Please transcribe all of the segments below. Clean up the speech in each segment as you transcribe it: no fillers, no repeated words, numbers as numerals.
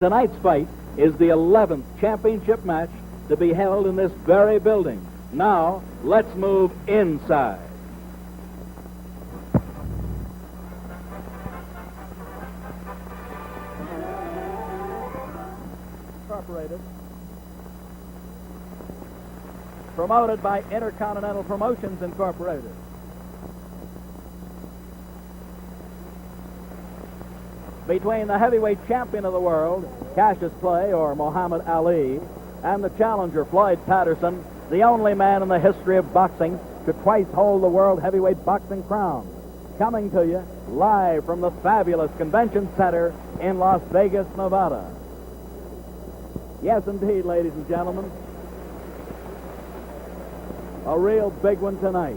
Tonight's fight is the 11th championship match to be held in this very building. Now, let's move inside. Incorporated. Promoted by Intercontinental Promotions Incorporated. Between the heavyweight champion of the world, Cassius Clay, or Muhammad Ali, and the challenger, Floyd Patterson, the only man in the history of boxing to twice hold the world heavyweight boxing crown. Coming to you live from the fabulous Convention Center in Las Vegas, Nevada. Yes, indeed, ladies and gentlemen, a real big one tonight.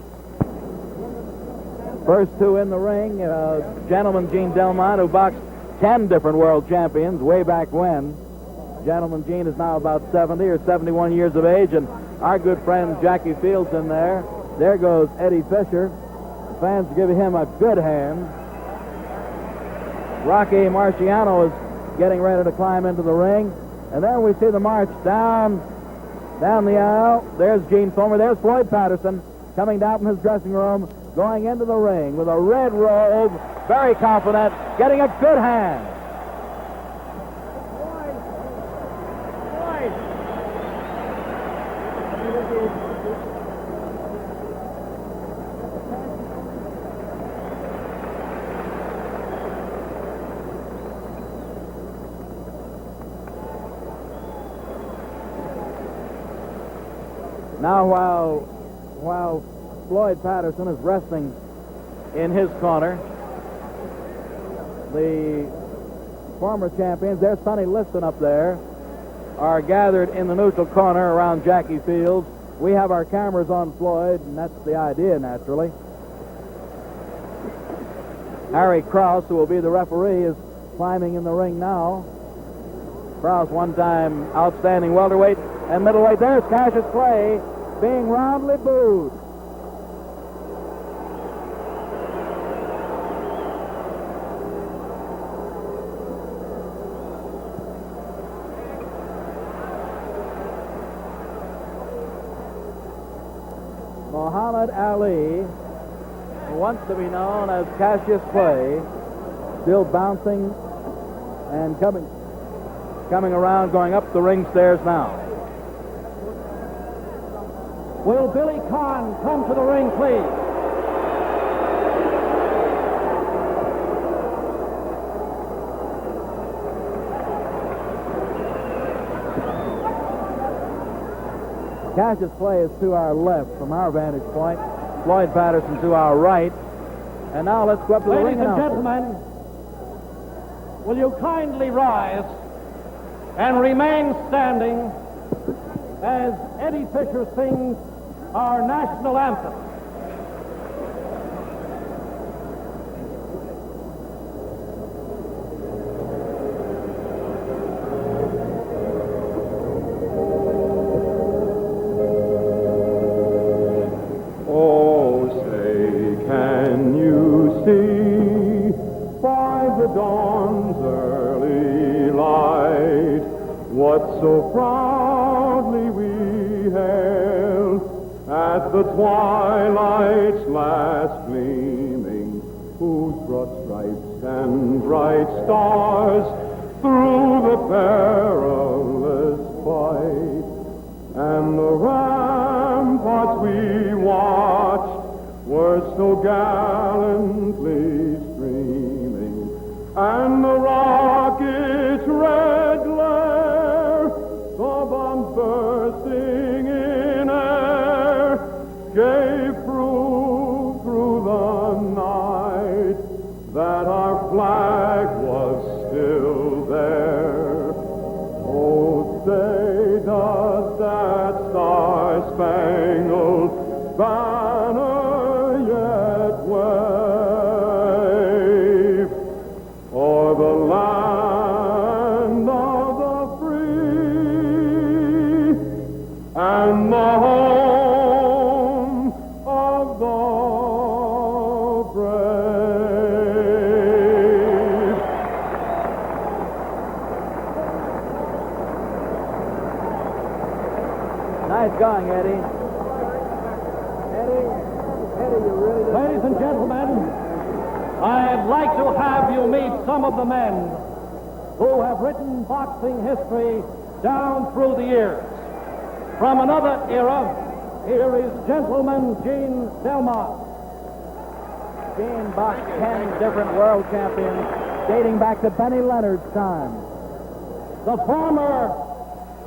First two in the ring, gentleman Gene Delmont, who boxed 10 different world champions way back when. Gentleman Gene is now about 70 or 71 years of age, and our good friend Jackie Fields in there. There goes Eddie Fisher. The fans give him a good hand. Rocky Marciano is getting ready to climb into the ring. And then we see the march down the aisle. There's Gene Fulmer. There's Floyd Patterson coming down from his dressing room, going into the ring with a red robe, very confident, getting a good hand. Now, while Floyd Patterson is resting in his corner, the former champions, there's Sonny Liston up there, are gathered in the neutral corner around Jackie Fields. We have our cameras on Floyd, and that's the idea, naturally. Harry Krause, who will be the referee, is climbing in the ring now. Krause, one-time outstanding welterweight and middleweight. There's Cassius Clay being roundly booed. Muhammad Ali, who wants to be known as Cassius Clay, still bouncing and coming around, going up the ring stairs now. Will Billy Kahn come to the ring, please? Cassius Clay is to our left from our vantage point. Floyd Patterson to our right. And now let's go up to the ring. Ladies and gentlemen, will you kindly rise and remain standing as Eddie Fisher sings our national anthem. Oh, say, can you see by the dawn's early light what so proudly we hailed at the twilight's last gleaming, whose broad stripes and bright stars through the perilous fight, and the ramparts we watched were so gallantly streaming, and the rocket's red glare, the bombs bursting in air, gave proof through the night that our flag was still there. Oh, say does that star-spangled banner yet wave o'er the land Nice going, Eddie. Eddie, you really did. Ladies and gentlemen, I'd like to have you meet some of the men who have written boxing history down through the years. From another era, here is Gentleman Gene Delmont. Gene boxed 10 different world champions dating back to Benny Leonard's time. The former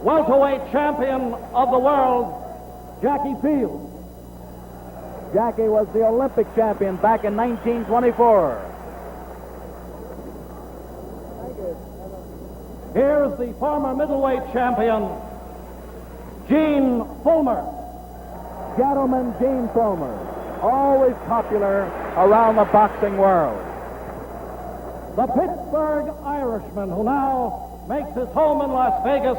welterweight champion of the world, Jackie Fields. Jackie was the Olympic champion back in 1924. Here's the former middleweight champion, Gene Fullmer. Gentleman Gene Fullmer, always popular around the boxing world. The Pittsburgh Irishman, who now makes his home in Las Vegas,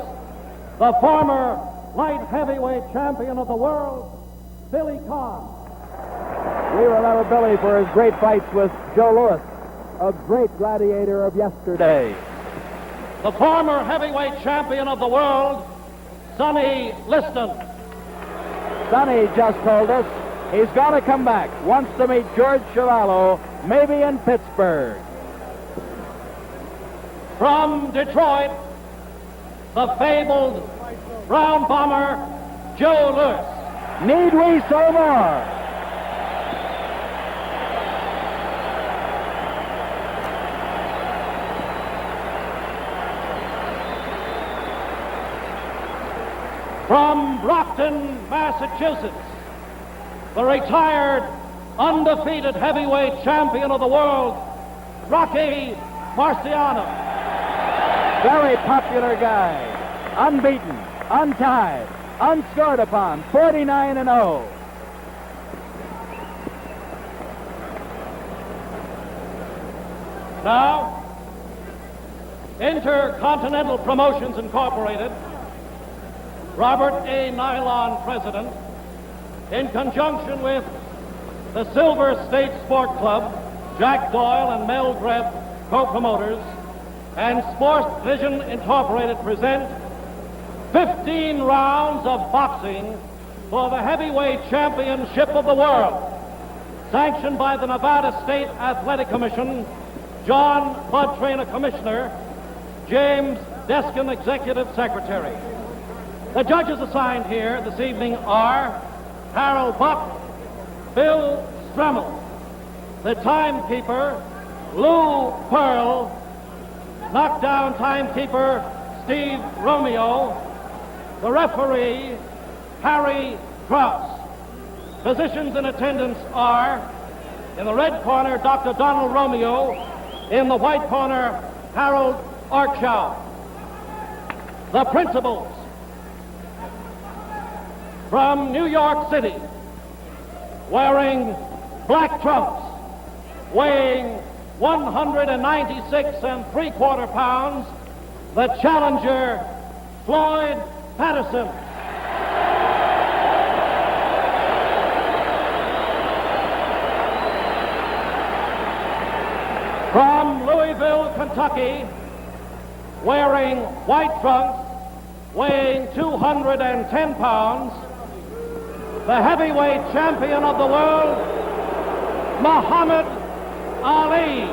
the former light heavyweight champion of the world, Billy Conn. We remember Billy for his great fights with Joe Louis, a great gladiator of yesterday. The former heavyweight champion of the world, Sonny Liston. Sonny just told us he's going to come back, wants to meet George Chuvalo, maybe in Pittsburgh. From Detroit, the fabled Brown Bomber, Joe Louis. Need we say more? From Brockton, Massachusetts, the retired, undefeated heavyweight champion of the world, Rocky Marciano. Very popular guy, unbeaten, untied, unscored upon, 49-0. Now, Intercontinental Promotions Incorporated, Robert A. Nylon president, in conjunction with the Silver State Sport Club, Jack Doyle and Mel Greb, co-promoters, and Sports Vision Incorporated present 15 rounds of boxing for the heavyweight championship of the world, sanctioned by the Nevada State Athletic Commission, John Bud Traynor, Commissioner, James Deskin, Executive Secretary. The judges assigned here this evening are Harold Buck, Bill Stremmel, the timekeeper, Lou Pearl, knockdown timekeeper, Steve Romeo, the referee, Harry Krause. Physicians in attendance are, in the red corner, Dr. Donald Romeo, in the white corner, Harold Arkshaw. The principals, from New York City, wearing black trunks, weighing 196 3/4 pounds, the challenger, Floyd Patterson. From Louisville, Kentucky, wearing white trunks, weighing 210 pounds, the heavyweight champion of the world, Muhammad Ali.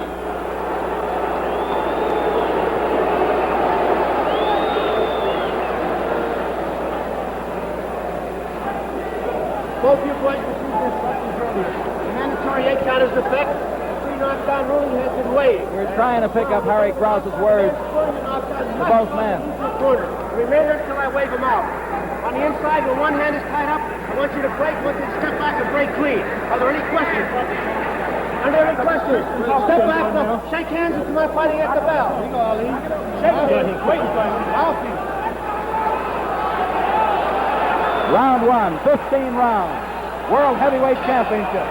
Both you boys received instructions earlier. The mandatory 8 count is effect. The 3 knockdown ruling has been waived. We're trying to pick up Harry Krause's words to both men. The remainder until I wave them out. On the inside, where one hand is tied up, I want you to break. I want you to step back and break clean. Are there any questions? Are there any questions? Step back. Shake hands if you're not fighting at the bell. Here you go, Ali. Shake hands. Wait, I'll see. Round 1, 15 rounds. World Heavyweight Championship.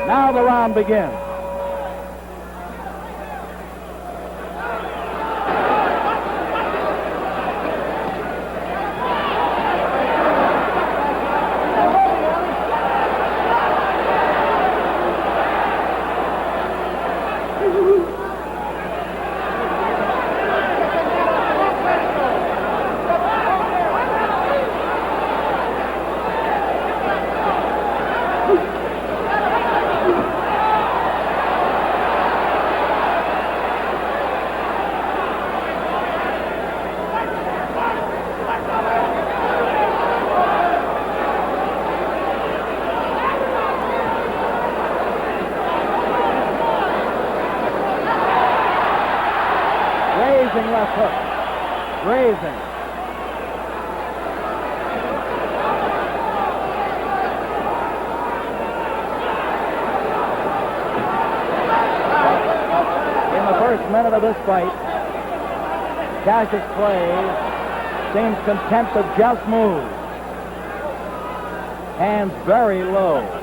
Now the round begins. grazing left hook. Grazing. In the first minute of this fight, Cassius Clay seems content to just move. Hands very low.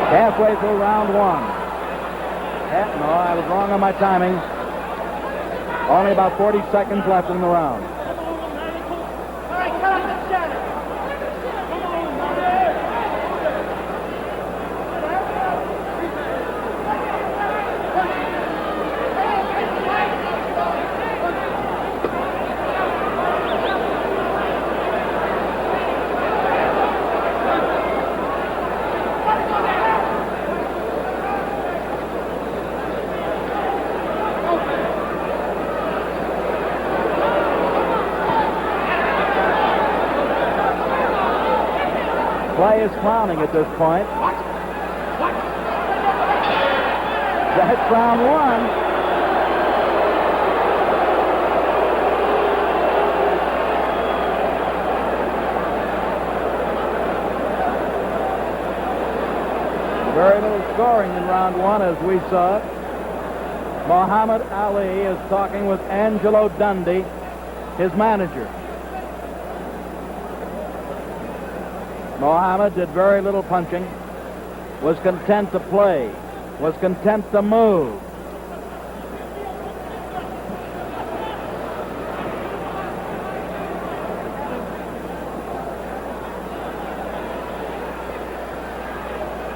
Halfway through round one. No, I was wrong on my timing. Only about 40 seconds left in the round. All right, cut up the center. Clay is clowning at this point. That's round one. Very little scoring in round one as we saw it. Muhammad Ali is talking with Angelo Dundee, his manager. Muhammad did very little punching, was content to play, was content to move.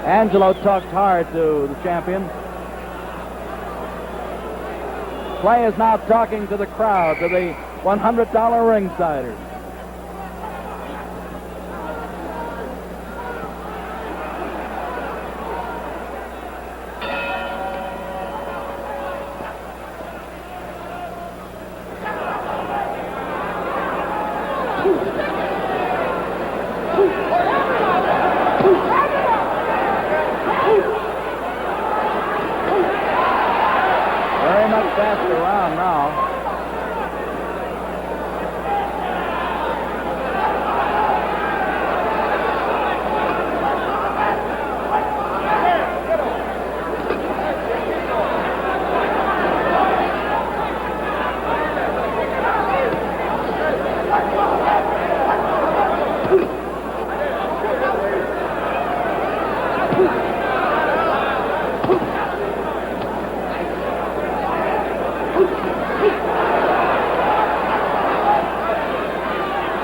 Angelo talked hard to the champion. Clay is now talking to the crowd, to the $100 ringsiders. Faster round now.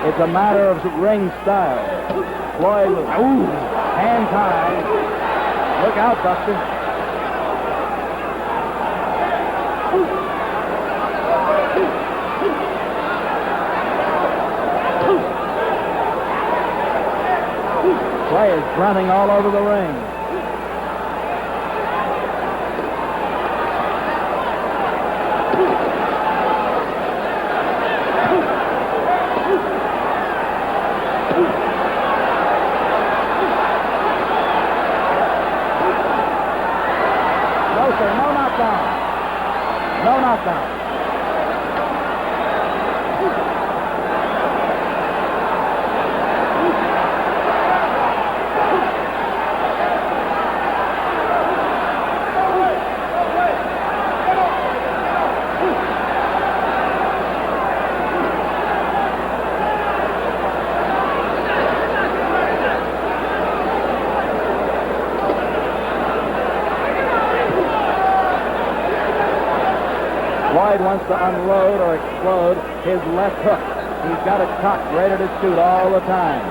It's a matter of ring style. Floyd was, hands high. Look out, Buster. Clay is running all over the ring. No knockdown. No knockdown. wants to unload or explode his left hook. He's got it cocked, ready to shoot all the time.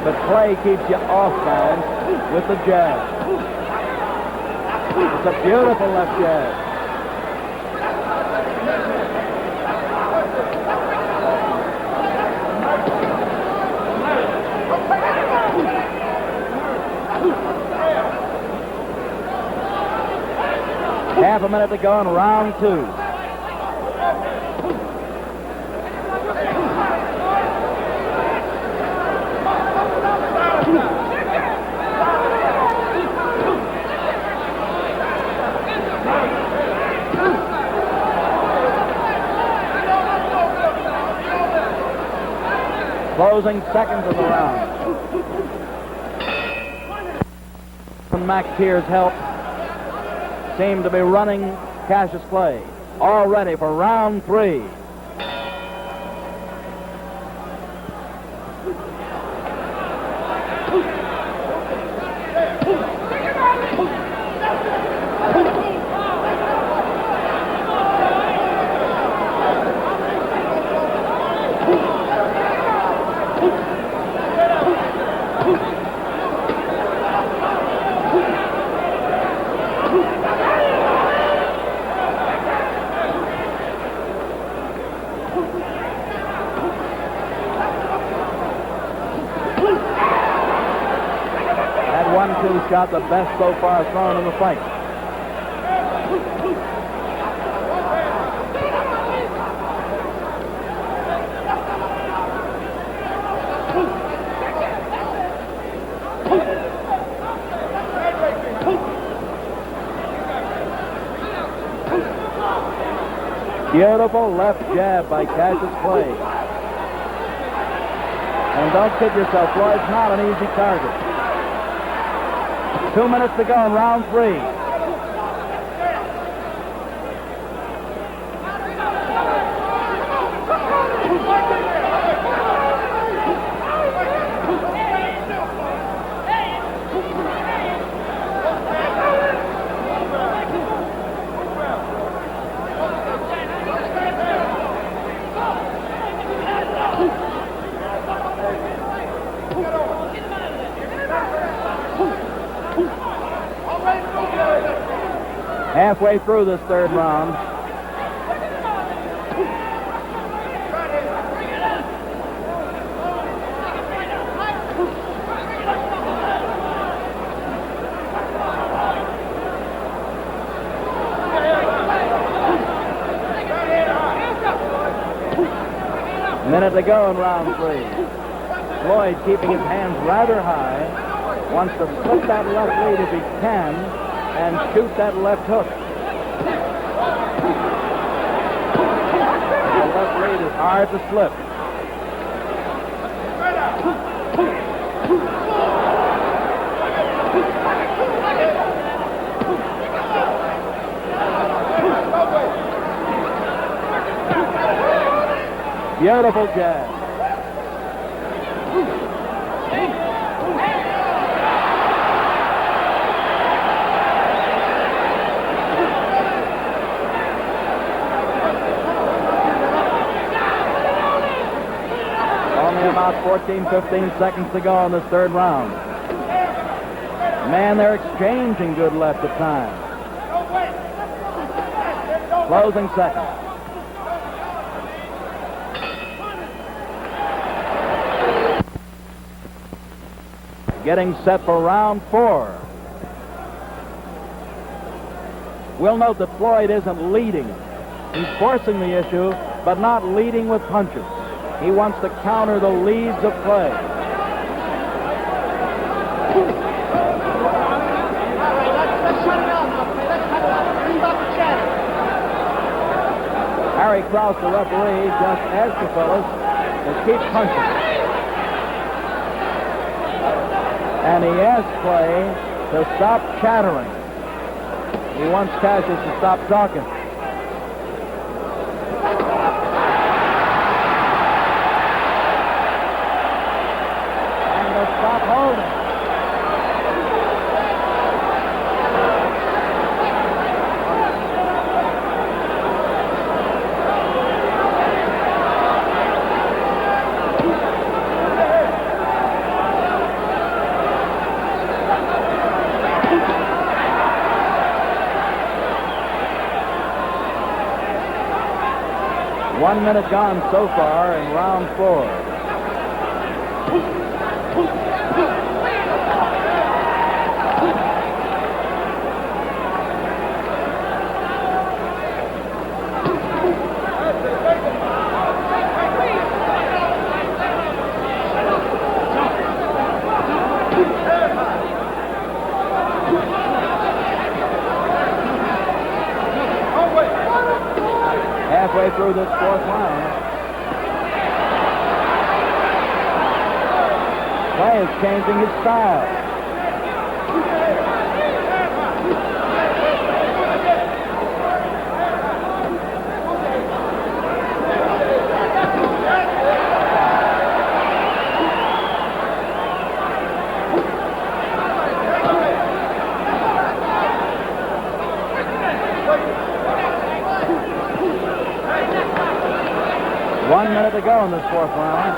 But Clay keeps you off balance with the jab. It's a beautiful left jab. Half a minute to go in round 2. Closing seconds of the round. Mac Tears' help seem to be running Cassius Clay. All ready for round 3. That 1-2 shot, the best so far thrown in the fight. Beautiful left jab by Cassius Clay. And don't kid yourself, Floyd's not an easy target. 2 minutes to go in round 3. Halfway through this third round. Minute to go in round 3. Floyd keeping his hands rather high. Wants to slip that left lead if he can and shoot that left hook. The left lead is hard to slip. Beautiful jab. Only about 14, 15 seconds to go in this third round. Man, they're exchanging good left at times. Closing seconds. Getting set for round 4. We'll note that Floyd isn't leading. He's forcing the issue, but not leading with punches. He wants to counter the leads of Clay. Harry Krause, the referee, just asked the fellas to keep punching. And he asked Clay to stop chattering. He wants Cassius to stop talking. And to stop holding. 1 minute gone so far in round 4. Halfway through this 4th round. Clay is changing his style. One minute to go in this 4th round.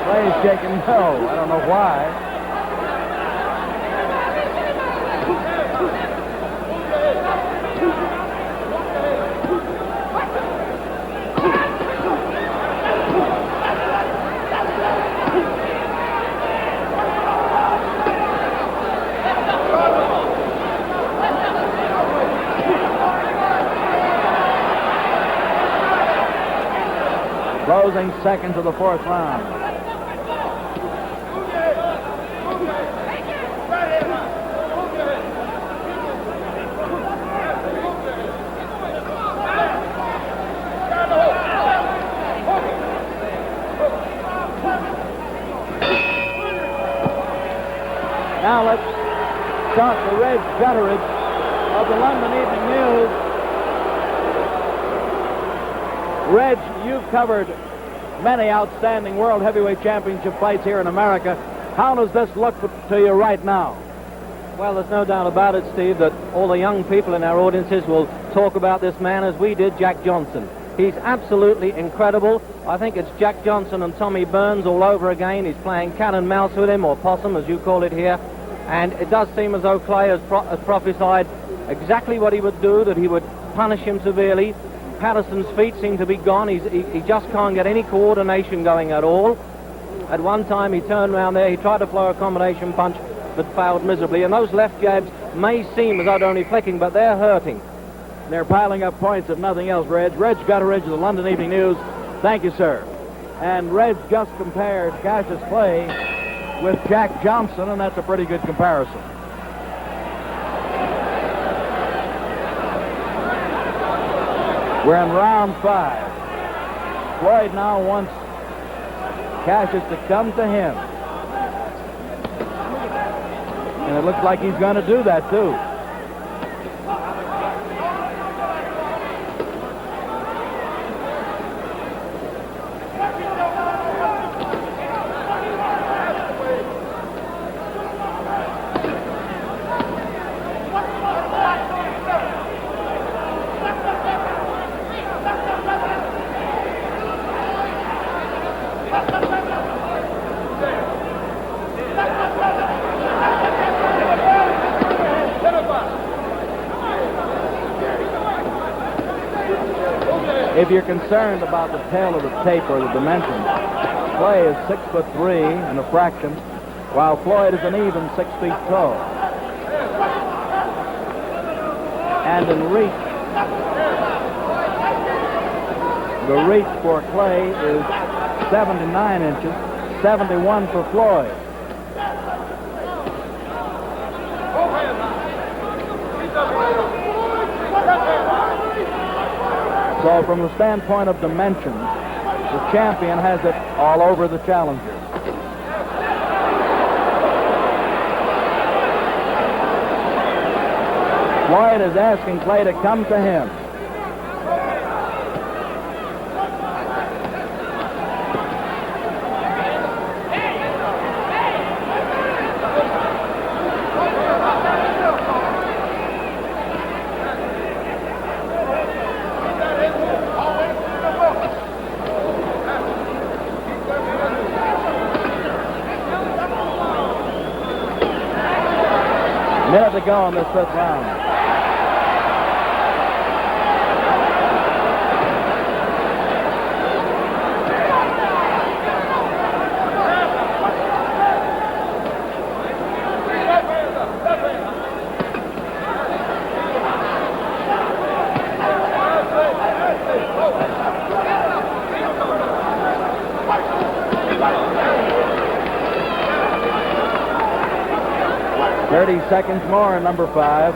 Clay's shaking no. I don't know why. Closing seconds of the 4th round. Now let's start the Reg Gutteridge of the London Evening News. Reg, you've covered many outstanding World Heavyweight Championship fights here in America. How does this look to you right now? Well, there's no doubt about it, Steve, that all the young people in our audiences will talk about this man as we did Jack Johnson. He's absolutely incredible. I think it's Jack Johnson and Tommy Burns all over again. He's playing cat and mouse with him, or possum, as you call it here. And it does seem as though Clay has prophesied exactly what he would do, that he would punish him severely. Patterson's feet seem to be gone. He just can't get any coordination going at all. At one time, he turned around there. He tried to throw a combination punch, but failed miserably. And those left jabs may seem as though they're only flicking, but they're hurting. They're piling up points, if nothing else, Reg. Reg Gutteridge of the London Evening News. Thank you, sir. And Reg just compared Cassius Clay with Jack Johnson, and that's a pretty good comparison. We're in round 5. Floyd now wants Cassius to come to him. And it looks like he's going to do that, too. If you're concerned about the tail of the tape or the dimensions, Clay is 6'3" and a fraction, while Floyd is an even 6 feet tall. And in reach, the reach for Clay is 79 inches, 71 for Floyd. So from the standpoint of dimensions, the champion has it all over the challenger. Floyd is asking Clay to come to him. minute to go in this fifth round. Seconds more in number 5.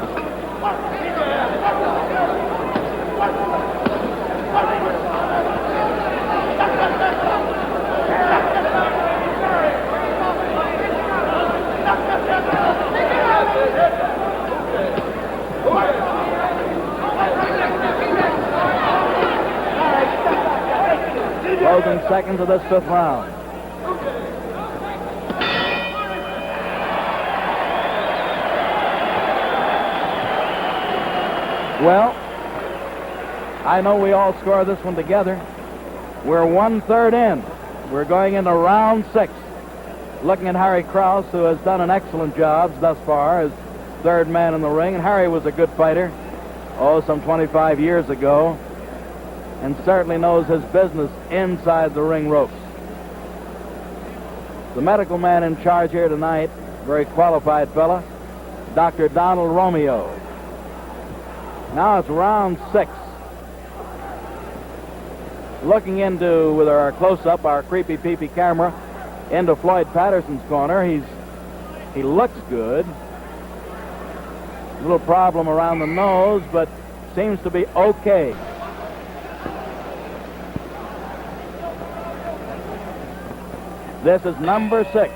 Closing seconds of this fifth round. Well, I know we all score this one together. We're 1/3 in. We're going into round 6. Looking at Harry Krause, who has done an excellent job thus far as third man in the ring. And Harry was a good fighter, some 25 years ago, and certainly knows his business inside the ring ropes. The medical man in charge here tonight, very qualified fella, Dr. Donald Romeo. Now it's round 6. Looking into, with our close-up, our creepy peepee camera, into Floyd Patterson's corner. He looks good. A little problem around the nose, but seems to be okay. This is number 6.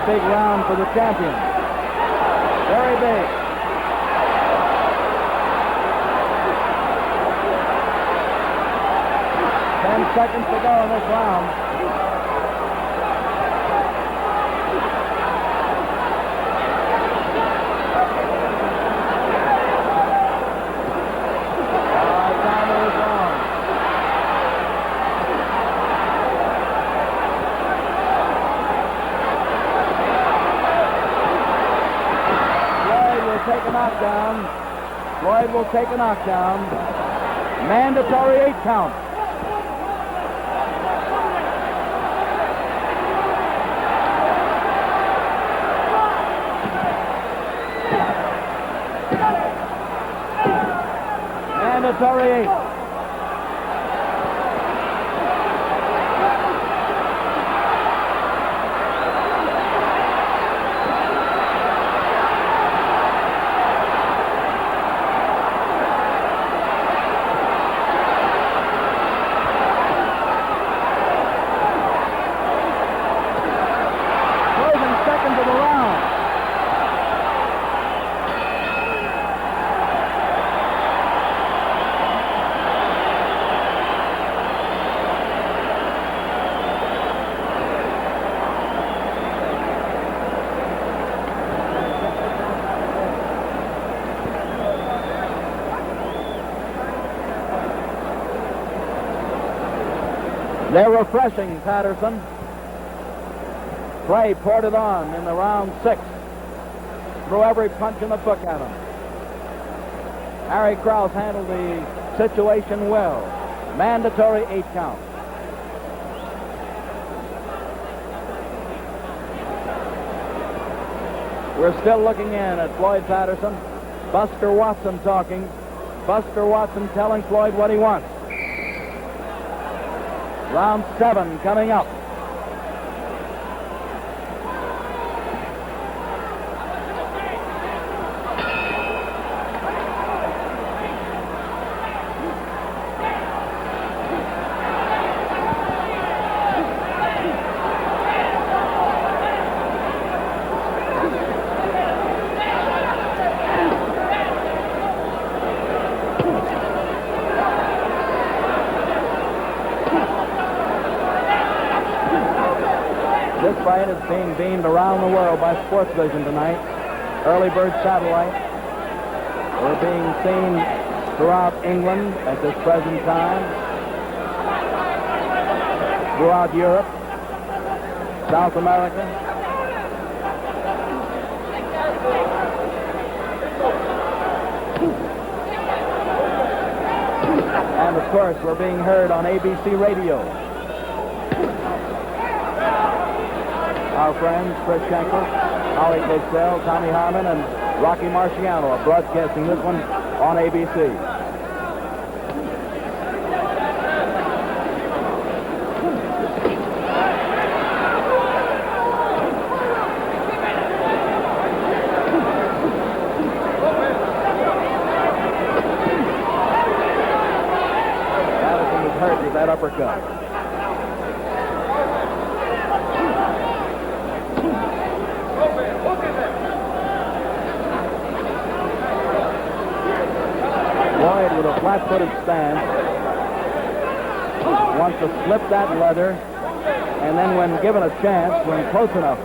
Big round for the champion. Very big. Ten seconds to go in this round. Down to his round. Take a knockdown. Floyd will take a knockdown. Mandatory 8 count. Mandatory 8. They're refreshing Patterson. Clay poured it on in the round 6. Threw every punch in the book at him. Harry Krause handled the situation well. Mandatory 8 count. We're still looking in at Floyd Patterson. Buster Watson talking. Buster Watson telling Floyd what he wants. Round 7 coming up. This fight is being beamed around the world by Sports Vision tonight. Early bird satellite. We're being seen throughout England at this present time. Throughout Europe, South America. And of course, we're being heard on ABC Radio. Our friends Chris Schenkel, Holly Cosell, Tommy Harmon, and Rocky Marciano are broadcasting this one on ABC. Patterson was hurt with that uppercut. Floyd with a flat-footed stance wants to slip that leather, and then when given a chance, when close enough,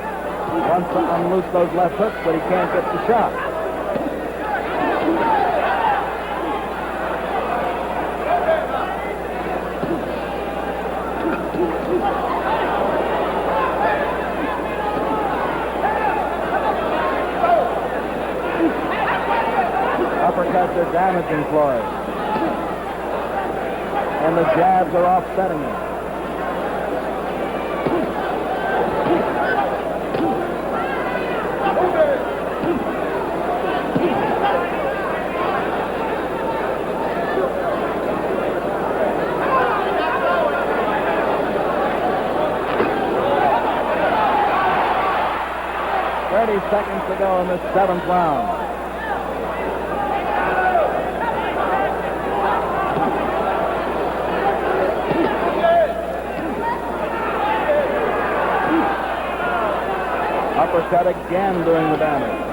wants to unloose those left hooks, but he can't get the shot. Uppercuts are damaging Floyd. And the jabs are offsetting him. Seconds to go in this 7th round. Uppercut again doing the damage.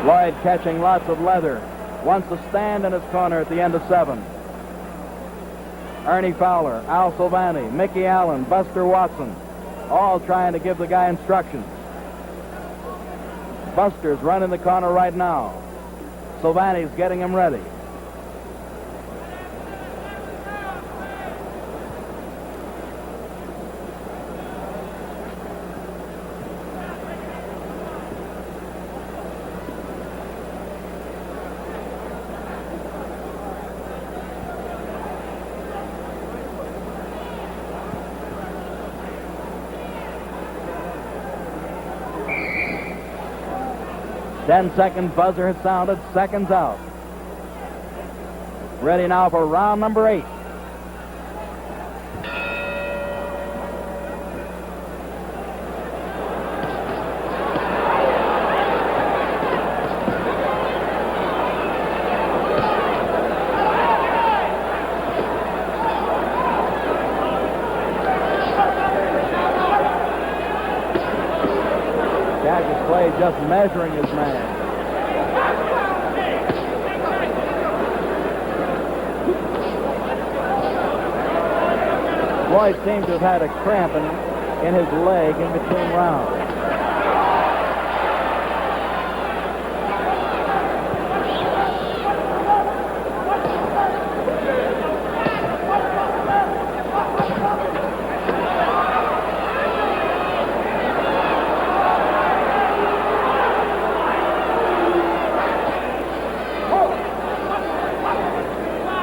Floyd catching lots of leather. Wants to stand in his corner at the end of 7. Ernie Fowler, Al Silvani, Mickey Allen, Buster Watson, all trying to give the guy instructions. Buster's running the corner right now. Silvani's getting him ready. Ten-second buzzer has sounded, seconds out. Ready now for round number 8. Cassius Clay just measuring his man. Floyd seemed to have had a cramp in his leg in between rounds.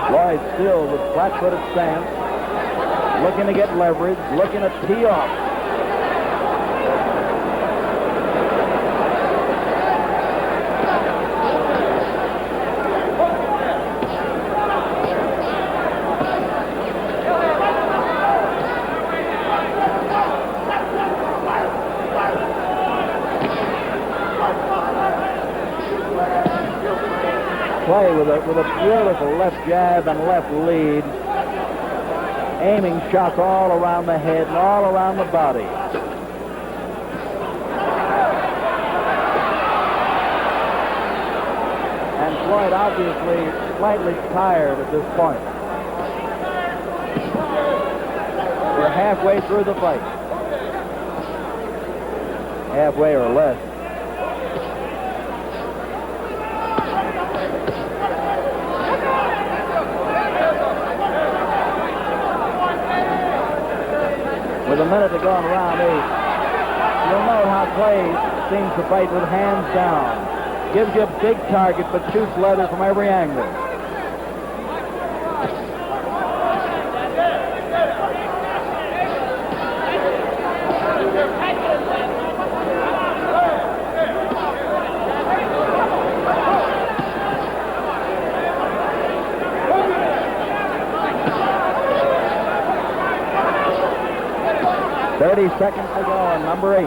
Floyd still with flat-footed stance, looking to get leverage, looking to tee off. Clay with a beautiful left jab and left lead, aiming shots all around the head and all around the body. And Floyd obviously slightly tired at this point. We're halfway through the fight. Halfway or less. With a minute to go in round 8, you'll note how Clay seems to fight with hands down. Gives you a big target, but shoots leather from every angle. Seconds to go on number 8.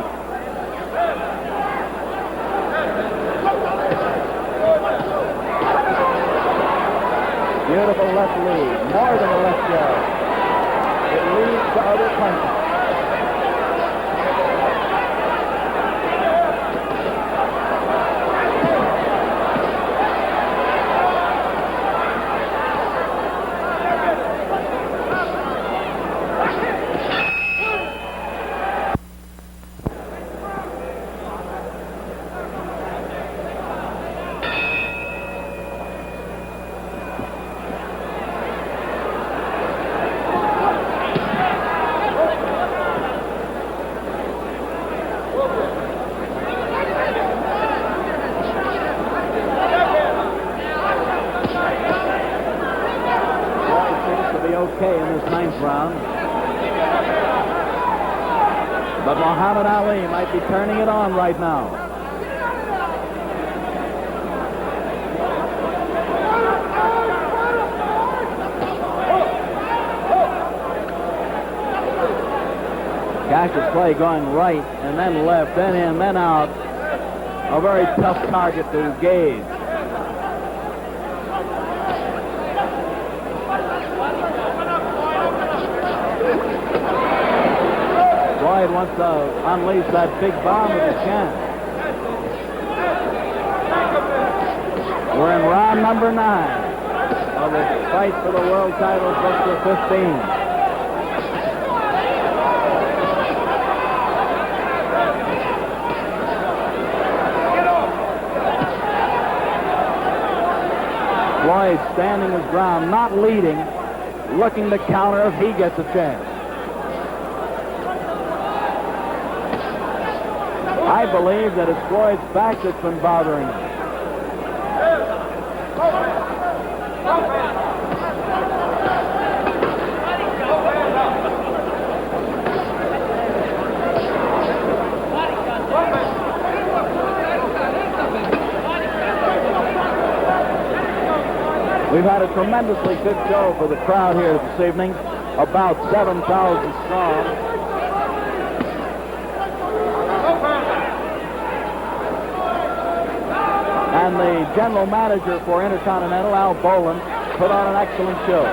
Beautiful left lead, more than a left jab. It leads to other punches. Okay in this 9th round. But Muhammad Ali might be turning it on right now. Cassius Clay going right and then left, then in, then out. A very tough target to gauge. Floyd wants to unleash that big bomb if he can. We're in round number 9 of the fight for the world title for 15. Floyd standing his ground, not leading, looking to counter if he gets a chance. I believe that it's Floyd's back that's been bothering him. We've had a tremendously good show for the crowd here this evening, about 7,000 strong. And the general manager for Intercontinental, Al Boland, put on an excellent show.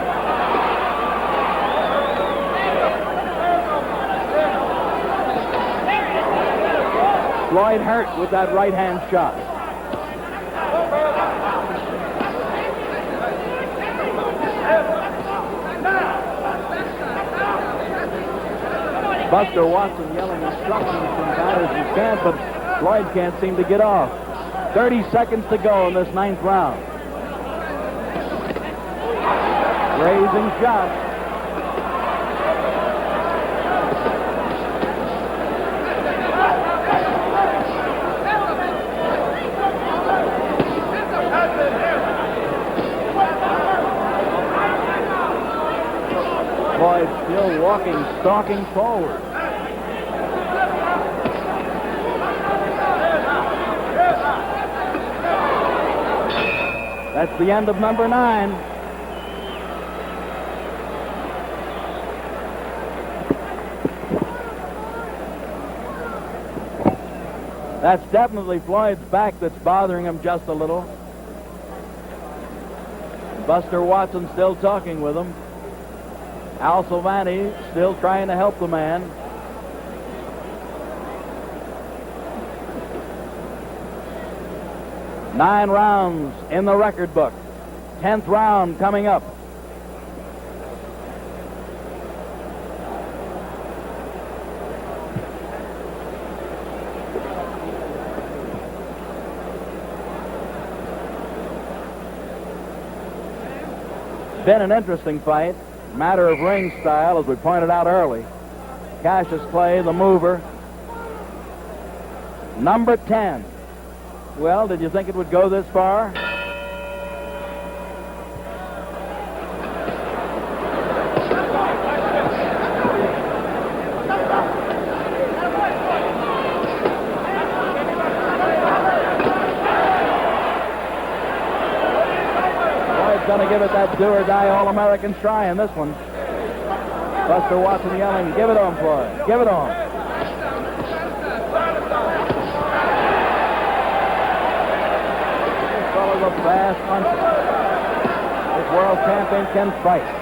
Floyd hurt with that right-hand shot. Buster Watson yelling instructions from Patterson's camp, but Floyd can't seem to get off. 30 seconds to go in this 9th round. Raising shot. Floyd still walking, stalking forward. That's the end of number 9. That's definitely Floyd's back that's bothering him just a little. Buster Watson still talking with him. Al Silvani still trying to help the man. Nine rounds in the record book. 10th round coming up. Been an interesting fight. Matter of ring style, as we pointed out early. Cassius Clay, the mover. Number 10. Well, did you think it would go this far? Going to give it that do-or-die All-American try in this one. Buster Watson yelling, give it on, Floyd. Give it on. This fellow's a fast puncher. This world champion can fight.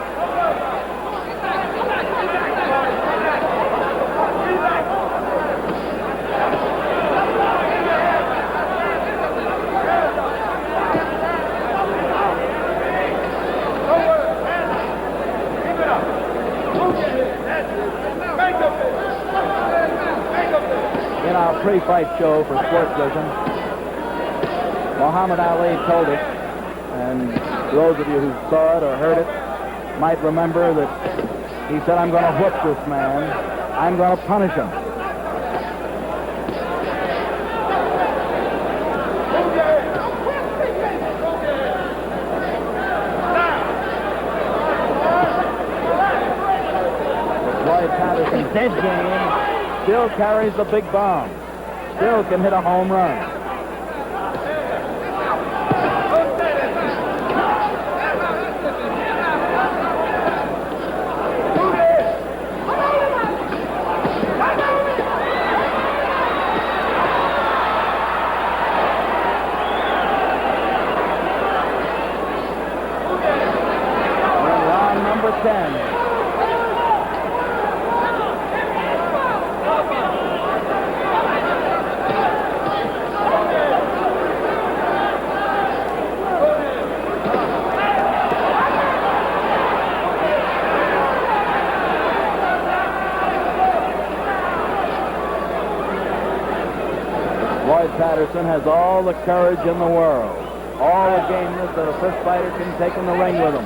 In our pre-fight show for Sports Vision, Muhammad Ali told us, and those of you who saw it or heard it might remember that he said, I'm going to whoop this man. I'm going to punish him. Floyd Patterson's dead game. Still carries the big bomb. Still can hit a home run. And round number 10. Floyd Patterson has all the courage in the world, all the gameness that a fist fighter can take in the ring with him.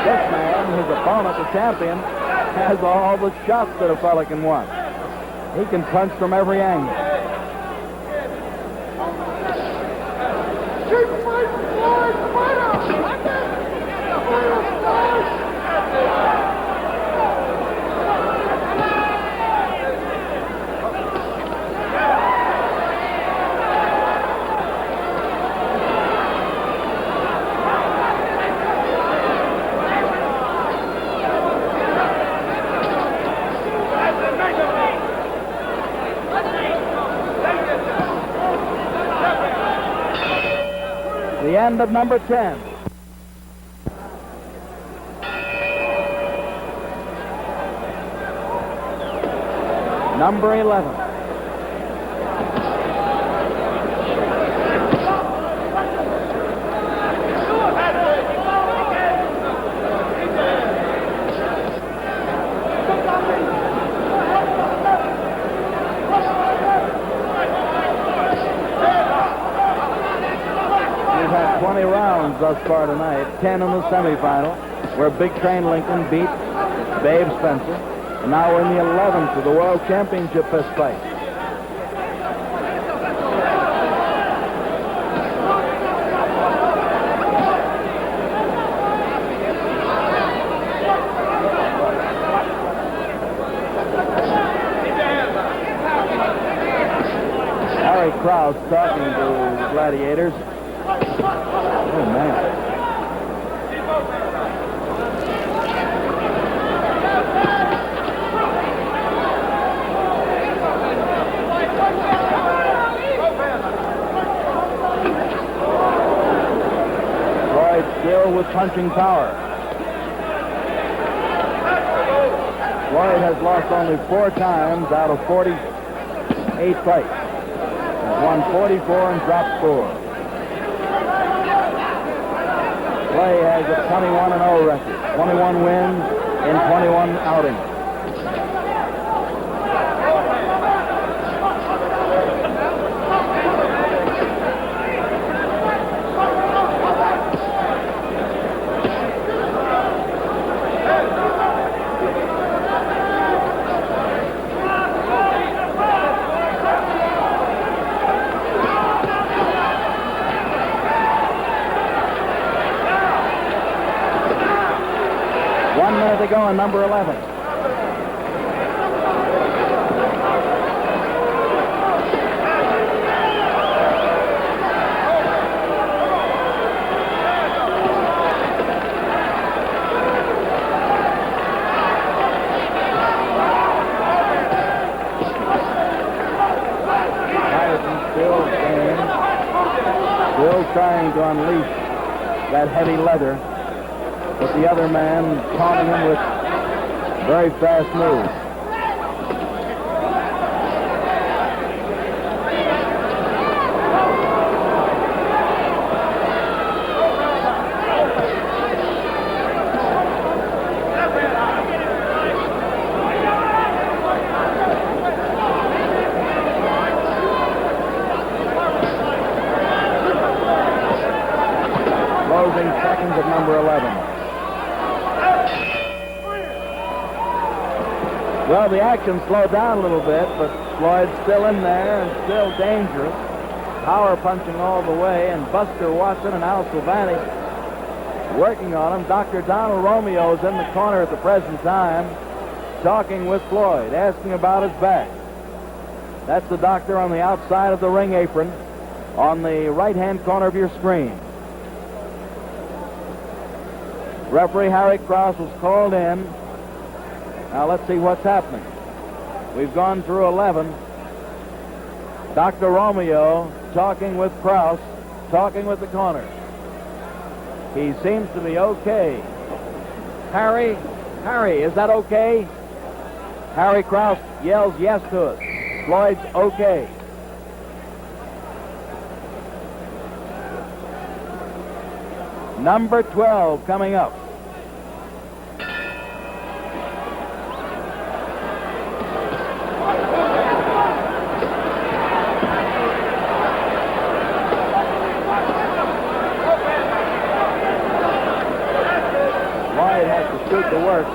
This man, his opponent, the champion, has all the shots that a fella can want. He can punch from every angle. The end of number 10. number 11. We've had 20 rounds thus far tonight, 10 in the semifinal, where Big Train Lincoln beat Babe Spencer. And now we're in the 11th of the World Championship fist fight. Harry Krause talking to the gladiators. Oh, man. Floyd still with punching power. Floyd has lost only 4 times out of 48 fights. He's won 44 and dropped 4. Clay has a 21-0 record, 21 wins in 21 outings. To go on number 11. Patterson still game, still trying to unleash that heavy leather. But the other man taunting him with very fast moves. Closing seconds of number 11. Well, the action slowed down a little bit, but Floyd's still in there and still dangerous. Power punching all the way, and Buster Watson and Al Silvani working on him. Dr. Donald Romeo is in the corner at the present time, talking with Floyd, asking about his back. That's the doctor on the outside of the ring apron on the right-hand corner of your screen. Referee Harry Krause was called in. Now let's see what's happening. We've gone through 11. Dr. Romeo talking with Krause, talking with the corner. He seems to be okay. Harry, is that okay? Harry Krause yells yes to us. Floyd's okay. Number 12 coming up. To work.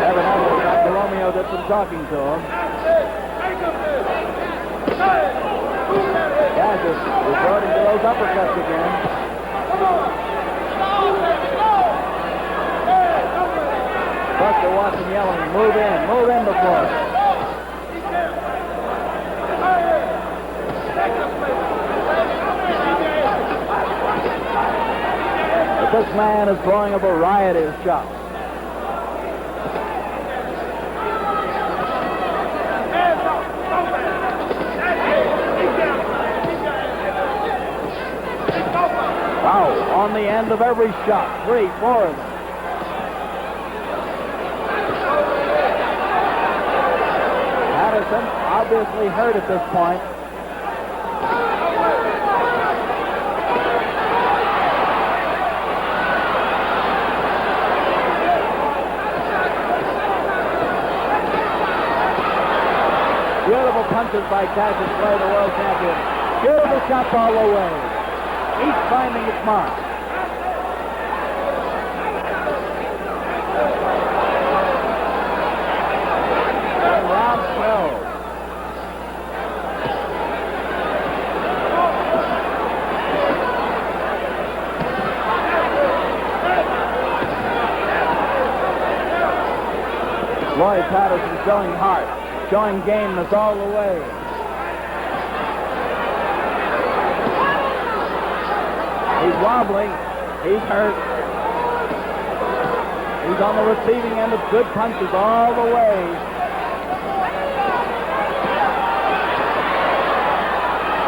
Evidently, Dr. Romeo did some talking to him. Cassius resorting to those uppercuts again. Buster Watson yelling, move in the floor. This man is throwing a variety of shots. Wow, on the end of every shot, 3, 4 of them. Patterson, obviously hurt at this point. Beautiful punches by Cassius Clay, the world champion. Beautiful shots all the way. Each finding its mark. And round 12. Floyd Patterson showing heart. Showing gameness all the way. He's wobbling. He's hurt. He's on the receiving end of good punches all the way.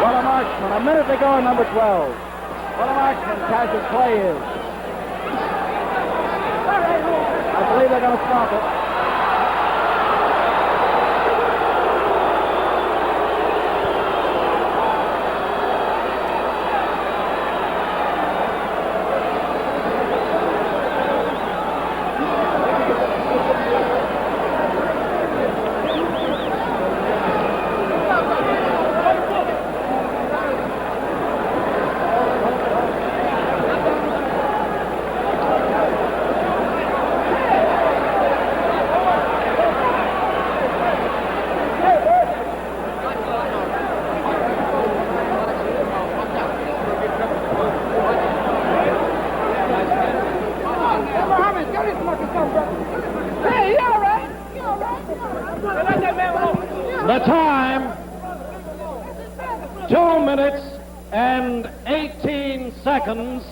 What a marksman. A minute to go in number 12. What a marksman Cassius Clay is. I believe they're going to stop it. The time, 2 minutes and 18 seconds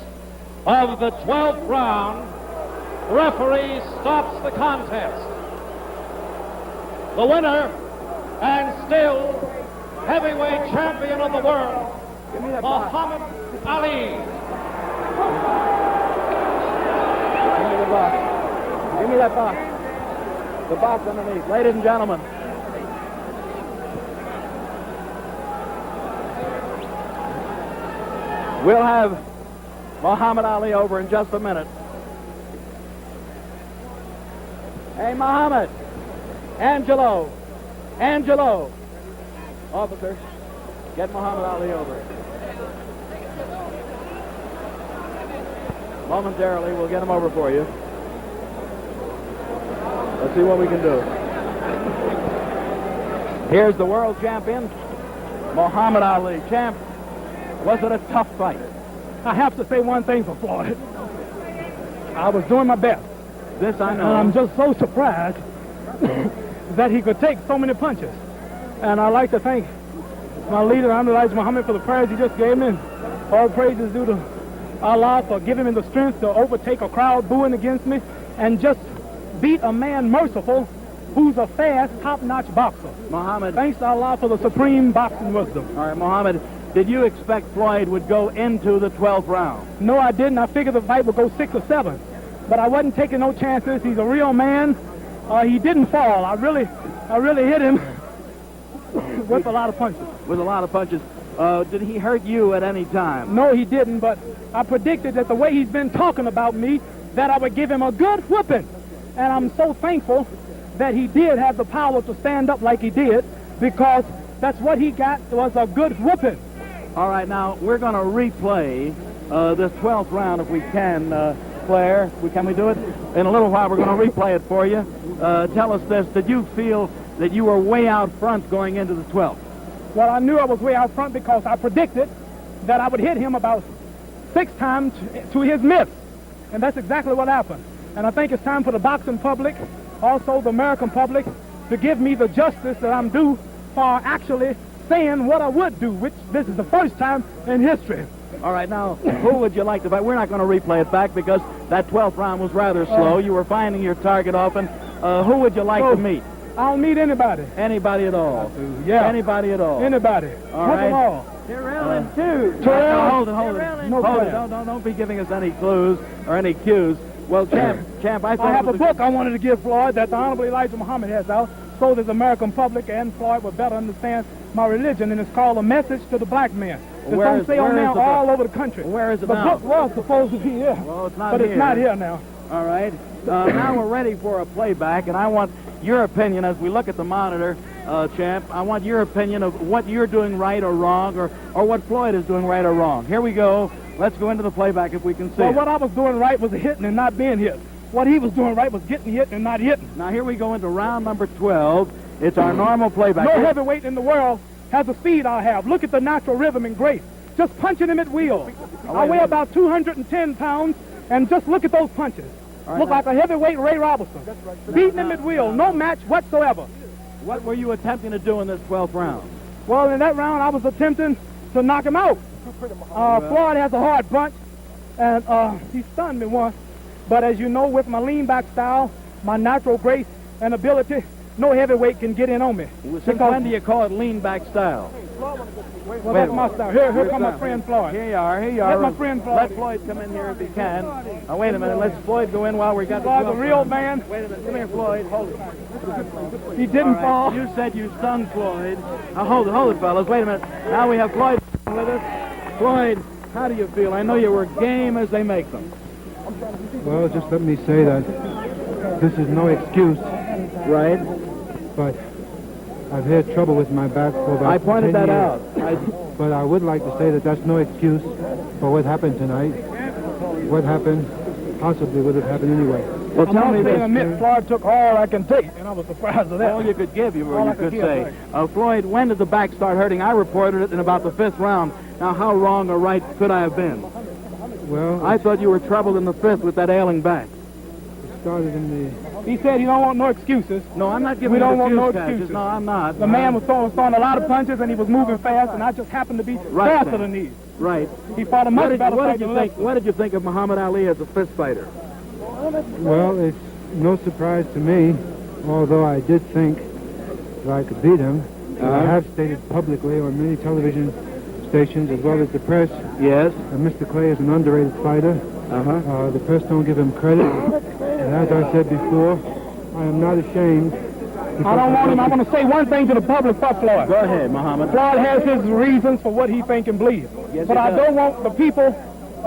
of the 12th round. The referee stops the contest. The winner and still heavyweight champion of the world, Muhammad Ali. Give me the box. Give me that box. The box underneath. Ladies and gentlemen. We'll have Muhammad Ali over in just a minute. Hey, Muhammad. Angelo. Officer, get Muhammad Ali over. Momentarily, we'll get him over for you. Let's see what we can do. Here's the world champion, Muhammad Ali. Champ, was it a tough fight? I have to say one thing for Floyd. I was doing my best. This I know. And I'm just so surprised that he could take so many punches. And I'd like to thank my leader, Elijah Muhammad, for the prayers he just gave me. And all praise is due to Allah for giving me the strength to overtake a crowd booing against me and just beat a man merciful who's a fast, top-notch boxer. Muhammad. Thanks to Allah for the supreme boxing wisdom. All right, Muhammad, did you expect Floyd would go into the 12th round? No, I didn't. I figured the fight would go 6 or 7. But I wasn't taking no chances. He's a real man. He didn't fall. I really hit him with a lot of punches. With a lot of punches. Did he hurt you at any time? No, he didn't, but I predicted that the way he's been talking about me, that I would give him a good whooping. And I'm so thankful that he did have the power to stand up like he did, because that's what he got, was a good whooping. All right, now, we're going to replay this 12th round if we can, Claire. Can we do it? In a little while, we're going to replay it for you. Tell us this. Did you feel that you were way out front going into the 12th? Well, I knew I was way out front because I predicted that I would hit him about 6 times to his miss. And that's exactly what happened. And I think it's time for the boxing public, also the American public, to give me the justice that I'm due for actually saying what I would do, which this is the first time in history. All right, now, who would you like to fight? We're not going to replay it back because that 12th round was rather slow. You were finding your target often. Who would you like to meet? I'll meet anybody. Anybody at all? Yeah. Anybody at all? Anybody. All right. Them all. Terrell and two. Terrell. Hold it. No Hold it. question. Don't be giving us any clues or any cues. Well, Champ, I thought I have it a was book I wanted to give Floyd that the Honorable Elijah Muhammad has out, so that the American public and Floyd will better understand my religion, and it's called A Message to the Black Man. It's on sale now all over the country. Where is it the now? book was supposed to be here, Well, it's not but here. it's not here now. All right. Now we're ready for a playback, and I want your opinion as we look at the monitor, champ. I want your opinion of what you're doing right or wrong, or what Floyd is doing right or wrong. Here we go. Let's go into the playback if we can see Well, it. what I was doing right was hitting and not being hit. What he was doing right was getting hit and not hitting. Now here we go into round number 12. It's our normal playback. No heavyweight in the world has the speed I have. Look at the natural rhythm and grace. Just punching him at will. I weigh about 210 pounds, and just look at those punches. Look like a heavyweight Ray Robinson. Beating him at will. No match whatsoever. What were you attempting to do in this 12th round? Well, in that round, I was attempting to knock him out. Floyd has a hard punch, and he stunned me once. But as you know, with my lean-back style, my natural grace and ability, no heavyweight can get in on me. Since when do you call it lean-back style? Well, that's my style. Here come my friend Floyd. Here you are. Let my friend Floyd. Let Floyd come in here if he can. Now, wait a minute. Let's Floyd go in while we got Floyd's the a real man. Wait a minute. Come here, Floyd. Hold it. He didn't fall. You said you stung Floyd. Now, hold it, fellas. Wait a minute. Now we have Floyd with us. Floyd, how do you feel? I know you were game as they make them. Well, just let me say that this is no excuse, Right? but I've had trouble with my back for about I pointed 10 that years. out. But I would like to say that that's no excuse for what happened tonight. What happened possibly would have happened anyway. Well, tell me this. Admit, Floyd took all I can take, and I was surprised at that. All you could give, you All I could could say. give, Floyd, when did the back start hurting? I reported it in about the 5th round. Now, how wrong or right could I have been? Well, I thought you were troubled in the 5th with that ailing back. it started in the... He said he don't want no excuses. No, I'm not giving We you don't want no excuse, Cassius. excuses. No, I'm not. The man was throwing a lot of punches, and he was moving fast, and I just happened to be Right, faster man. than he. Right. He fought a much better fight than Lester. What did you think of Muhammad Ali as a fist fighter? Well, it's no surprise to me, although I did think that I could beat him. I have stated publicly on many television stations as well as the press Yes. that Mr. Clay is an underrated fighter. The press don't give him credit. And as I said before, I am not ashamed. I don't want him. I want to say one thing to the public for Floyd. Go ahead, Muhammad. Floyd has his reasons for what he think and believes. Yes, But he I does. don't want the people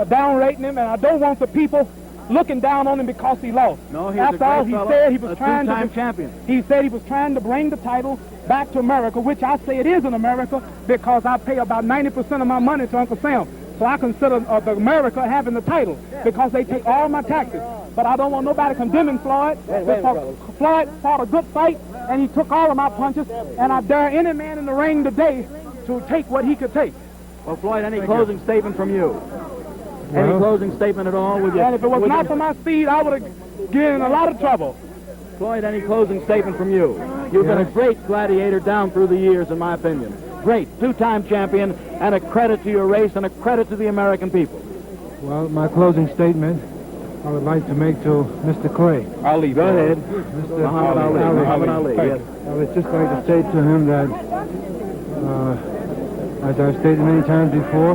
downrating him, and I don't want the people looking down on him because he lost. No, he's After a all, great he fellow, said he was a trying two-time to. champion. He said he was trying to bring the title back to America, which I say it is in America because I pay about 90% of my money to Uncle Sam. So I consider the America having the title because they take all my taxes. But I don't want nobody condemning Floyd. Because Floyd fought a good fight, and he took all of my punches, and I dare any man in the ring today to take what he could take. Well, Floyd, any closing statement from you? Any Well- closing statement at all? With you? And if it was with not you? for my speed, I would have get in a lot of trouble. Floyd, any closing statement from you? You've been a great gladiator down through the years, in my opinion. Great, two-time champion, and a credit to your race and a credit to the American people. Well, my closing statement I would like to make to Mr. Clay. Ali, go ahead. Mr. Muhammad Ali. Muhammad Ali, yes. I would just like to say to him that, as I've stated many times before,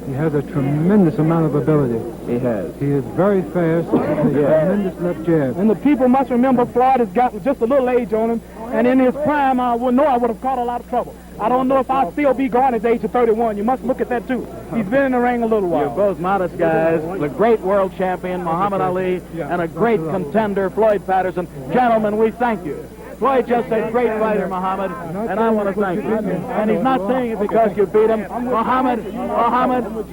he has a tremendous amount of ability. He has. He is very fast, with a tremendous left jab. And the people must remember Floyd has got just a little age on him, and in his prime, I would know I would have caught a lot of trouble. I don't know if I'll still be going at the age of 31. You must look at that, too. He's been in the ring a little You're while. both modest guys. The great world champion, Muhammad Ali, and a great contender, Floyd Patterson. Gentlemen, we thank you. Floyd just said, great fighter, Muhammad, and I want to thank you. And he's not saying it because you beat him. Muhammad,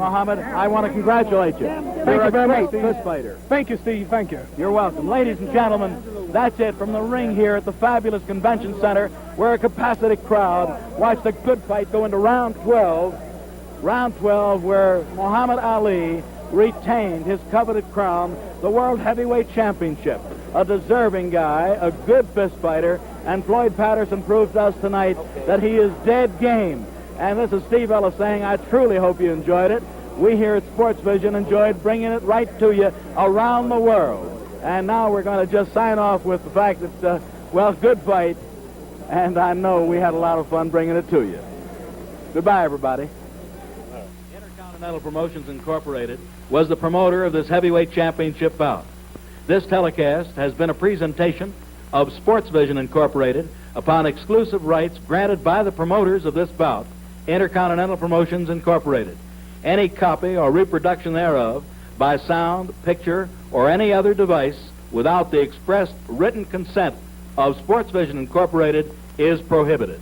I want to congratulate you. You're a great fist fighter. Thank you, Steve. Thank you. You're welcome. Ladies and gentlemen, that's it from the ring here at the fabulous convention center where a capacity crowd watched a good fight go into round 12. Round 12 where Muhammad Ali retained his coveted crown, the World Heavyweight Championship. A deserving guy, a good fist fighter, and Floyd Patterson proves to us tonight that he is dead game. And this is Steve Ellis saying, I truly hope you enjoyed it. We here at Sports Vision enjoyed bringing it right to you around the world. And now we're going to just sign off with the fact that, well, good fight, and I know we had a lot of fun bringing it to you. Goodbye, everybody. Intercontinental Promotions Incorporated was the promoter of this heavyweight championship bout. This telecast has been a presentation of Sportsvision Incorporated upon exclusive rights granted by the promoters of this bout, Intercontinental Promotions Incorporated. Any copy or reproduction thereof by sound, picture, or any other device without the expressed written consent of Sportsvision Incorporated is prohibited.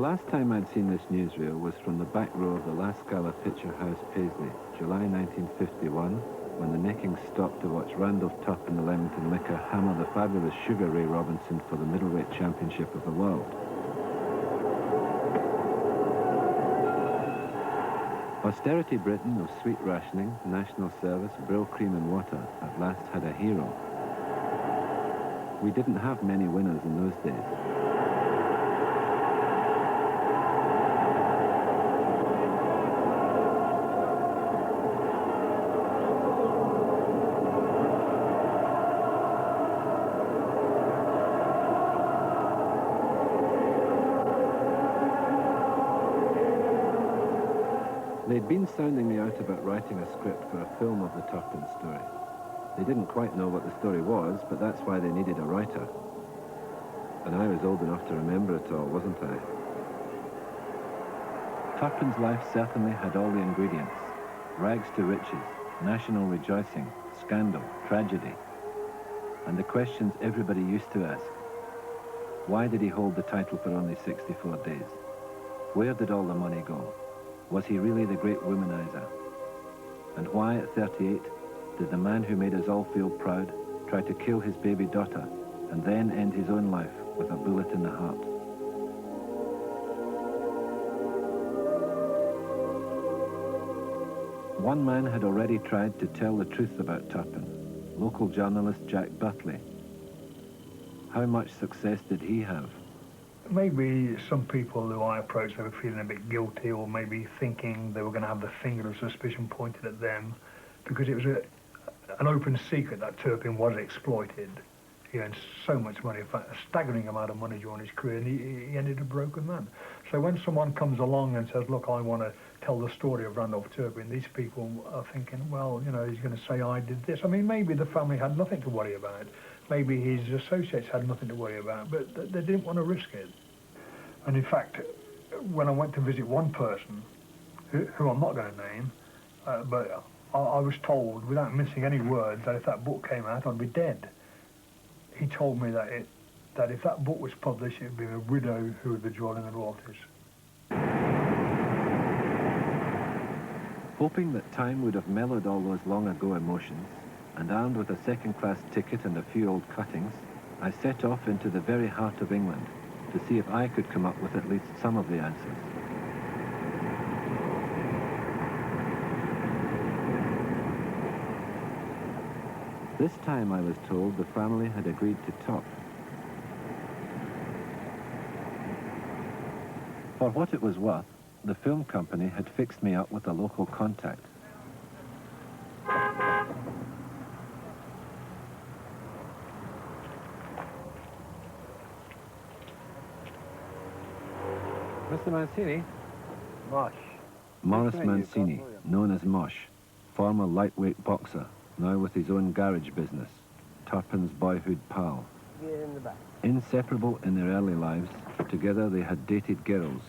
last time I'd seen this newsreel was from the back row of the Last Gala Picture House, Paisley, July 1951, when the Neckings stopped to watch Randolph Tupp and the Leamington Licker hammer the fabulous Sugar Ray Robinson for the middleweight championship of the world. Austerity Britain of sweet rationing, national service, Brill cream and water at last had a hero. We didn't have many winners in those days. They'd been sounding me out about writing a script for a film of the Turpin story. They didn't quite know what the story was, but that's why they needed a writer. And I was old enough to remember it all, wasn't I? Turpin's life certainly had all the ingredients. Rags to riches, national rejoicing, scandal, tragedy. And the questions everybody used to ask. Why did he hold the title for only 64 days? Where did all the money go? Was he really the great womanizer? And why, at 38, did the man who made us all feel proud try to kill his baby daughter and then end his own life with a bullet in the heart? One man had already tried to tell the truth about Turpin, local journalist Jack Butley. How much success did he have? Maybe some people who I approached, they were feeling a bit guilty, or maybe thinking they were going to have the finger of suspicion pointed at them, because it was an open secret that Turpin was exploited. He earned so much money, in fact, a staggering amount of money during his career, and he ended a broken man. So when someone comes along and says, look, I want to tell the story of Randolph Turpin, these people are thinking, well, you know, he's going to say I did this. I mean, maybe the family had nothing to worry about. Maybe his associates had nothing to worry about, but they didn't want to risk it. And in fact, when I went to visit one person, who I'm not going to name, but I was told, without missing any words, that if that book came out, I'd be dead. He told me that if that book was published, it would be a widow who would be drawing the royalties. Hoping that time would have mellowed all those long-ago emotions, and armed with a second-class ticket and a few old cuttings, I set off into the very heart of England to see if I could come up with at least some of the answers. This time, I was told, the family had agreed to talk. For what it was worth, the film company had fixed me up with a local contact. Mr. Mancini? Mosh. Morris Mancini, known as Mosh, former lightweight boxer, now with his own garage business, Turpin's boyhood pal. Get in the back. Inseparable in their early lives, together they had dated girls,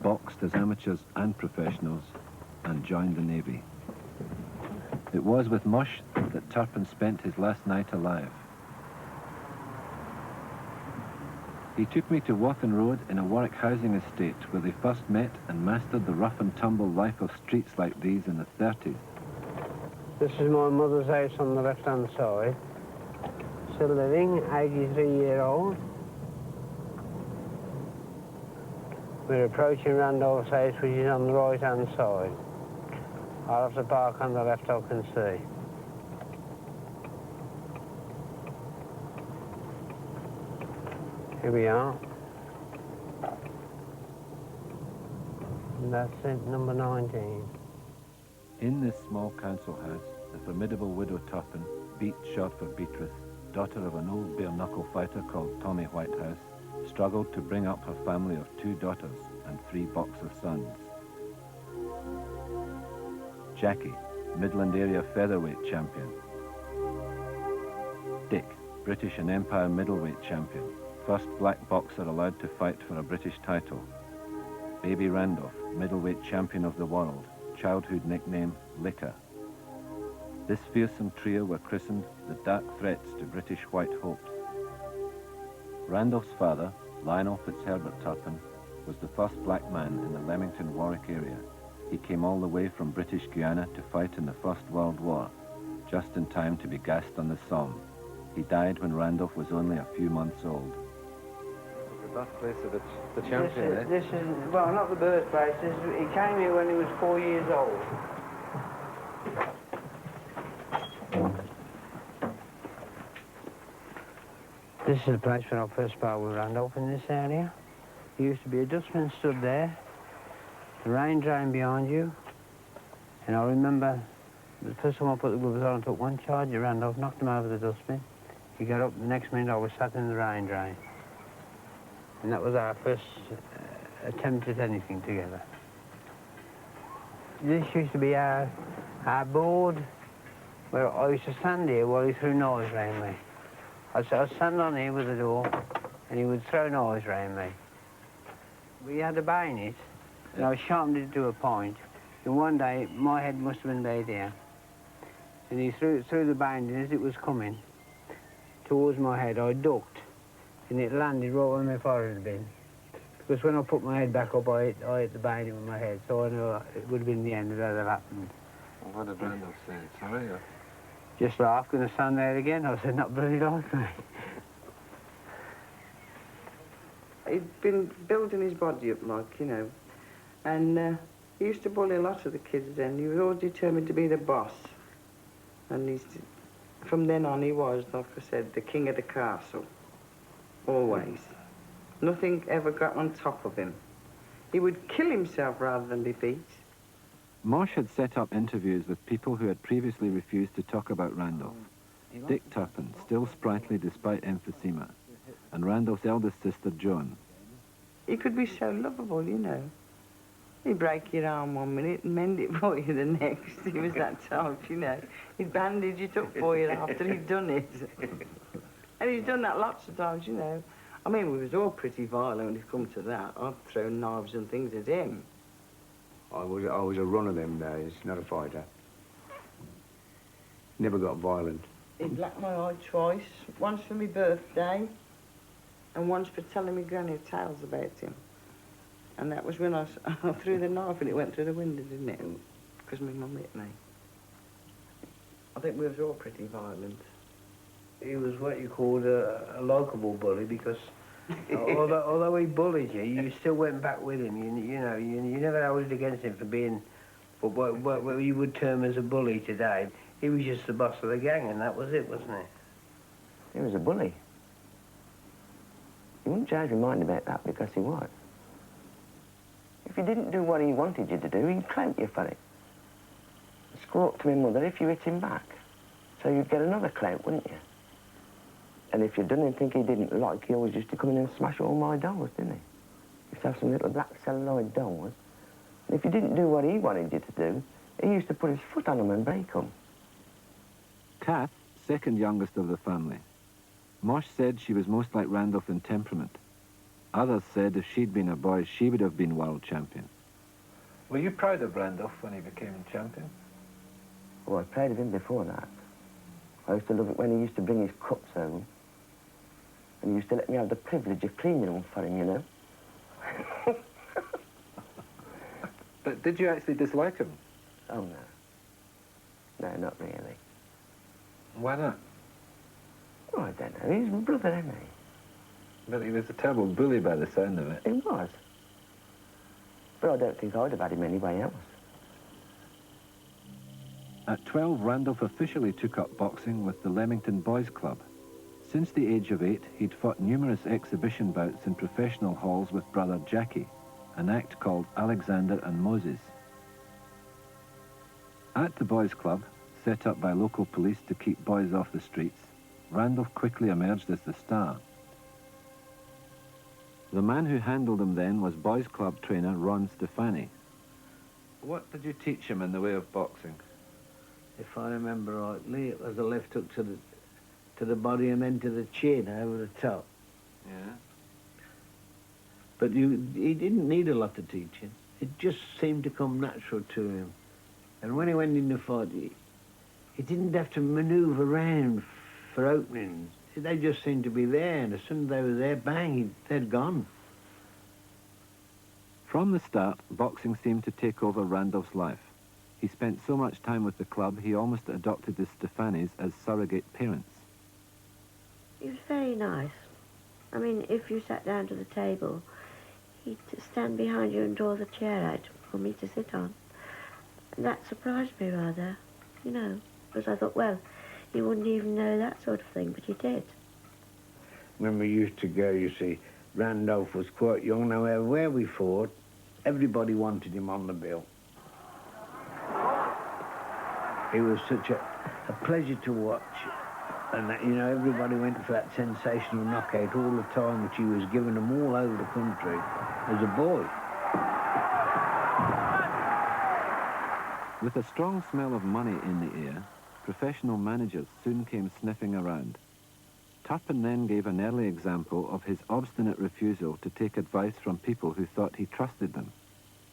boxed as amateurs and professionals, and joined the Navy. It was with Mosh that Turpin spent his last night alive. He took me to Wathen Road in a Warwick housing estate where they first met and mastered the rough and tumble life of streets like these in the 30s. This is my mother's house on the left-hand side. Still living, 83-year-old. We're approaching Randolph's house, which is on the right-hand side. I'll have to park on the left, I can see. Here we are. And that's it, number 19. In this small council house, the formidable widow Turpin, beat short for Beatrice, daughter of an old bare-knuckle fighter called Tommy Whitehouse, struggled to bring up her family of 2 daughters and 3 boxer sons. Jackie, Midland area featherweight champion. Dick, British and Empire middleweight champion, first black boxer allowed to fight for a British title. Baby Randolph, middleweight champion of the world, childhood nickname Licker. This fearsome trio were christened the Dark Threats to British White Hopes. Randolph's father, Lionel Fitzherbert Turpin, was the first black man in the Leamington-Warwick area. He came all the way from British Guiana to fight in the First World War, just in time to be gassed on the Somme. He died when Randolph was only a few months old. The birthplace of the champion, This is, well, not the birthplace. He came here when he was 4 years old. This is the place where I first sparred with Randolph in this area. There used to be a dustbin stood there, the rain drain behind you, and I remember the first time I put the gloves on, I took one charge at Randolph, knocked him over the dustbin. He got up, the next minute I was sat in the rain drain. And that was our first attempt at anything together. This used to be our board, where I used to stand here while he threw knives around me. I'd stand on here with the door, and he would throw knives around me. We had a bayonet, and I sharpened it to a point. And one day, my head must have been laid here. And he threw the bayonet as it was coming towards my head. I ducked, and it landed right where my forehead had been. Because when I put my head back up, I hit the bayonet with my head, so I knew it would have been the end of that happened. Well, what did Randolph say? Sorry? Or? Just laughed, gonna stand there again. I said, not very likely. He'd been building his body up, like, you know, and he used to bully a lot of the kids then. He was always determined to be the boss. And from then on, he was, like I said, the king of the castle. Always. Nothing ever got on top of him. He would kill himself rather than be beat. Mosh had set up interviews with people who had previously refused to talk about Randolph. Dick Turpin, still sprightly despite emphysema, and Randolph's eldest sister, Joan. He could be so lovable, you know. He'd break your arm one minute and mend it for you the next. He was that type, you know. He'd bandage it up for you after he'd done it. And he's done that lots of times, you know. I mean, we was all pretty violent when it come to that. I'd throw knives and things at him. I was a runner them days, not a fighter. Never got violent. He blacked my eye twice, once for my birthday and once for telling me granny tales about him. And that was when I threw the knife and it went through the window, didn't it? Because my mum hit me. I think we was all pretty violent. He was what you called a likeable bully because although he bullied you, you still went back with him. You never held it against him for being what you would term as a bully today. He was just the boss of the gang, and that was it, wasn't it? He was a bully. You wouldn't change your mind about that because he was. If you didn't do what he wanted you to do, he'd clamp you for it. Screw up to my mother if you hit him back. So you'd get another clamp, wouldn't you? And if you done anything he didn't like, he always used to come in and smash all my doors, didn't he? He used to have some little black celluloid doors. And if you didn't do what he wanted you to do, he used to put his foot on them and break them. Kath, second youngest of the family. Mosh said she was most like Randolph in temperament. Others said if she'd been a boy, she would have been world champion. Were you proud of Randolph when he became champion? Oh, I was proud of him before that. I used to love it when he used to bring his cups home. And he used to let me have the privilege of cleaning them for him, you know. But did you actually dislike him? Oh, no. No, not really. Why not? Oh, I don't know. He's my brother, isn't he? But he was a terrible bully by the sound of it. He was. But I don't think I'd have had him anyway else. At 12, Randolph officially took up boxing with the Leamington Boys Club. Since the age of 8, he'd fought numerous exhibition bouts in professional halls with brother Jackie, an act called Alexander and Moses. At the Boys Club, set up by local police to keep boys off the streets, Randolph quickly emerged as the star. The man who handled him then was Boys Club trainer Ron Stefani. What did you teach him in the way of boxing? If I remember rightly, it was a left hook to the body and then to the chin over the top. Yeah. But he didn't need a lot of teaching. It just seemed to come natural to him. And when he went in the fight, he didn't have to manoeuvre around for openings. They just seemed to be there, and as soon as they were there, bang, they'd gone. From the start, boxing seemed to take over Randolph's life. He spent so much time with the club, he almost adopted the Stefanis as surrogate parents. He was very nice. I mean, if you sat down to the table, he'd stand behind you and draw the chair out for me to sit on. And that surprised me rather, you know, because I thought, well, he wouldn't even know that sort of thing, but he did. When we used to go, you see, Randolph was quite young. No matter where we fought, everybody wanted him on the bill. It was such a pleasure to watch. And, that, you know, everybody went for that sensational knockout all the time, which he was giving them all over the country as a boy. With a strong smell of money in the air, professional managers soon came sniffing around. Turpin then gave an early example of his obstinate refusal to take advice from people who thought he trusted them.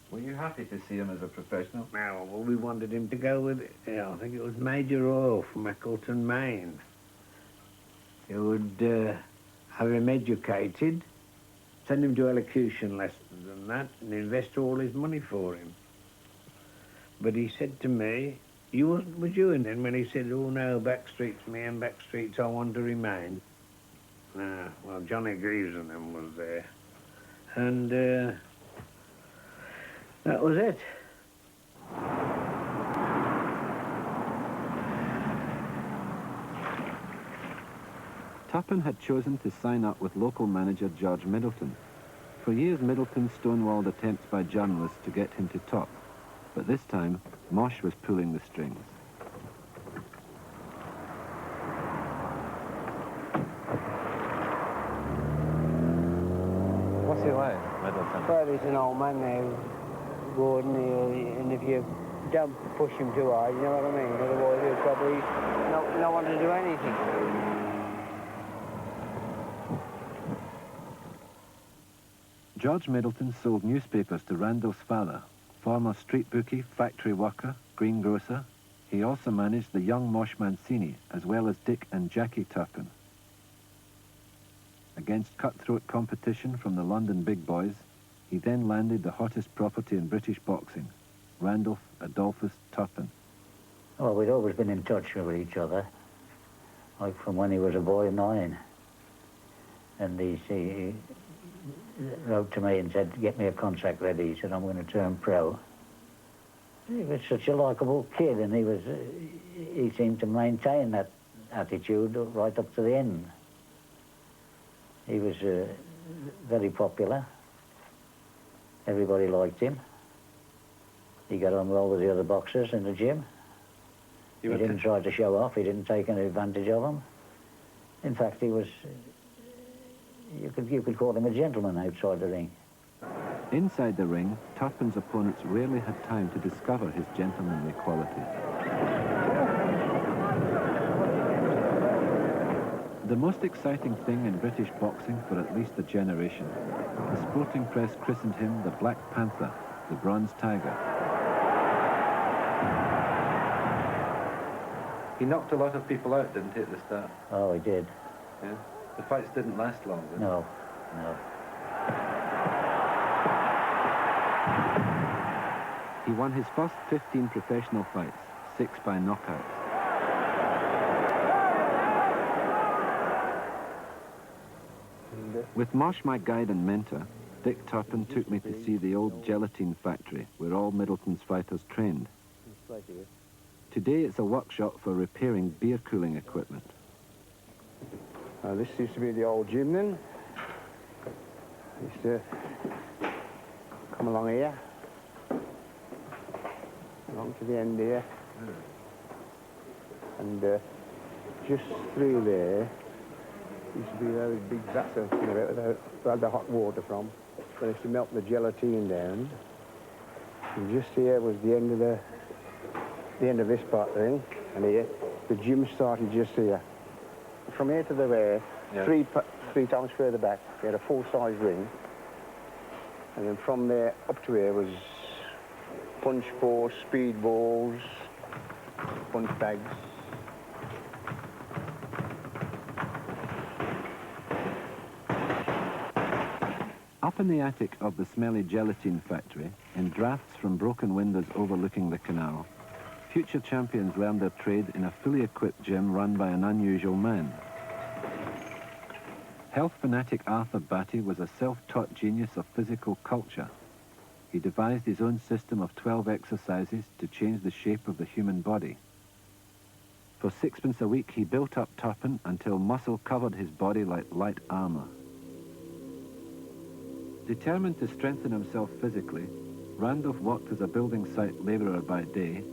Were you happy to see him as a professional? No, well, we wanted him to go with, I think it was Major Royal from Eccleston, Maine. He would have him educated, send him to elocution lessons and that, and invest all his money for him. But he said to me, you wasn't with you in then when he said, oh no, Backstreet's me and Backstreet's I want to remain. Well, Johnny Greaves and them was there. And that was it. Turpin had chosen to sign up with local manager George Middleton. For years, Middleton stonewalled attempts by journalists to get him to talk. But this time, Mosh was pulling the strings. What's he like, Middleton? Well, he's an old man now, Gordon, and if you don't push him too hard, you know what I mean? Otherwise, he'll probably not want to do anything. George Middleton sold newspapers to Randall's father, former street bookie, factory worker, greengrocer. He also managed the young Mosh Mancini, as well as Dick and Jackie Turpin. Against cutthroat competition from the London big boys, he then landed the hottest property in British boxing, Randolph Adolphus Turpin. Well, we'd always been in touch with each other, like from when he was a boy of 9. And he wrote to me and said, get me a contract ready. He said, I'm going to turn pro. He was such a likeable kid, and he seemed to maintain that attitude right up to the end. He was very popular. Everybody liked him. He got on well with the other boxers in the gym. He didn't try to show off. He didn't take any advantage of them. In fact, he was... You could call him a gentleman outside the ring. Inside the ring, Turpin's opponents rarely had time to discover his gentlemanly qualities. The most exciting thing in British boxing for at least a generation, the sporting press christened him the Black Panther, the Bronze Tiger. He knocked a lot of people out, didn't he, at the start? Oh, he did. Yeah. The fights didn't last long, did they? No, no. He won his first 15 professional fights, 6 by knockout. With Mosh, my guide and mentor, Dick Turpin took me to see the old gelatine factory where all Middleton's fighters trained. Today it's a workshop for repairing beer cooling equipment. This used to be the old gym then. Used to come along here, along to the end here, and just through there used to be those big vats of, you know, where they had the hot water from. They used to melt the gelatine down, and just here was the end of this part of the ring, and here the gym started just here. From here to there, yeah. three times further back, we had a full-size ring. And then from there up to here was punch balls, speed balls, punch bags. Up in the attic of the smelly gelatine factory, in drafts from broken windows overlooking the canal, future champions learned their trade in a fully equipped gym run by an unusual man. Health fanatic Arthur Batty was a self-taught genius of physical culture. He devised his own system of 12 exercises to change the shape of the human body. For 6 a week, he built up Turpin until muscle covered his body like light armour. Determined to strengthen himself physically, Randolph worked as a building site labourer by day,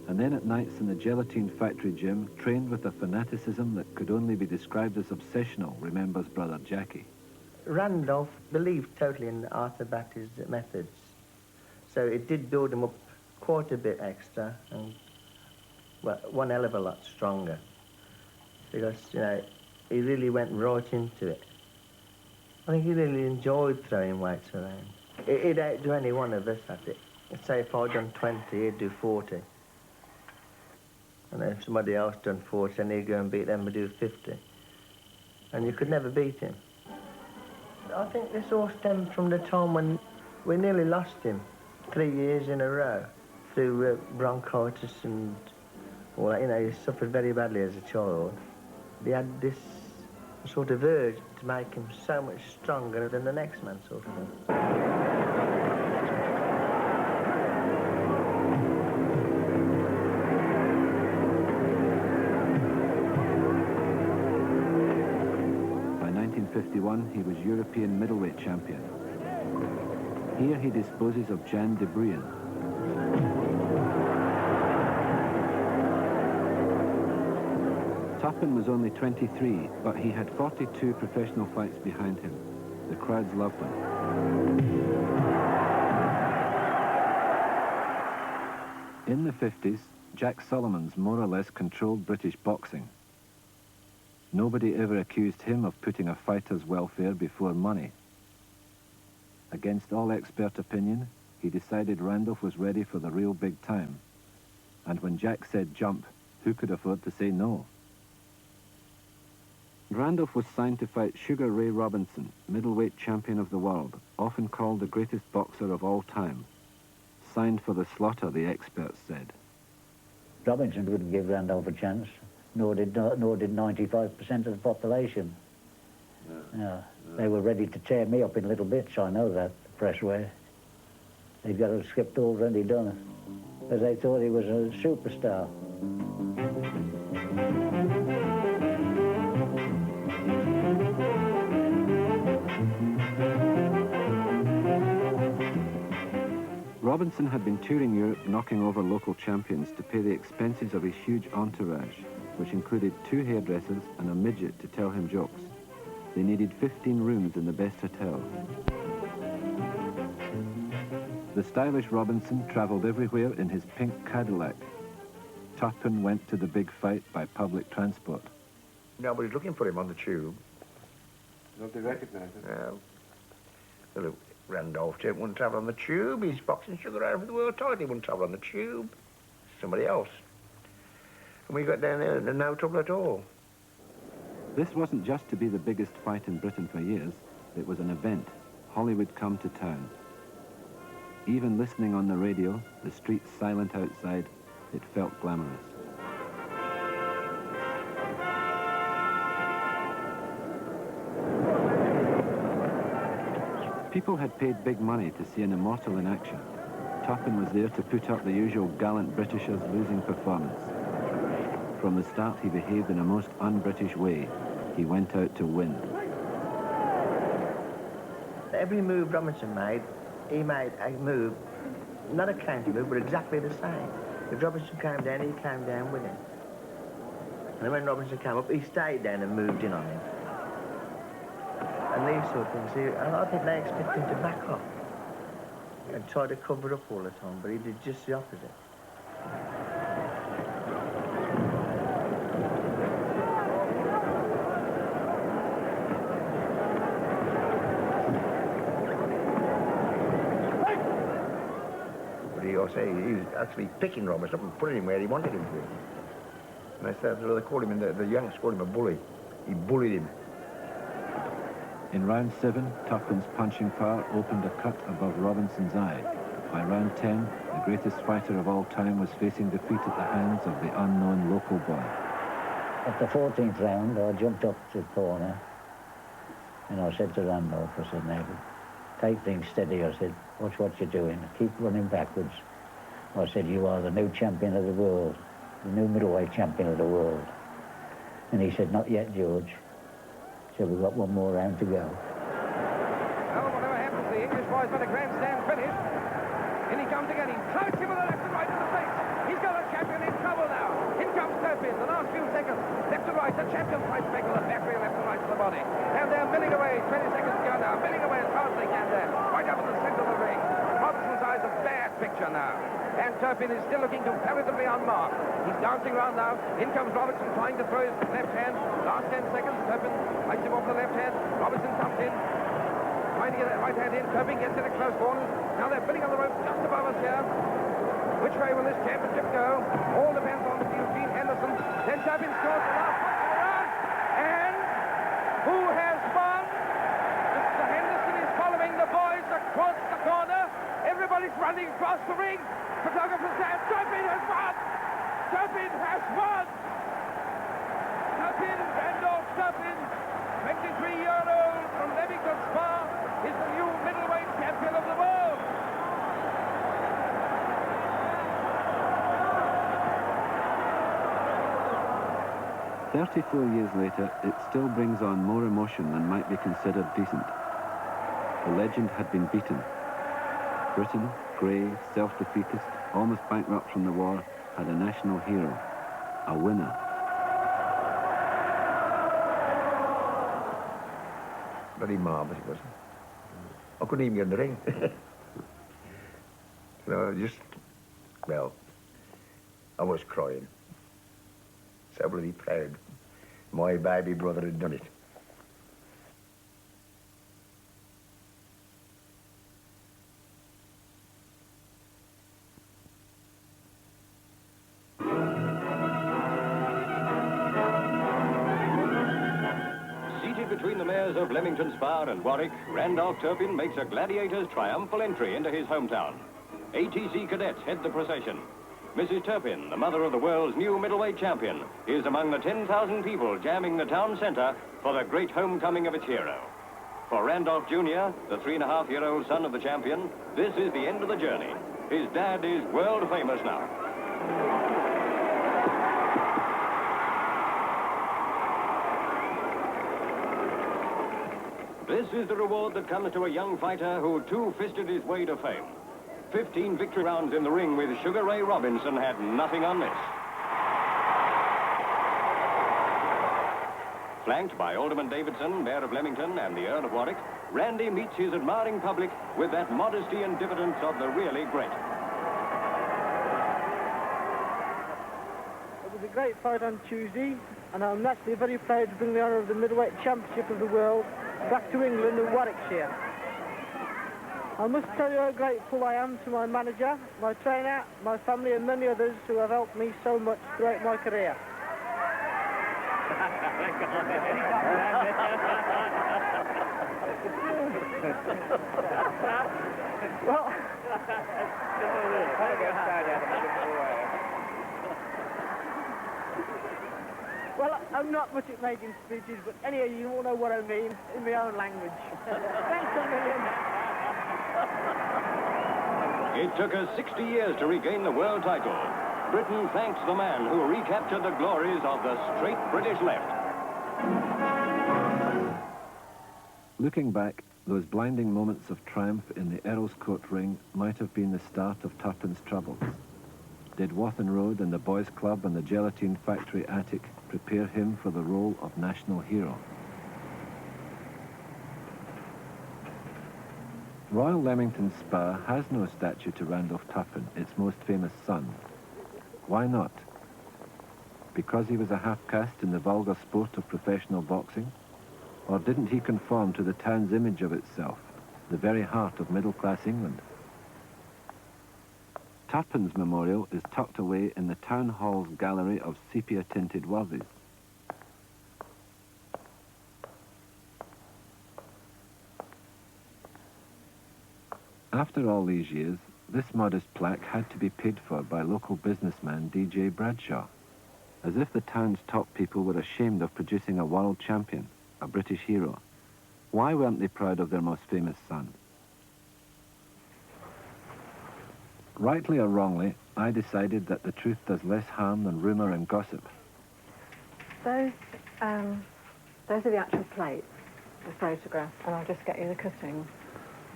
and then at nights in the gelatine factory gym, trained with a fanaticism that could only be described as obsessional, remembers brother Jackie. Randolph believed totally in Arthur Batty's methods, so it did build him up quite a bit extra, and well, one hell of a lot stronger, because, you know, he really went right into it. I think he really enjoyed throwing weights around. He'd outdo any one of us at it. Say if I'd done 20, he'd do 40. And if somebody else done 40, then he'd go and beat them and do 50. And you could never beat him. I think this all stemmed from the time when we nearly lost him 3 years in a row through bronchitis and all that. You know, he suffered very badly as a child. He had this sort of urge to make him so much stronger than the next man, sort of thing. By 1951, he was European middleweight champion. Here he disposes of Jan de Bruyn. Turpin was only 23, but he had 42 professional fights behind him. The crowds loved him. In the 50s, Jack Solomons more or less controlled British boxing. Nobody ever accused him of putting a fighter's welfare before money. Against all expert opinion, he decided Randolph was ready for the real big time. And when Jack said jump, who could afford to say no? Randolph was signed to fight Sugar Ray Robinson, middleweight champion of the world, often called the greatest boxer of all time. Signed for the slaughter, the experts said. Robinson wouldn't give Randolph a chance, nor did 95% of the population. No. They were ready to tear me up in little bits, I know that, the press were. They'd got a script already done, because they thought he was a superstar. Robinson had been touring Europe, knocking over local champions to pay the expenses of his huge entourage, which included 2 hairdressers and a midget to tell him jokes. They needed 15 rooms in the best hotels. The stylish Robinson travelled everywhere in his pink Cadillac. Turpin went to the big fight by public transport. Nobody's looking for him on the tube. Nobody recognised him? No. Well, Randolph wouldn't travel on the tube. He's boxing Sugar Ray for the world title. He wouldn't travel on the tube. Somebody else. And we got down there and no trouble at all. This wasn't just to be the biggest fight in Britain for years. It was an event. Hollywood come to town. Even listening on the radio, the streets silent outside, it felt glamorous. People had paid big money to see an immortal in action. Turpin was there to put up the usual gallant Britisher's losing performance. From the start, he behaved in a most un-British way. He went out to win. Every move Robinson made, he made a move, not a counter move, but exactly the same. If Robinson came down, he came down with him. And when Robinson came up, he stayed down and moved in on him. And these sort of things, I think they expect him to back off and try to cover up all the time, but he did just the opposite. But he was actually picking Robinson up and putting him where he wanted him to be. And they called him, the Yanks called him a bully. He bullied him. In round 7, Turpin's punching power opened a cut above Robinson's eye. By round 10, the greatest fighter of all time was facing defeat at the hands of the unknown local boy. At the 14th round, I jumped up to the corner and I said to Randolph, I said, now, take things steady. I said, watch what you're doing. Keep running backwards. I said, you are the new champion of the world, the new middleweight champion of the world. And he said, not yet, George. So we've got one more round to go. Well, whatever happens, the English boy's got a grandstand finish. In he comes again. He throws him with the left and right in the face. He's got a champion in trouble now. In comes Turpin. The last few seconds. Left and right. The champion's right speckle. The battery left and right to the body. And they're milling away. 20 seconds to go now. Milling away as far as they can there. Right up in the center of the ring. Robinson's eyes a bad picture now. And Turpin is still looking comparatively unmarked. He's dancing around now. In comes Robinson trying to throw his left hand. Last 10 seconds. Turpin lights him off the left hand. Robinson comes in. Trying to get that right hand in. Turpin gets in a close corner. Now they're building on the rope just above us here. Which way will this championship go? All depends on Eugene Henderson. Then Turpin scores the last punch of the round. And who has won? Mr. Henderson is following the boys across the corner. Everybody's running across the ring. Photographer says Turpin has won. Turpin has won. Turpin, Randolph Turpin, 23-year-old from Leamington Spa, is the new middleweight champion of the world. "34 years later, it still brings on more emotion than might be considered decent. The legend had been beaten. Britain, grey, self-defeatist, almost bankrupt from the war, had a national hero, a winner. Bloody marvellous it was. I couldn't even get in the ring. No, just, well, I was crying. So bloody proud. My baby brother had done it. Seated between the mayors of Leamington Spa and Warwick, Randolph Turpin makes a gladiator's triumphal entry into his hometown. ATC cadets head the procession. Mrs. Turpin, the mother of the world's new middleweight champion, is among the 10,000 people jamming the town center for the great homecoming of its hero. For Randolph Jr., the 3.5-year-old son of the champion, this is the end of the journey. His dad is world famous now. This is the reward that comes to a young fighter who two-fisted his way to fame. 15 victory rounds in the ring with Sugar Ray Robinson had nothing on this. Flanked by Alderman Davidson, Mayor of Leamington, and the Earl of Warwick, Randy meets his admiring public with that modesty and diffidence of the really great. It was a great fight on Tuesday, and I'm naturally very proud to bring the honour of the middleweight championship of the world back to England and Warwickshire. I must tell you how grateful I am to my manager, my trainer, my family and many others who have helped me so much throughout my career. Well, I'm not much at making speeches, but anyway, you all know what I mean in my own language. Thanks a million. It took us 60 years to regain the world title. Britain thanks the man who recaptured the glories of the straight British left. Looking back, those blinding moments of triumph in the Earl's Court ring might have been the start of Turpin's troubles. Did Wathen Road and the Boys' Club and the Gelatine Factory attic prepare him for the role of national hero? Royal Leamington Spa has no statue to Randolph Turpin, its most famous son. Why not? Because he was a half-caste in the vulgar sport of professional boxing? Or didn't he conform to the town's image of itself, the very heart of middle-class England? Turpin's memorial is tucked away in the town hall's gallery of sepia-tinted worthies. After all these years, this modest plaque had to be paid for by local businessman D.J. Bradshaw, as if the town's top people were ashamed of producing a world champion, a British hero. Why weren't they proud of their most famous son? Rightly or wrongly, I decided that the truth does less harm than rumour and gossip. Those are the actual plates, the photographs, and I'll just get you the cuttings.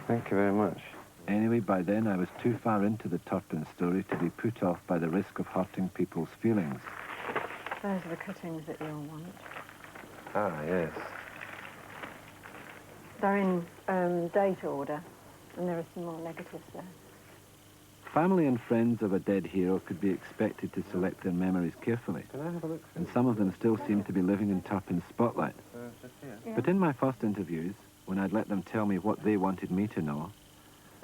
Thank you very much. Anyway, by then I was too far into the Turpin story to be put off by the risk of hurting people's feelings. Those are the cuttings that you'll want. Ah, yes. They're in date order, and there are some more negatives there. Family and friends of a dead hero could be expected to select their memories carefully, Can I have a look? and some of them still seem to be living in Turpin's spotlight. Just here. But in my first interviews, when I'd let them tell me what they wanted me to know,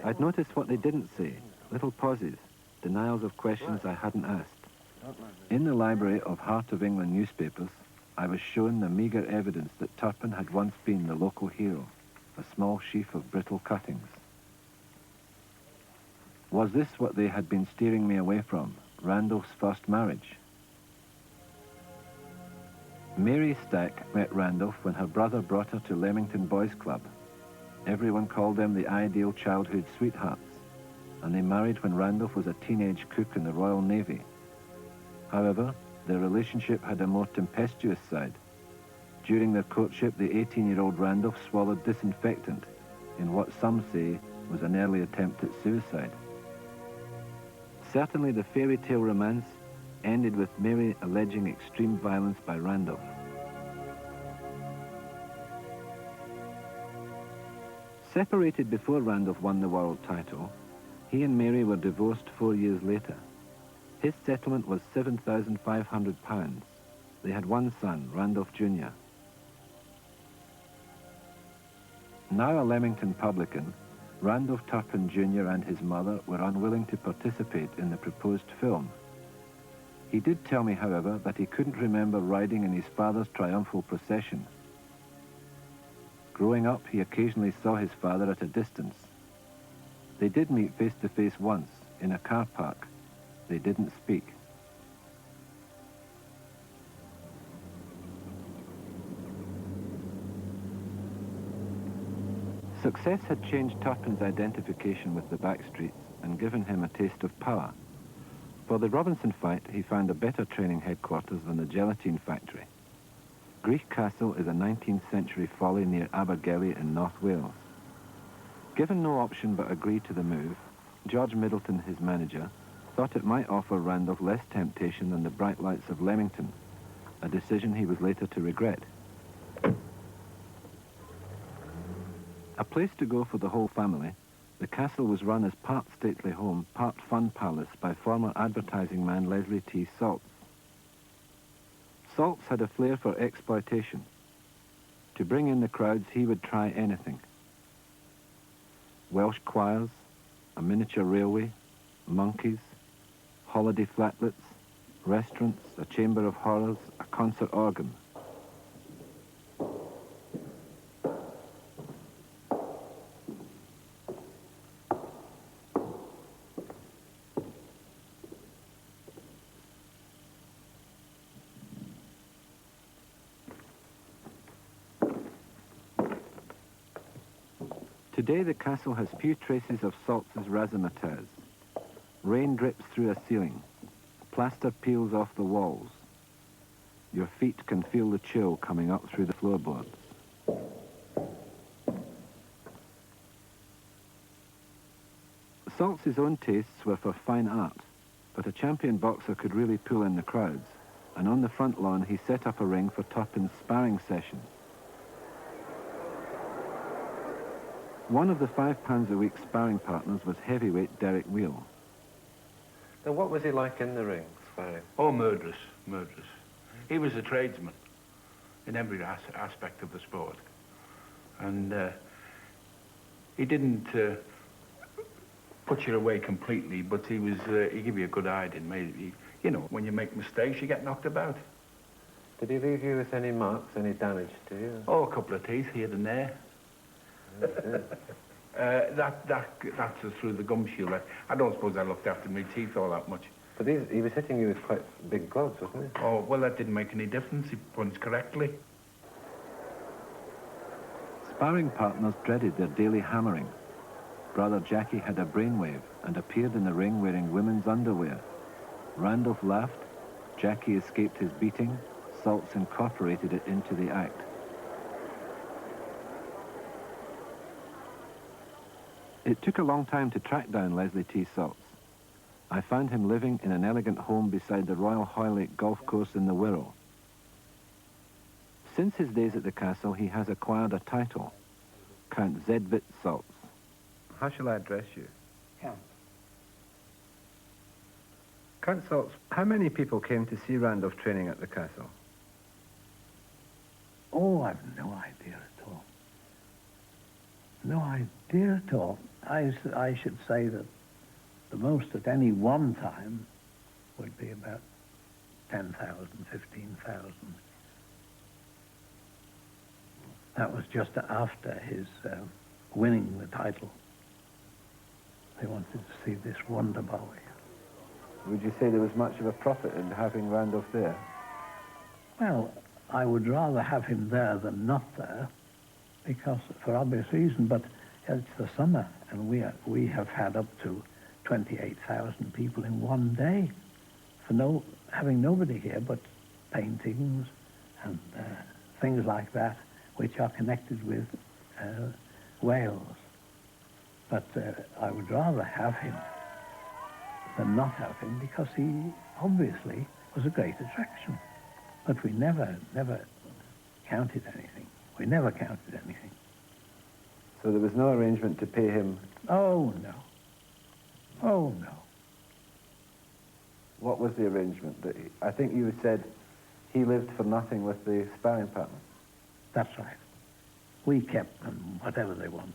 I'd notice what they didn't say, little pauses, denials of questions I hadn't asked. In the library of Heart of England newspapers, I was shown the meagre evidence that Turpin had once been the local hero, a small sheaf of brittle cuttings. Was this what they had been steering me away from, Randolph's first marriage? Mary Stack met Randolph when her brother brought her to Leamington Boys Club. Everyone called them the ideal childhood sweethearts, and they married when Randolph was a teenage cook in the Royal Navy. However, their relationship had a more tempestuous side. During their courtship, the 18-year-old Randolph swallowed disinfectant in what some say was an early attempt at suicide. Certainly the fairy tale romance ended with Mary alleging extreme violence by Randolph. Separated before Randolph won the world title, he and Mary were divorced 4 years later. His settlement was £7,500. They had one son, Randolph Jr. Now a Leamington publican, Randolph Turpin Jr. and his mother were unwilling to participate in the proposed film. He did tell me, however, that he couldn't remember riding in his father's triumphal procession. Growing up, he occasionally saw his father at a distance. They did meet face to face once, in a car park. They didn't speak. Success had changed Turpin's identification with the backstreets and given him a taste of power. For the Robinson fight, he found a better training headquarters than the gelatine factory. Greich Castle is a 19th century folly near Abergele in North Wales. Given no option but agree to the move, George Middleton, his manager, thought it might offer Randolph less temptation than the bright lights of Leamington, a decision he was later to regret. A place to go for the whole family, the castle was run as part stately home, part fun palace by former advertising man Leslie T. Saltz. Saltz had a flair for exploitation. To bring in the crowds, he would try anything. Welsh choirs, a miniature railway, monkeys, holiday flatlets, restaurants, a chamber of horrors, a concert organ. Today the castle has few traces of Saltz's razzmatazz. Rain drips through a ceiling. Plaster peels off the walls. Your feet can feel the chill coming up through the floorboards. Saltz's own tastes were for fine art, but a champion boxer could really pull in the crowds, and on the front lawn he set up a ring for Turpin's sparring sessions. One of the £5 a week sparring partners was heavyweight Derek Wheel. Now, what was he like in the ring, sparring? Oh, murderous, murderous. He was a tradesman in every aspect of the sport. And he didn't put you away completely, but he gave you a good hiding. You know, when you make mistakes, you get knocked about. Did he leave you with any marks, any damage to you? Oh, a couple of teeth here and there. That's through the gum shield. I don't suppose I looked after my teeth all that much. But he was hitting you with quite big gloves, wasn't he? Oh, well, that didn't make any difference. He punched correctly. Sparring partners dreaded their daily hammering. Brother Jackie had a brainwave and appeared in the ring wearing women's underwear. Randolph laughed, Jackie escaped his beating, Salts incorporated it into the act. It took a long time to track down Leslie T. Salts. I found him living in an elegant home beside the Royal Hoylake Golf Course in the Wirral. Since his days at the castle, he has acquired a title, Count Zedvit Salts. How shall I address you? Count. Count Salts, how many people came to see Randolph training at the castle? Oh, I've no idea at all. No idea at all. I should say that the most at any one time would be about 10,000, 15,000. That was just after his winning the title. They wanted to see this wonder boy. Would you say there was much of a profit in having Randolph there? Well, I would rather have him there than not there, because for obvious reason, but it's the summer, and we have had up to 28,000 people in one day for having nobody here but paintings and things like that, which are connected with Wales. But I would rather have him than not have him, because he obviously was a great attraction. But we never counted anything. We never counted anything. So there was no arrangement to pay him? Oh, no. Oh, no. What was the arrangement? I think you said he lived for nothing with the sparring partner. That's right. We kept them whatever they wanted.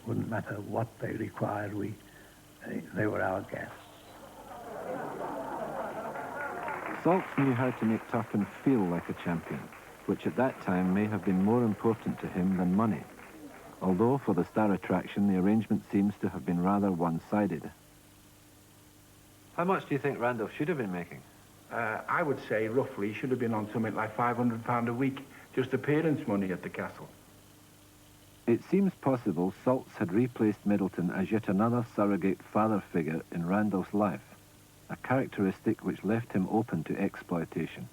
Wouldn't matter what they required. They were our guests. Salts knew how to make Turpin feel like a champion, which at that time may have been more important to him than money. Although for the star attraction, the arrangement seems to have been rather one-sided. How much do you think Randolph should have been making? I would say roughly he should have been on something like £500 a week, just appearance money at the castle. It seems possible Salts had replaced Middleton as yet another surrogate father figure in Randolph's life, a characteristic which left him open to exploitation.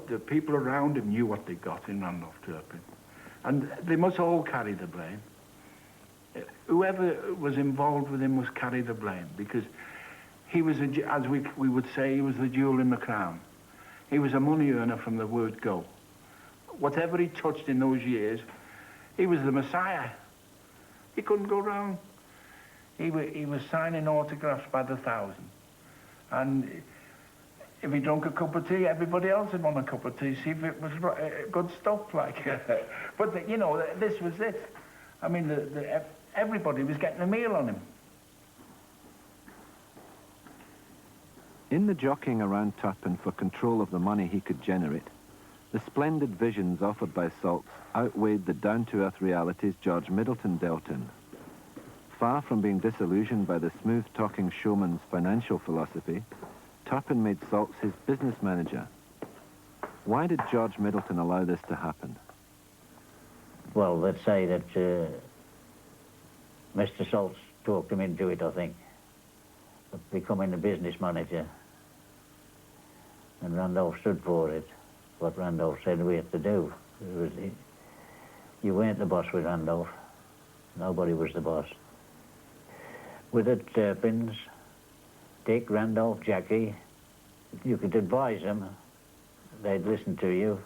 The people around him knew what they got in Randolph Turpin, and they must all carry the blame. Whoever was involved with him must carry the blame, because he was, as we would say, he was the jewel in the crown. He was a money earner from the word go. Whatever he touched in those years, he was the Messiah. He couldn't go wrong. He was signing autographs by the thousand. And if he drank a cup of tea, everybody else had won a cup of tea, see if it was good stuff, like. But, you know, this was it. I mean, everybody was getting a meal on him. In the jockeying around Turpin for control of the money he could generate, the splendid visions offered by Salts outweighed the down-to-earth realities George Middleton dealt in. Far from being disillusioned by the smooth-talking showman's financial philosophy, Turpin made Salts his business manager. Why did George Middleton allow this to happen? Well, let's say that Mr. Salts talked him into it, I think, of becoming a business manager. And Randolph stood for it, what Randolph said we had to do. You weren't the boss with Randolph. Nobody was the boss. With the Turpins, Dick, Randolph, Jackie, you could advise them. They'd listen to you.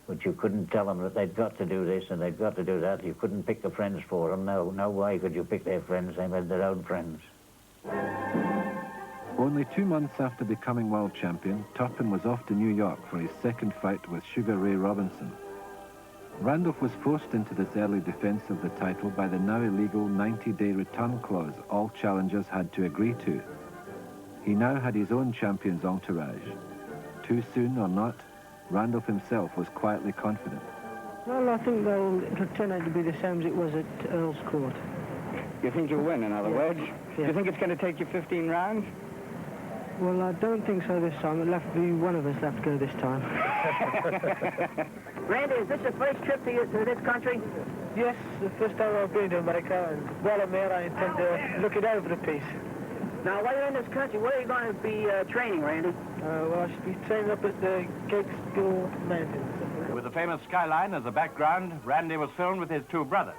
But you couldn't tell them that they'd got to do this and they'd got to do that. You couldn't pick the friends for them. No way could you pick their friends. They made their own friends. Only 2 months after becoming world champion, Turpin was off to New York for his second fight with Sugar Ray Robinson. Randolph was forced into this early defense of the title by the now illegal 90-day return clause all challengers had to agree to. He now had his own champion's entourage. Too soon or not, Randolph himself was quietly confident. Well, I think it'll turn out to be the same as it was at Earl's Court. You think you'll win, in other words? Do you think it's going to take you 15 rounds? Well, I don't think so this time. It'll have to be one of us that have to go this time. Randy, is this your first trip to this country? Yes, the first time I've been to America, and while I'm there, I intend to look it over a piece. Now, while you're in this country, where are you going to be training, Randy? Well, I should be training up at the Catskill Mountains. With the famous skyline as a background, Randy was filmed with his two brothers.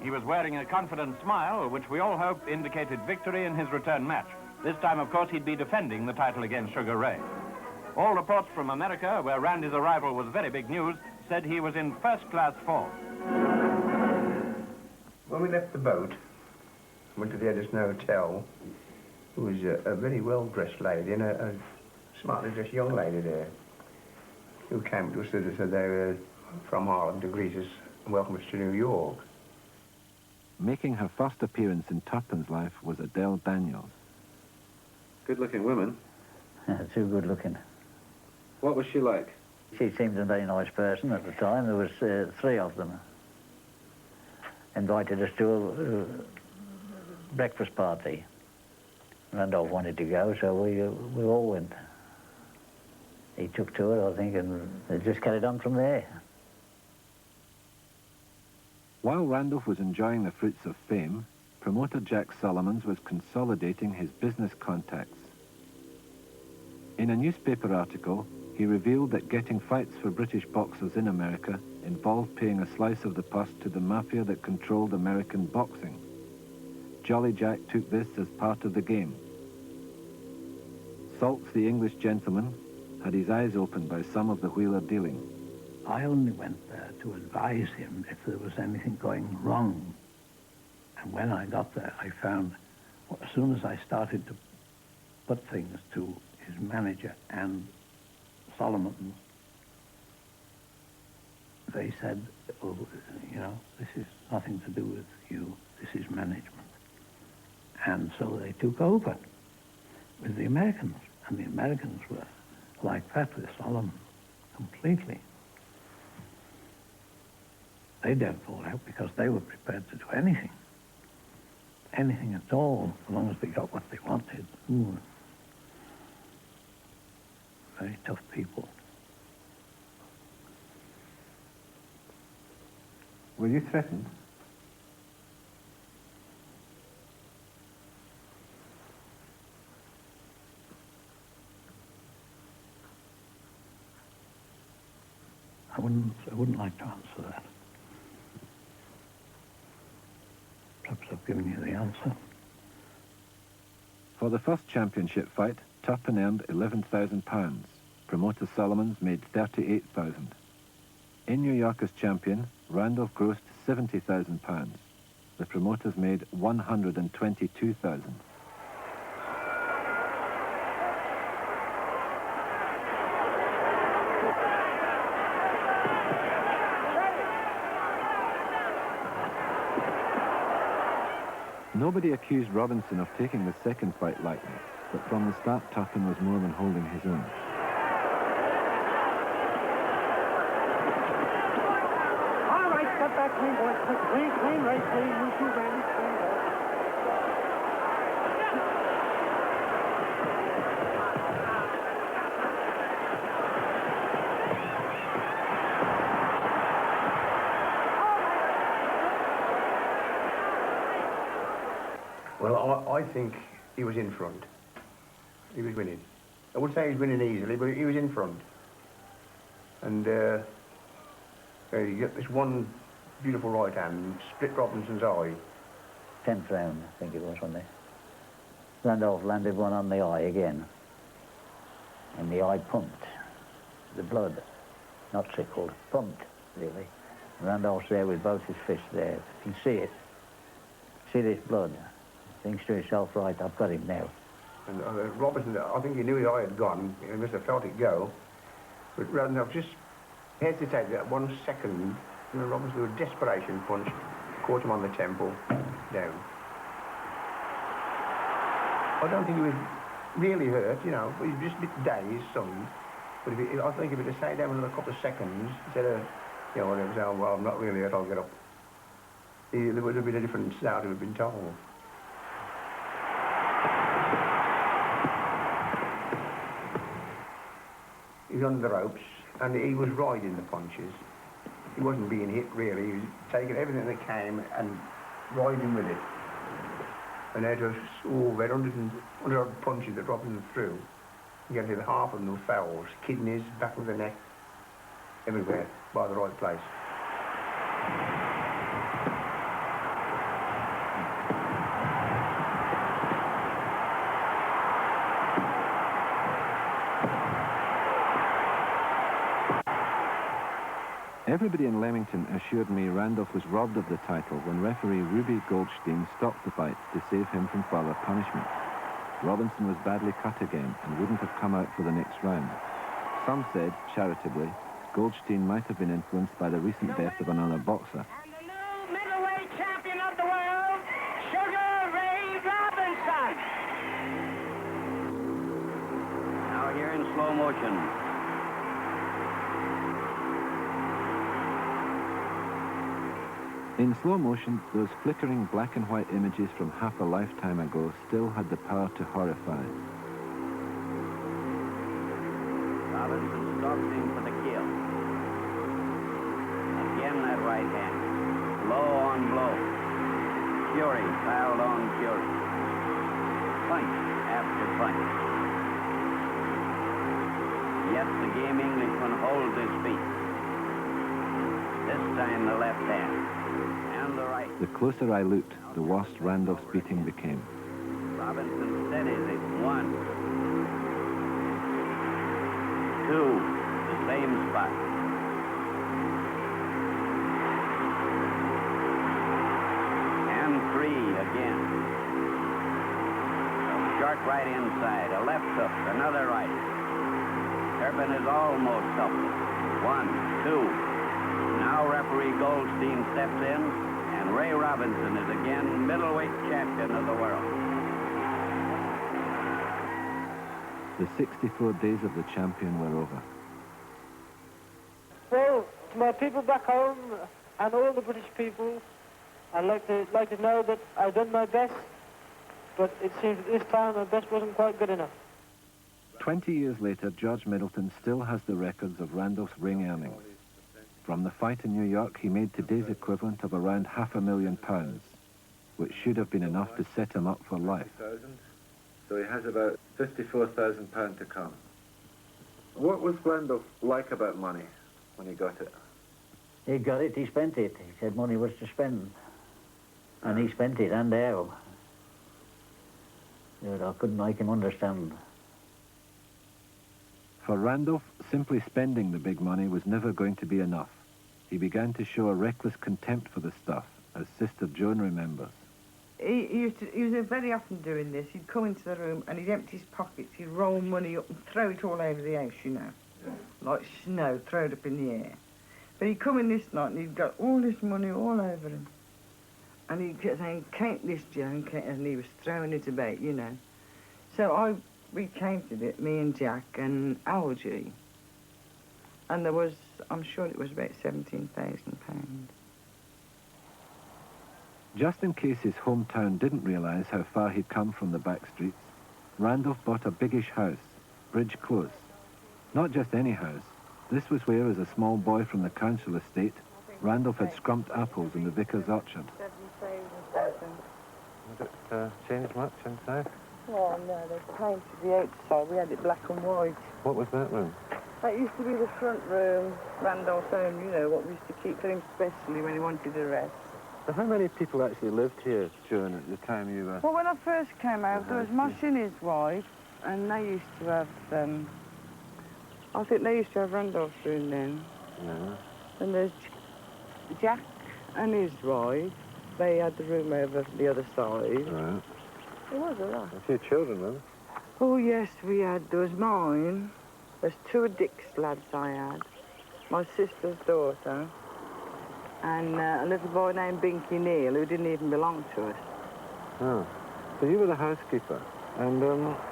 He was wearing a confident smile, which we all hope indicated victory in his return match. This time, of course, he'd be defending the title against Sugar Ray. All reports from America, where Randy's arrival was very big news, said he was in first-class form. When we left the boat, went to the Edison Hotel, there was a very well-dressed lady and a smartly dressed young lady there who came to us and said they were from Harlem to greet us and welcome us to New York. Making her first appearance in Turpin's life was Adele Daniels. Good-looking woman. Too good looking. What was she like? She seemed a very nice person at the time. There was 3 of them. Invited us to a breakfast party. Randolph wanted to go, so we all went. He took to it, I think, and it just carried on from there. While Randolph was enjoying the fruits of fame, promoter Jack Solomons was consolidating his business contacts. In a newspaper article, he revealed that getting fights for British boxers in America involved paying a slice of the purse to the mafia that controlled American boxing. Jolly Jack took this as part of the game. Salts, the English gentleman, had his eyes opened by some of the Wheeler dealing. I only went there to advise him if there was anything going wrong. And when I got there, I found, as soon as I started to put things to his manager and Solomon, they said, oh, you know, this is nothing to do with you, this is management. And so they took over with the Americans, and the Americans were like that with Solomon, completely. They didn't fall out because they were prepared to do anything. Anything at all, as long as they got what they wanted. Ooh. Very tough people. Were you threatened? I wouldn't like to answer that. Perhaps I've given you the answer. For the first championship fight, Turpin earned £11,000. Promoter Solomons made £38,000. In New York as champion, Randolph grossed £70,000. The promoters made £122,000. Nobody accused Robinson of taking the second fight lightly, but from the start Turpin was more than holding his own. All right, cut back, clean, boys. Clean, right, clean. You two, Randy, clean, boys. Well, I think he was in front. He was winning. I wouldn't say he was winning easily, but he was in front. And you get this one beautiful right hand, split Robinson's eye. 10th round, I think it was, wasn't it? Randolph landed one on the eye again. And the eye pumped. The blood, not trickled, pumped, really. Randolph's there with both his fists there. You can see it. See this blood. Thinks to himself, right, I've got him now. And Robinson, I think he knew his eye had gone. He must have felt it go. But Randolph just hesitated that 1 second. And Robinson, with a desperation punch, caught him on the temple, down. I don't think he was really hurt, you know, but he was just a bit dazed, son. But I think if it had stayed down another couple of seconds, instead of, you know, whatever, saying, well, I'm not really hurt, I'll get up. There would have been a different start, we've been told. He was under the ropes, and he was riding the punches. He wasn't being hit, really. He was taking everything that came and riding with it. And there was, about 100 odd punches that dropped him through. You get to the half of them were fouls, kidneys, back of the neck, everywhere, by the right place. Everybody in Leamington assured me Randolph was robbed of the title when referee Ruby Goldstein stopped the fight to save him from further punishment. Robinson was badly cut again and wouldn't have come out for the next round. Some said, charitably, Goldstein might have been influenced by the recent death of another boxer. Middleweight champion of the world, Sugar Ray Robinson. Now here in slow motion. In slow motion, those flickering black and white images from half a lifetime ago still had the power to horrify. Robinson stalks him for the kill. Again that right hand. Blow on blow. Fury piled on fury. Punch after punch. Yet the game Englishman holds his feet. This time the left hand. The closer I looked, the worse Randolph's beating became. Robinson steadies it. 1, 2, the same spot. And 3 again. A short right inside, a left hook, another right. Turpin is almost helpless. 1, 2. Now referee Goldstein steps in. And Ray Robinson is again middleweight champion of the world. The 64 days of the champion were over. Well, to my people back home and all the British people, I'd like to know that I've done my best, but it seems that this time my best wasn't quite good enough. 20 years later, George Middleton still has the records of Randolph's ring earnings. From the fight in New York, he made today's equivalent of around £500,000, which should have been enough to set him up for life. So he has about £54,000 to come. What was Randolph like about money when he got it? He got it, he spent it. He said money was to spend. And he spent it, and how. I couldn't make him understand. For Randolph, simply spending the big money was never going to be enough. He began to show a reckless contempt for the stuff, as Sister Joan remembers. He was very often doing this. He'd come into the room and he'd empty his pockets, he'd roll money up and throw it all over the house, you know. Yeah. Like snow, throw it up in the air. But he'd come in this night and he'd got all this money all over him. And he'd kept saying, count this, Joan, and he was throwing it about, you know. So we counted it, me and Jack and Algie. And there was, I'm sure it was about £17,000. Just in case his hometown didn't realise how far he'd come from the back streets, Randolph bought a biggish house, Bridge Close. Not just any house. This was where, as a small boy from the council estate, Randolph had scrumped apples in the vicar's orchard. Has it changed much inside? Oh, no, they painted the outside. We had it black and white. What was that room? That used to be the front room, Randolph's own, you know, what we used to keep for him specially when he wanted a rest. So how many people actually lived here, Joan, at the time you were... Well, when I first came out, there was Mosh and his wife, and they used to have, I think they used to have Randolph's room then. Yeah. And there's Jack and his wife. They had the room over the other side. Right. There was a lot. A few children, then? Oh, yes, we had. There was mine. There's 2 of Dick's lads I had. My sister's daughter. And a little boy named Binky Neal, who didn't even belong to us. Oh. So you were the housekeeper. And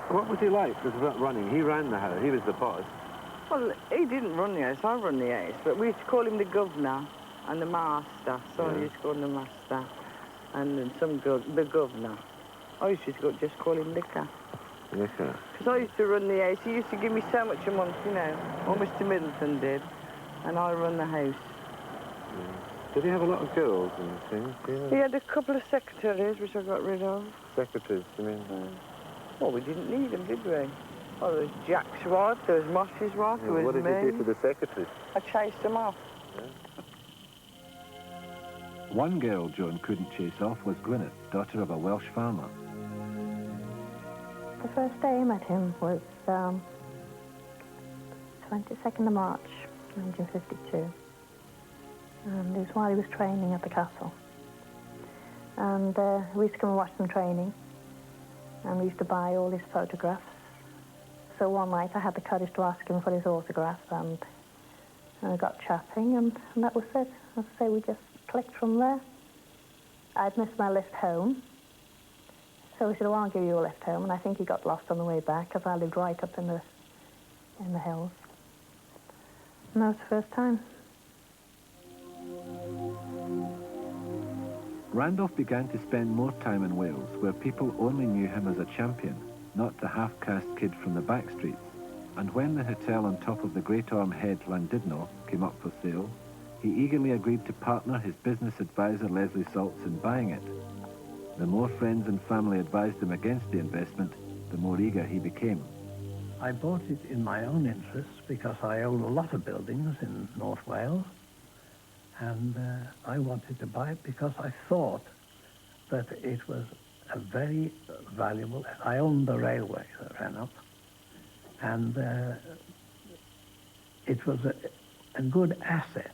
what was he like? Was that running? He ran the house. He was the boss. Well, he didn't run the house, I run the house, but we used to call him the governor and the master, so I used to call him the master, and then the governor. I used to just call him Liquor. Liquor. Because I used to run the house, he used to give me so much a month, you know, what Mr. Middleton did, and I run the house. Did he have a lot of girls and things? He had a couple of secretaries, which I got rid of. Secretaries, you mean? Well, we didn't need them, did we? Oh, there was Jack's wife, there was Moss's wife, there was what did me. you do to the secretaries? I chased them off. One girl Joan couldn't chase off was Gwyneth, daughter of a Welsh farmer. The first day I met him was 22nd of March, 1952. And it was while he was training at the castle. And we used to come and watch them training. And we used to buy all his photographs. So one night I had the courage to ask him for his autograph, and I got chatting, and that was it. As I say, we just clicked from there. I'd missed my lift home. So he said, well, I'll give you a lift home. And I think he got lost on the way back, because I lived right up in the hills. And that was the first time. Randolph began to spend more time in Wales, where people only knew him as a champion, not the half-caste kid from the back streets. And when the hotel on top of the Great Orme Head, Llandudno, came up for sale, he eagerly agreed to partner his business advisor Leslie Salts in buying it. The more friends and family advised him against the investment, the more eager he became. I bought it in my own interest because I own a lot of buildings in North Wales, and I wanted to buy it because I thought that it was a very valuable... I owned the railway that ran up, and it was a good asset.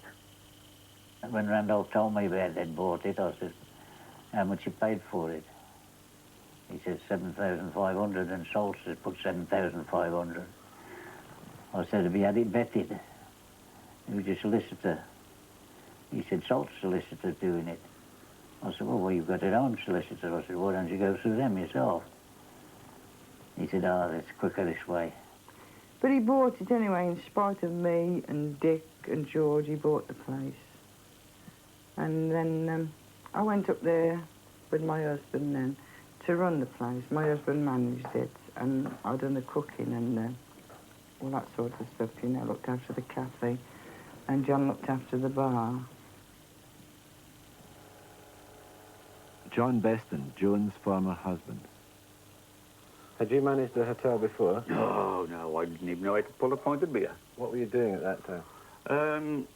When Randolph told me they'd bought it, I said, how much you paid for it? He said 7,500, and Salts had put 7,500. I said, have you had it vetted? He was a solicitor. He said, Salts solicitor's doing it. I said, well, you've got your own solicitor. I said, why don't you go through them yourself? He said, it's quicker this way. But he bought it anyway, in spite of me and Dick and George. He bought the place. And then I went up there with my husband then to run the place. My husband managed it, and I done the cooking and all that sort of stuff, you know, looked after the cafe, and John looked after the bar. John Beston, Joan's former husband. Had you managed the hotel before? No, I didn't even know how to pull a pint of beer. What were you doing at that time?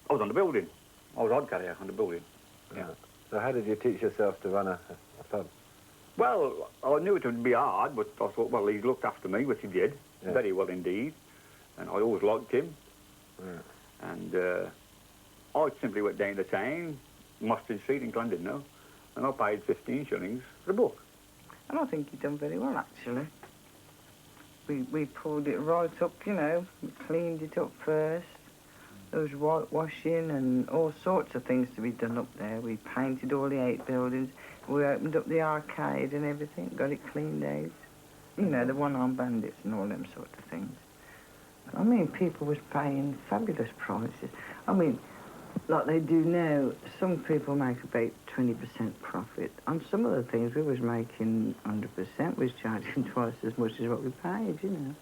I was on the building. I was odd carrier on the building. Yeah. So how did you teach yourself to run a pub? Well, I knew it would be hard, but I thought, well, he looked after me, which he did, very well indeed. And I always liked him. Yeah. And I simply went down to town, Mustard Street in Llandudno, and I paid 15 shillings for a book. And I think he done very well, actually. We pulled it right up, you know, we cleaned it up first. There was whitewashing and all sorts of things to be done up there. We painted all the 8 buildings. We opened up the arcade and everything, got it cleaned out. You know, the one-armed bandits and all them sort of things. I mean, people was paying fabulous prices. I mean, like they do now, some people make about 20% profit. On some of the things, we was making 100%. We was charging twice as much as what we paid, you know.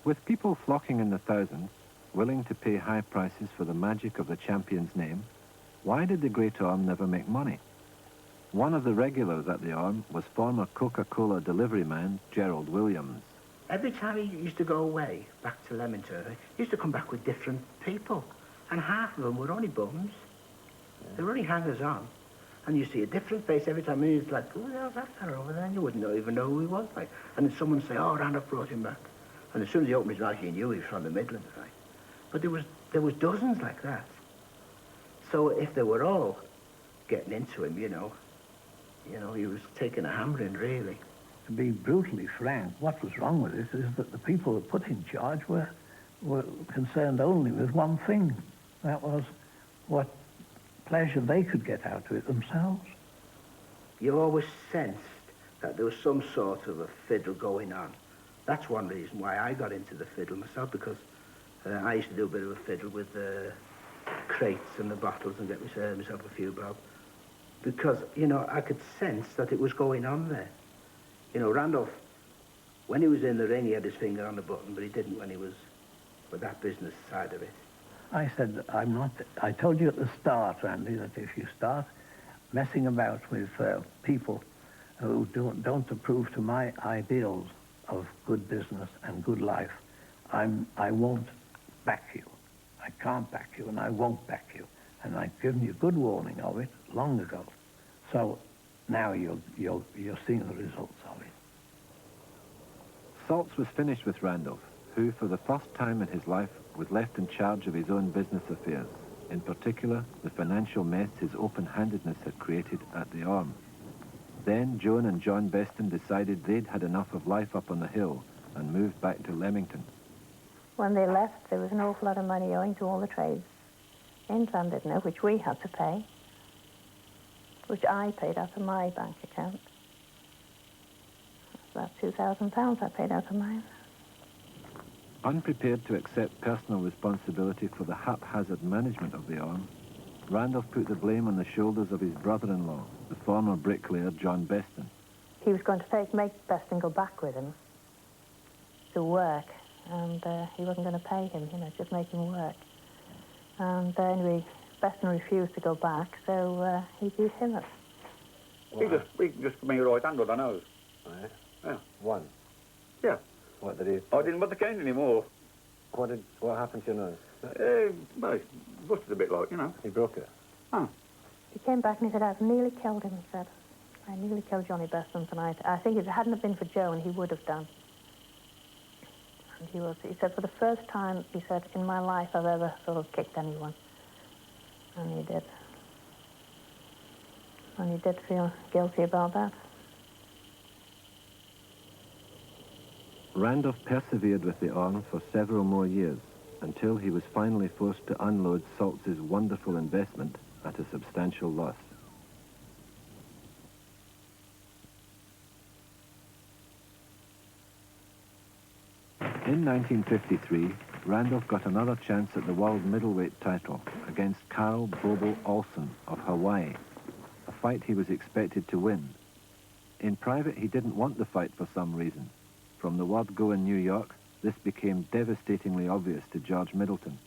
With people flocking in the thousands, willing to pay high prices for the magic of the champion's name, why did the Great Orme never make money? One of the regulars at the Orme was former Coca-Cola delivery man Gerald Williams. Every time he used to go away, back to Leamington, he used to come back with different people. And half of them were only bums. They were only hangers-on. And you see a different face every time. And he's like, who the hell's that fella over there? And you wouldn't even know who he was. Like. And then someone would say, oh, Randolph brought him back. And as soon as he opened his mouth, you knew he was from the Midlands. Right? But there was dozens like that. So if they were all getting into him, you know, he was taking a hammering, really. To be brutally frank, what was wrong with it is that the people who put in charge were concerned only with one thing. That was what pleasure they could get out of it themselves. You always sensed that there was some sort of a fiddle going on. That's one reason why I got into the fiddle myself, because I used to do a bit of a fiddle with the crates and the bottles and get myself a few bob. Because, you know, I could sense that it was going on there. You know, Randolph, when he was in the ring, he had his finger on the button, but he didn't when he was with that business side of it. I said, I told you at the start, Randy, that if you start messing about with people who don't approve to my ideals of good business and good life, I won't back you. I can't back you, and I won't back you. And I've given you good warning of it long ago. So now you're seeing the results of it. Salts was finished with Randolph, who, for the first time in his life, was left in charge of his own business affairs, in particular, the financial mess his open-handedness had created at the Orme. Then Joan and John Beston decided they'd had enough of life up on the hill and moved back to Leamington. When they left, there was an awful lot of money owing to all the trades in Llandudno, which we had to pay, which I paid out of my bank account. About £2,000 I paid out of mine. Unprepared to accept personal responsibility for the haphazard management of the Orme, Randolph put the blame on the shoulders of his brother-in-law, the former bricklayer John Beston. He was going to make Beston go back with him to work, and he wasn't going to pay him, you know, just make him work. And anyway, Beston refused to go back, so he beat him up. He just put me right hand on the nose. Oh, yeah? Yeah. One? Yeah. What did he... I didn't want the cane anymore. What happened to your nose? Well, it busted a bit like, you know. He broke it? Oh. He came back and he said, I've nearly killed him, he said. I nearly killed Johnny Beston tonight. I think if it hadn't been for Joan, he would have done. And he said, for the first time, he said, in my life I've ever sort of kicked anyone. And he did. And he did feel guilty about that. Randolph persevered with the Orme for several more years, until he was finally forced to unload Salts' wonderful investment at a substantial loss. In 1953, Randolph got another chance at the world middleweight title against Carl Bobo Olsen of Hawaii, a fight he was expected to win. In private, he didn't want the fight for some reason. From the word go in New York, this became devastatingly obvious to George Middleton.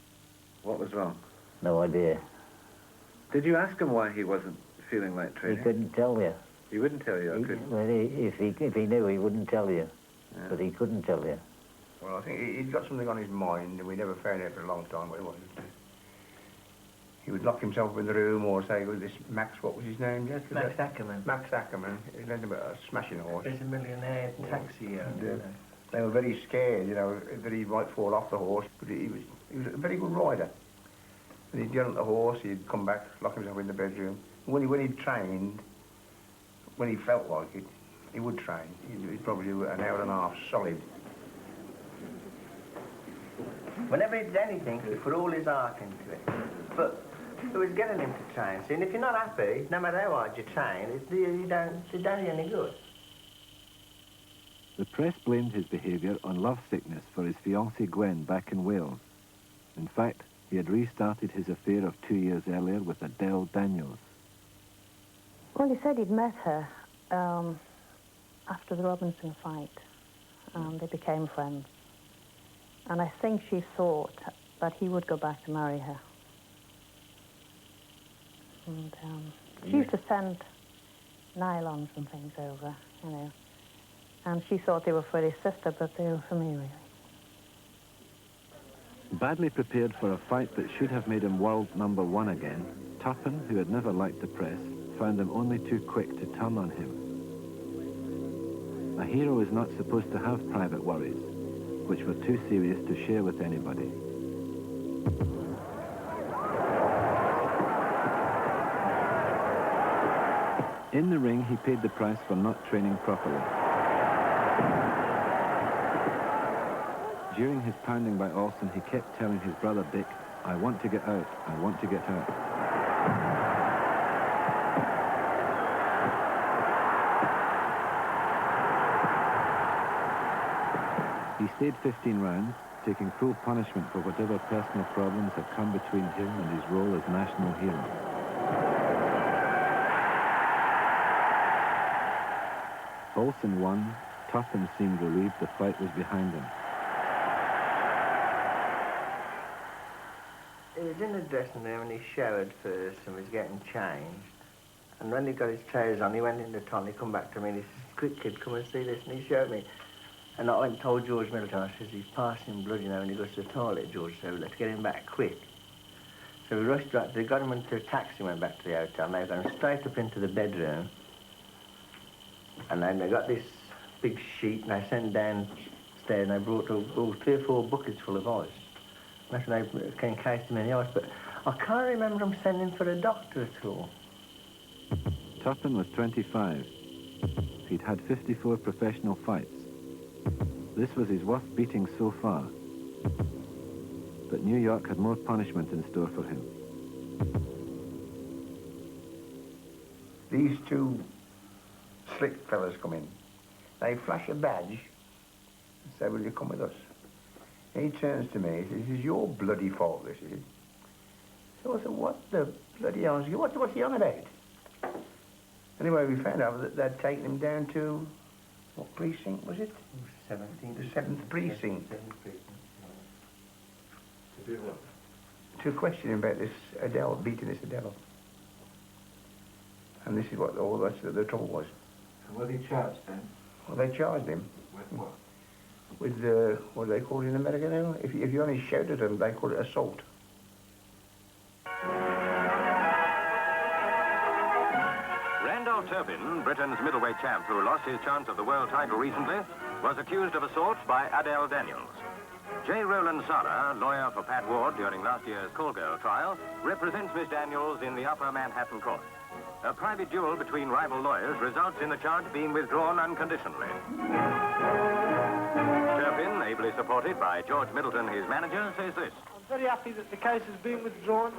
What was wrong? No idea. Did you ask him why he wasn't feeling like training? He couldn't tell you. He wouldn't tell you, Well, if he knew, he wouldn't tell you. Yeah. But he couldn't tell you. Well, I think he'd got something on his mind, and we never found out for a long time what it was. He would lock himself in the room or say, well, this Max, what was his name? Yes, Max Ackerman. Max Ackerman. He led him a smashing horse. He's a millionaire taxi. They were very scared, you know, that he might fall off the horse, but he was a very good rider. And he'd get on the horse, he'd come back, lock himself in the bedroom. When he trained, when he felt like it, he would train. He'd probably do an hour and a half solid. Whenever he did anything, he put all his heart into it. But it was getting him to train. See, and if you're not happy, no matter how hard you train, it don't do you any good. The press blamed his behaviour on lovesickness for his fiancée Gwen back in Wales. In fact, he had restarted his affair of 2 years earlier with Adele Daniels. Well, he said he'd met her after the Robinson fight, and they became friends. And I think she thought that he would go back to marry her. And she used to send nylons and things over, you know. And she thought they were for his sister, but they were for me, really. Badly prepared for a fight that should have made him world #1 again, Turpin, who had never liked the press, found them only too quick to turn on him. A hero is not supposed to have private worries, which were too serious to share with anybody. In the ring, he paid the price for not training properly. During his pounding by Olsen, he kept telling his brother Dick, I want to get out, I want to get out. He stayed 15 rounds, taking full punishment for whatever personal problems had come between him and his role as national hero. Olsen won. Turpin seemed relieved the fight was behind him. He was in the dressing room and he showered first and was getting changed. And when he got his trousers on, he went in the toilet, he come back to me and he says, "Quick, kid, come and see this." And he showed me. And I went and told George Middleton, I says, "He's passing blood, you know, and he goes to the toilet," George said, "Let's get him back quick." So we rushed right, they got him into a taxi, went back to the hotel, and they got him straight up into the bedroom. And then they got this big sheet, and they sent downstairs, and they brought 3 or 4 buckets full of ice. And that's when they encased him in the ice, but I can't remember them sending for a doctor at all. Turpin was 25. He'd had 54 professional fights. This was his worst beating so far. But New York had more punishment in store for him. These 2 slick fellas come in. They flash a badge and say, "Will you come with us?" And he turns to me and says, "This is your bloody fault, this is." So I said, "What the bloody hell? What's he on about?" Anyway, we found out that they'd taken him down to, what precinct was it? 17th. The 7th precinct. 7th precinct. To do what? To question him about this Adele, beating this Adele. And this is what all the trouble was. So what did he charge then? Well, they charged him. With what? With, what do they call it in America now? If you only shout at them, they call it assault. Randolph Turpin, Britain's middleweight champ who lost his chance of the world title recently, was accused of assault by Adele Daniels. J. Rowland Sala, lawyer for Pat Ward during last year's Call Girl trial, represents Miss Daniels in the Upper Manhattan court. A private duel between rival lawyers results in the charge being withdrawn unconditionally. Turpin, ably supported by George Middleton, his manager, says this. I'm very happy that the case has been withdrawn,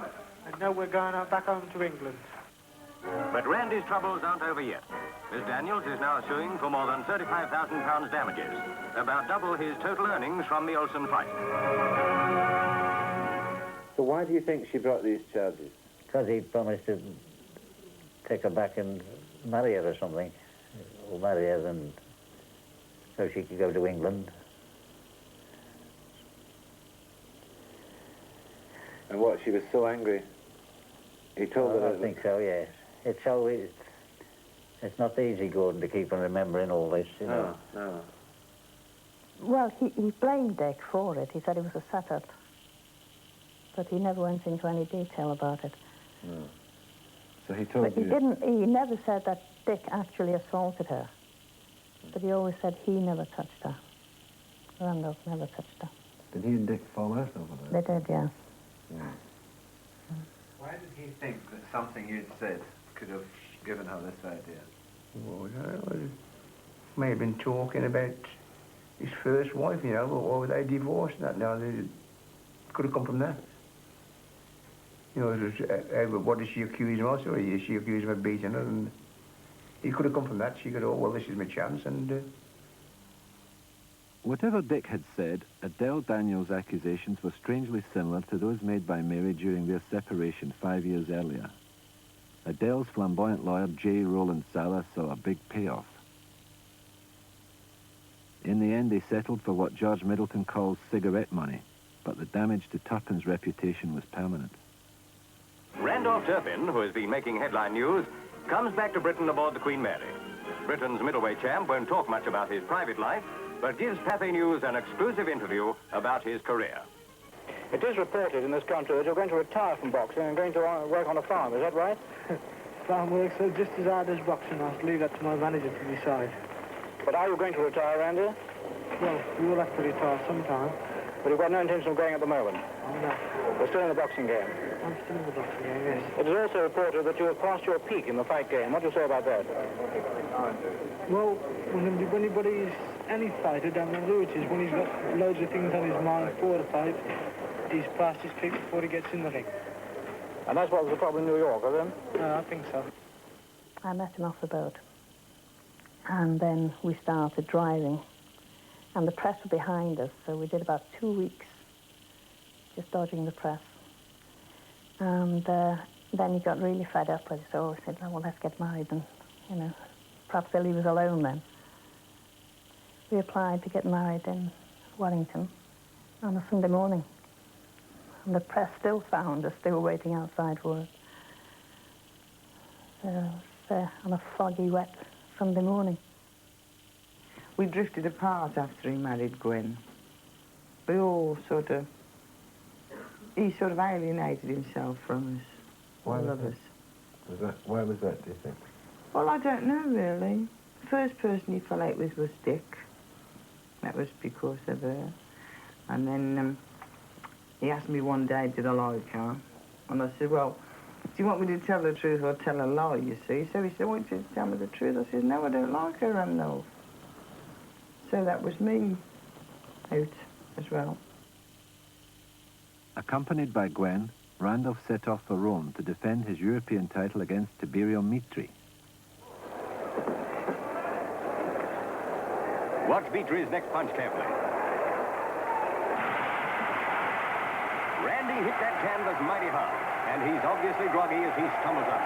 and now we're going back home to England. But Randy's troubles aren't over yet. Miss Daniels is now suing for more than £35,000 damages, about double his total earnings from the Olsen fight. So why do you think she brought these charges? Because he promised to take her back and marry her or something. Or marry her and so she could go to England. And what, she was so angry? He told her... I think so, yes. It's not easy, Gordon, to keep on remembering all this, you know. No. Well, he blamed Dick for it. He said it was a setup. But he never went into any detail about it. No. So he told you... But he never said that Dick actually assaulted her. But he always said he never touched her. Randolph never touched her. Did he and Dick fall out over that? They did, yeah. Why did he think that something you'd said could have given her this idea? Well, may have been talking about his first wife, you know, or they divorced and that. Now, they could have come from that. You know, what did she accuse him of? Or she accused him of beating her, and he could have come from that. She could have, oh, well, this is my chance, and... Whatever Dick had said, Adele Daniels' accusations were strangely similar to those made by Mary during their separation 5 years earlier. Adele's flamboyant lawyer, J. Rowland Sala, saw a big payoff. In the end, they settled for what George Middleton calls cigarette money, but the damage to Turpin's reputation was permanent. Randolph Turpin, who has been making headline news, comes back to Britain aboard the Queen Mary. Britain's middleweight champ won't talk much about his private life, but gives Pathé News an exclusive interview about his career. It is reported in this country that you're going to retire from boxing and going to work on a farm, is that right? Farm work's just as hard as boxing. I'll leave that to my manager to decide. But are you going to retire, Randy? Well, we will have to retire sometime. But you've got no intention of going at the moment? I'm not. You're still in the boxing game? I'm still in the boxing game, yes. It is also reported that you have passed your peak in the fight game. What do you say about that? Well, when any fighter down the route is when he's got loads of things on his mind for the fight, he's passed his peak before he gets in the ring. And that's what was the problem in New York, is it? I think so. I met him off the boat. And then we started driving And the press were behind us, so we did about 2 weeks just dodging the press. And then he got really fed up with it, so he said, oh, well, let's get married, and, you know, perhaps they'll leave us alone then. We applied to get married in Warrington on a Sunday morning. And the press still found us. They were waiting outside for us. So it was on a foggy, wet Sunday morning. We drifted apart after he married Gwen. We all sort of... He sort of alienated himself from us, all of us. Why was that, do you think? Well, I don't know, really. The first person he fell out with was Dick. That was because of her. And then he asked me one day, did I like her? And I said, well, do you want me to tell the truth or tell a lie, you see? So he said, I want you to tell me the truth. I said, no, I don't like her, Randolph. So that was me out as well. Accompanied by Gwen, Randolph set off for Rome to defend his European title against Tiberio Mitri. Watch Mitri's next punch carefully. Randy hit that canvas mighty hard, and he's obviously groggy as he stumbles up.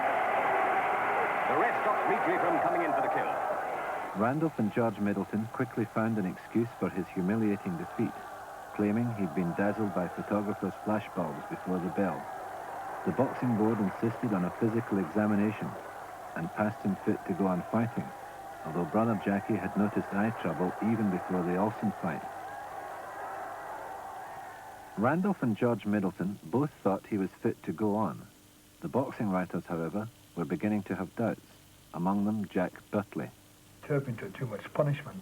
The ref stops Mitri from coming in for the kill. Randolph and George Middleton quickly found an excuse for his humiliating defeat, claiming he'd been dazzled by photographers' flashbulbs before the bell. The boxing board insisted on a physical examination and passed him fit to go on fighting, although brother Jackie had noticed eye trouble even before the Olsen fight. Randolph and George Middleton both thought he was fit to go on. The boxing writers, however, were beginning to have doubts, among them Jack Butley. Turpin took too much punishment.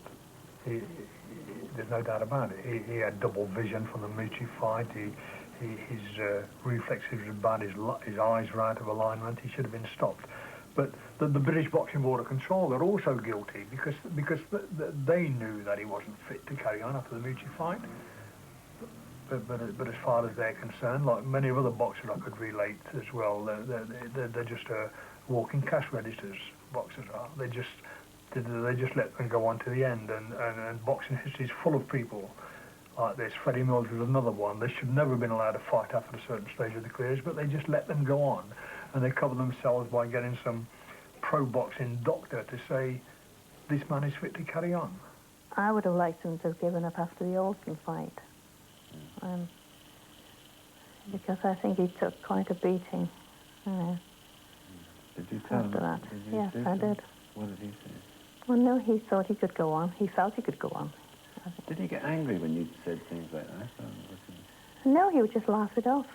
There's no doubt about it. He had double vision from the Mitri fight. His reflexes were bad. His eyes were out of alignment. He should have been stopped. But the British Boxing Board of Control are also guilty because they knew that he wasn't fit to carry on after the Mitri fight. But as far as they're concerned, like many other boxers I could relate as well, they're just walking cash registers. Boxers are. They just let them go on to the end, and boxing history is full of people like this. Freddie Mills was another one. They should never have been allowed to fight after a certain stage of the careers, but they just let them go on, and they cover themselves by getting some pro-boxing doctor to say, this man is fit to carry on. I would have liked him to have given up after the Olsen fight, because I think he took quite a beating. Did you tell after him? that? Did you Yes, say I so? did. What did he say? Well, no, he thought he could go on. He felt he could go on. Did he get angry when you said things like that? No, he would just laugh it off.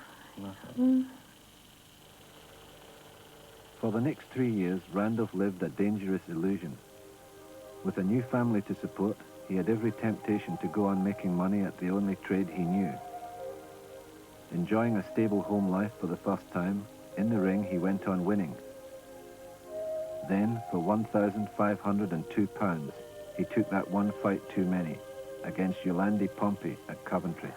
For the next 3 years, Randolph lived a dangerous illusion. With a new family to support, he had every temptation to go on making money at the only trade he knew. Enjoying a stable home life for the first time, in the ring he went on winning. Then, for £1,502, he took that one fight too many, against Yolandi Pompey at Coventry.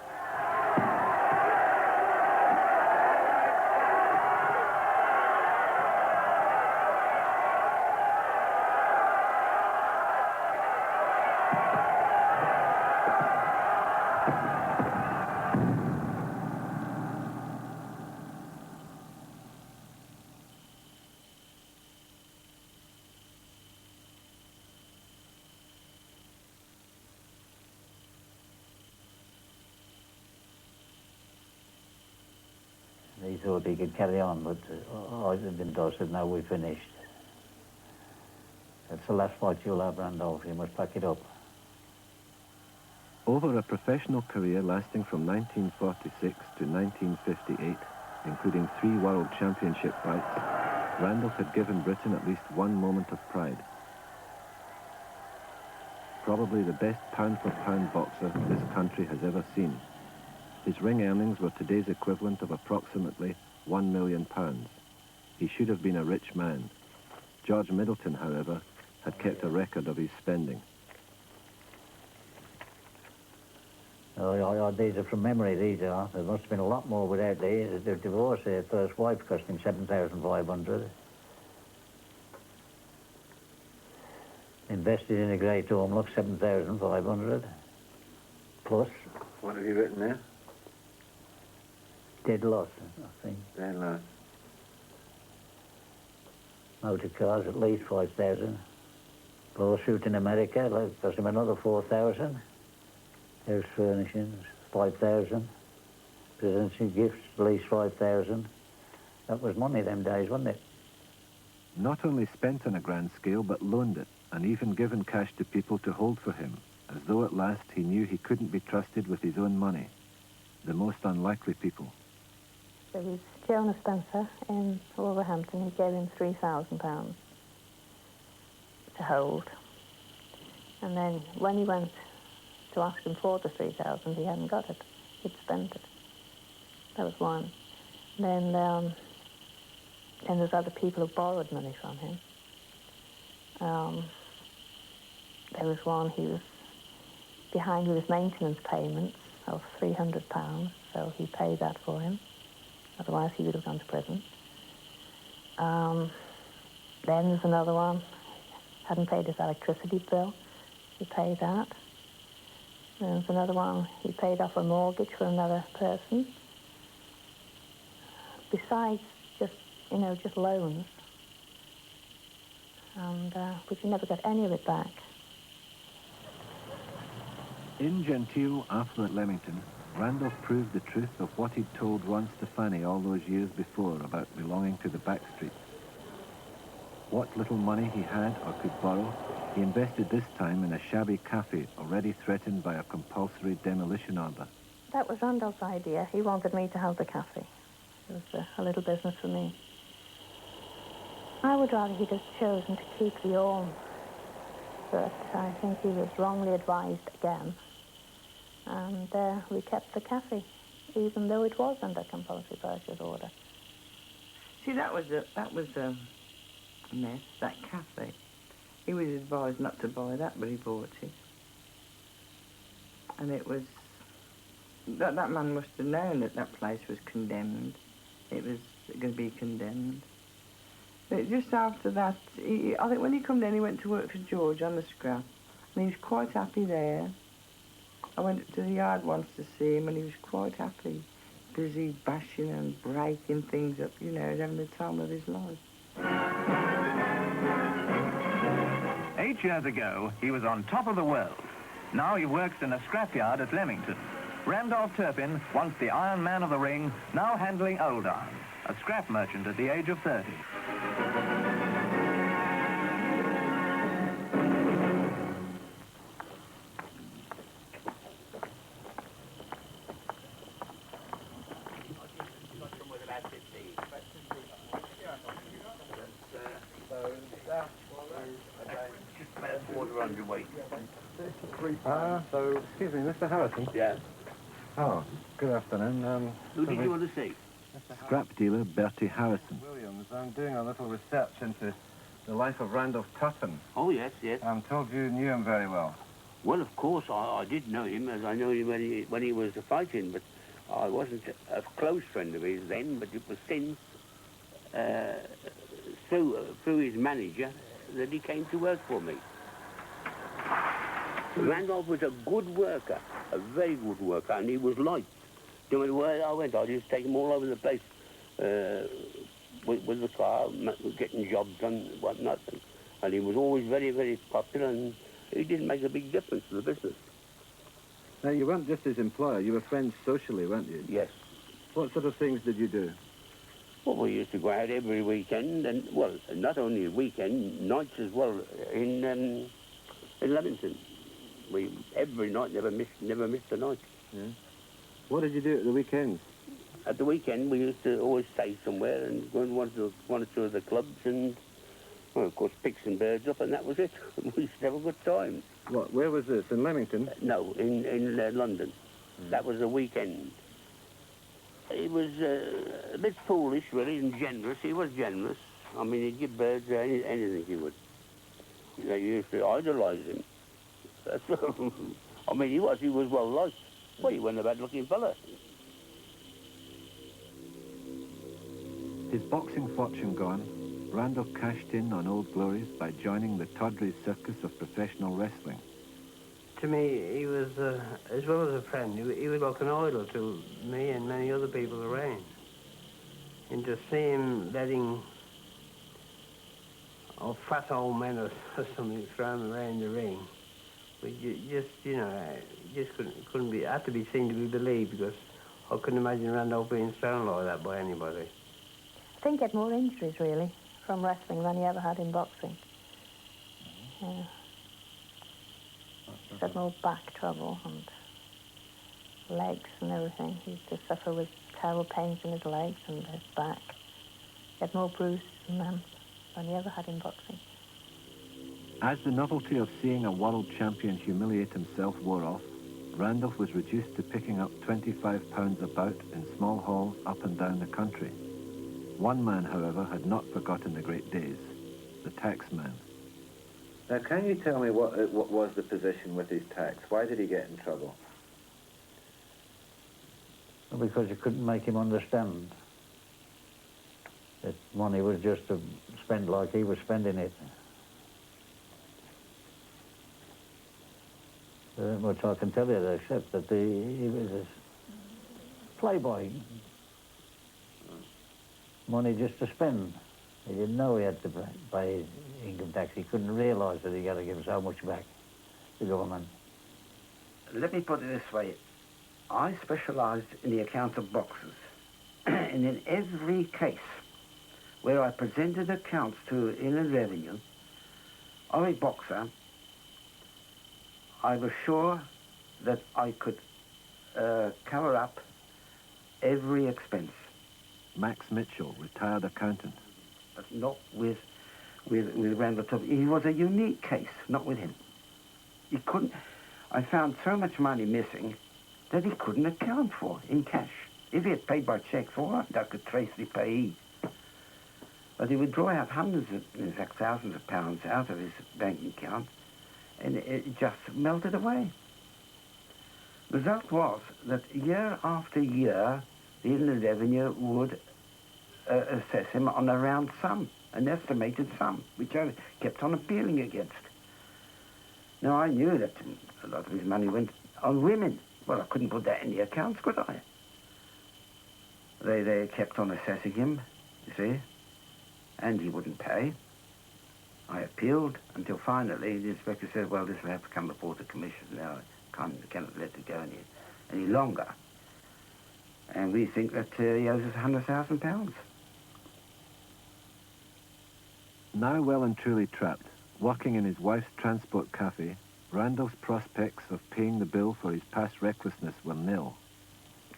He thought he could carry on, but I said, no, we finished. It's the last fight you'll have, Randolph. You must pack it up. Over a professional career lasting from 1946 to 1958, including 3 World Championship fights, Randolph had given Britain at least one moment of pride. Probably the best pound-for-pound boxer this country has ever seen. His ring earnings were today's equivalent of approximately £1 million. He should have been a rich man. George Middleton, however, had kept a record of his spending. Oh, these are from memory, these are. There must have been a lot more without these. The divorce, their first wife cost him $7,500. Invested in a great home, look, $7,500. plus. What have you written there? Dead loss, I think. Dead loss. Motor cars, at least 5,000. Lawsuit in America, like, cost him another 4,000. House furnishings, 5,000. Presidency gifts, at least 5,000. That was money them days, wasn't it? Not only spent on a grand scale, but loaned it, and even given cash to people to hold for him, as though at last he knew he couldn't be trusted with his own money. The most unlikely people. There was Jonah Spencer in Wolverhampton. He gave him £3,000 to hold. And then when he went to ask him for the 3,000, he hadn't got it. He'd spent it. That was one. Then there's other people who borrowed money from him. There was one, he was behind with his maintenance payments of £300, so he paid that for him. Otherwise, he would have gone to prison. Then there's another one. Hadn't paid his electricity bill. He paid that. There's another one. He paid off a mortgage for another person. Besides just loans. And, but he never got any of it back. In genteel, affluent Leamington, Randolph proved the truth of what he'd told Ron Stefani all those years before about belonging to the back streets. What little money he had or could borrow, he invested this time in a shabby cafe already threatened by a compulsory demolition order. That was Randolph's idea. He wanted me to have the cafe. It was a little business for me. I would rather he'd have chosen to keep the Orme, but I think he was wrongly advised again. And we kept the cafe, even though it was under compulsory purchase order. See, that was a mess, that cafe. He was advised not to buy that, but he bought it. And it was... That man must have known that that place was condemned. It was going to be condemned. But just after that, I think when he come down, he went to work for George on the scrap. And he was quite happy there. I went to the yard once to see him, and he was quite happy. Busy bashing and breaking things up, you know, having the time of his life. 8 years ago, he was on top of the world. Now he works in a scrapyard at Leamington. Randolph Turpin, once the Iron Man of the Ring, now handling old iron, a scrap merchant at the age of 30. So, excuse me, Mr. Harrison? Yes. Oh, good afternoon. Who did you want to see? Scrap dealer Bertie Harrison. Williams, I'm doing a little research into the life of Randolph Turpin. Oh, yes, yes. I'm told you knew him very well. Well, of course, I did know him, as I know him when he was fighting, but I wasn't a close friend of his then, but it was since, through his manager, that he came to work for me. Randolph was a good worker, a very good worker, and he was liked. No matter where I went, I used to take him all over the place with the car, getting jobs done and whatnot. And he was always very, very popular, and he didn't make a big difference to the business. Now, you weren't just his employer, you were friends socially, weren't you? Yes. What sort of things did you do? Well, we used to go out every weekend, and, well, not only weekend, nights as well, in Leamington. We, every night, never missed a night. Yeah. What did you do at the weekends? At the weekend, we used to always stay somewhere and go in one or two of the clubs and, well, of course, pick some birds up, and that was it. We used to have a good time. What, where was this, in Leamington? No, in London. That was a weekend. He was a bit foolish, really, and generous. He was generous. I mean, he'd give birds anything he would. They used to idolise him. That's I mean, he was well liked. Well, he wasn't a bad-looking fella. His boxing fortune gone, Randolph cashed in on old glories by joining the tawdry circus of professional wrestling. to me, he was, as well as a friend, he was like an idol to me and many other people around. And to see him letting fat old men or something throw him around the ring, just couldn't be, had to be seen to be believed, because I couldn't imagine Randolph being thrown like that by anybody. I think he had more injuries, really, from wrestling than he ever had in boxing. Yeah. He had more back trouble and legs and everything. He used to suffer with terrible pains in his legs and his back. He had more bruises than he ever had in boxing. As the novelty of seeing a world champion humiliate himself wore off, Randolph was reduced to picking up 25 pounds a bout in small halls up and down the country. One man, however, had not forgotten the great days, the tax man. Now, can you tell me what was the position with his tax? Why did he get in trouble? Well, because you couldn't make him understand that money was just to spend like he was spending it. Much I can tell you, except that he was a playboy. Money just to spend. He didn't know he had to pay his income tax. He couldn't realise that he got to give so much back to the government. Let me put it this way. I specialised in the accounts of boxers. And in every case where I presented accounts to Inland Revenue of a boxer, I was sure that I could cover up every expense. Max Mitchell, retired accountant. But not with Randall Tubbs. He was a unique case, not with him. He couldn't... I found so much money missing that he couldn't account for in cash. If he had paid by cheque for it, I could trace the payee. But he would draw out hundreds of, in fact, thousands of pounds out of his bank account, and it just melted away. The result was that year after year, the Inland Revenue would assess him on a round sum, an estimated sum, which I kept on appealing against. Now, I knew that a lot of his money went on women. Well, I couldn't put that in the accounts, could I? They kept on assessing him, you see, and he wouldn't pay. I appealed until finally the inspector said, well, this will have to come before the commission now. Cannot let it go any longer. And we think that he owes us £100,000. Now well and truly trapped, working in his wife's transport cafe, Randolph's prospects of paying the bill for his past recklessness were nil.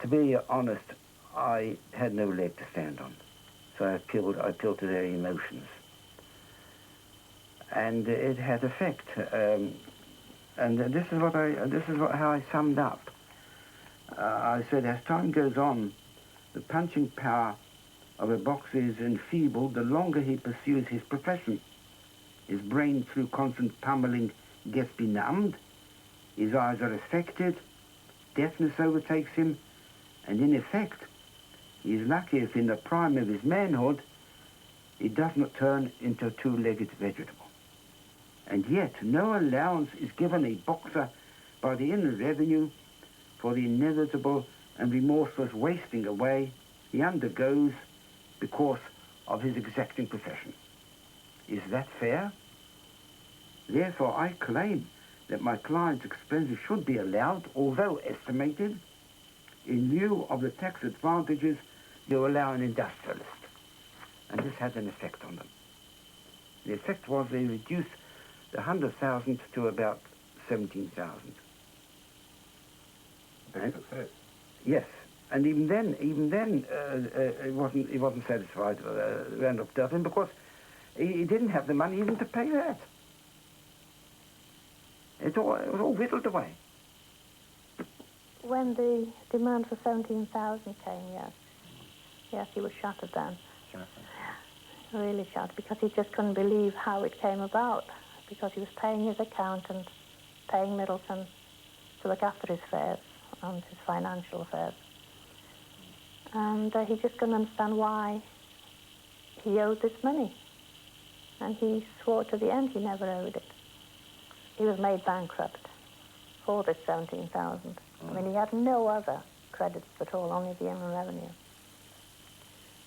To be honest, I had no leg to stand on. So I appealed to their emotions. And it had effect. And this is how I summed up. I said, as time goes on, the punching power of a boxer is enfeebled the longer he pursues his profession. His brain, through constant pummeling, gets benumbed. His eyes are affected. Deafness overtakes him. And in effect, he is lucky if in the prime of his manhood, he does not turn into a two-legged vegetable. And yet, no allowance is given a boxer by the Inland Revenue for the inevitable and remorseless wasting away he undergoes because of his exacting profession. Is that fair? Therefore, I claim that my client's expenses should be allowed, although estimated, in lieu of the tax advantages you allow an industrialist. And this had an effect on them. The effect was they reduced the 100,000 to about 17,000. Yes, and even then, he wasn't satisfied with Randolph Dublin because he didn't have the money even to pay that. It was all whittled away. When the demand for 17,000 came, yes, he was shattered then. Really shattered, because he just couldn't believe how it came about, because he was paying his accountant, paying Middleton to look after his affairs and his financial affairs. And he just couldn't understand why he owed this money. And he swore to the end he never owed it. He was made bankrupt. for this 17,000. I mean, he had no other credits at all, only the Inland Revenue.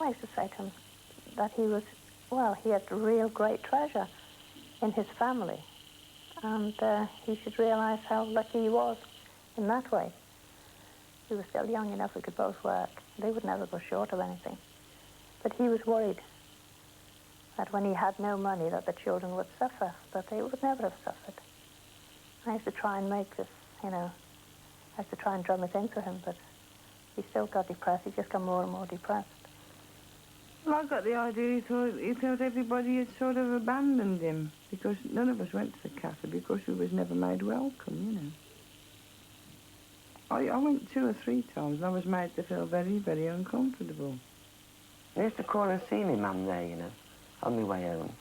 I used to say to him that he was, well, he had real great treasure in his family, and he should realise how lucky he was in that way. We were still young enough, we could both work. They would never go short of anything. But he was worried that when he had no money that the children would suffer, but they would never have suffered. I used to try and make this, you know, I used to try and drum it into him, but he still got depressed. He just got more and more depressed. Well, I got the idea he thought everybody had sort of abandoned him because none of us went to the castle because we was never made welcome, you know. I went 2 or 3 times and I was made to feel very, very uncomfortable. I used to call and see my mum there, you know, on my way home.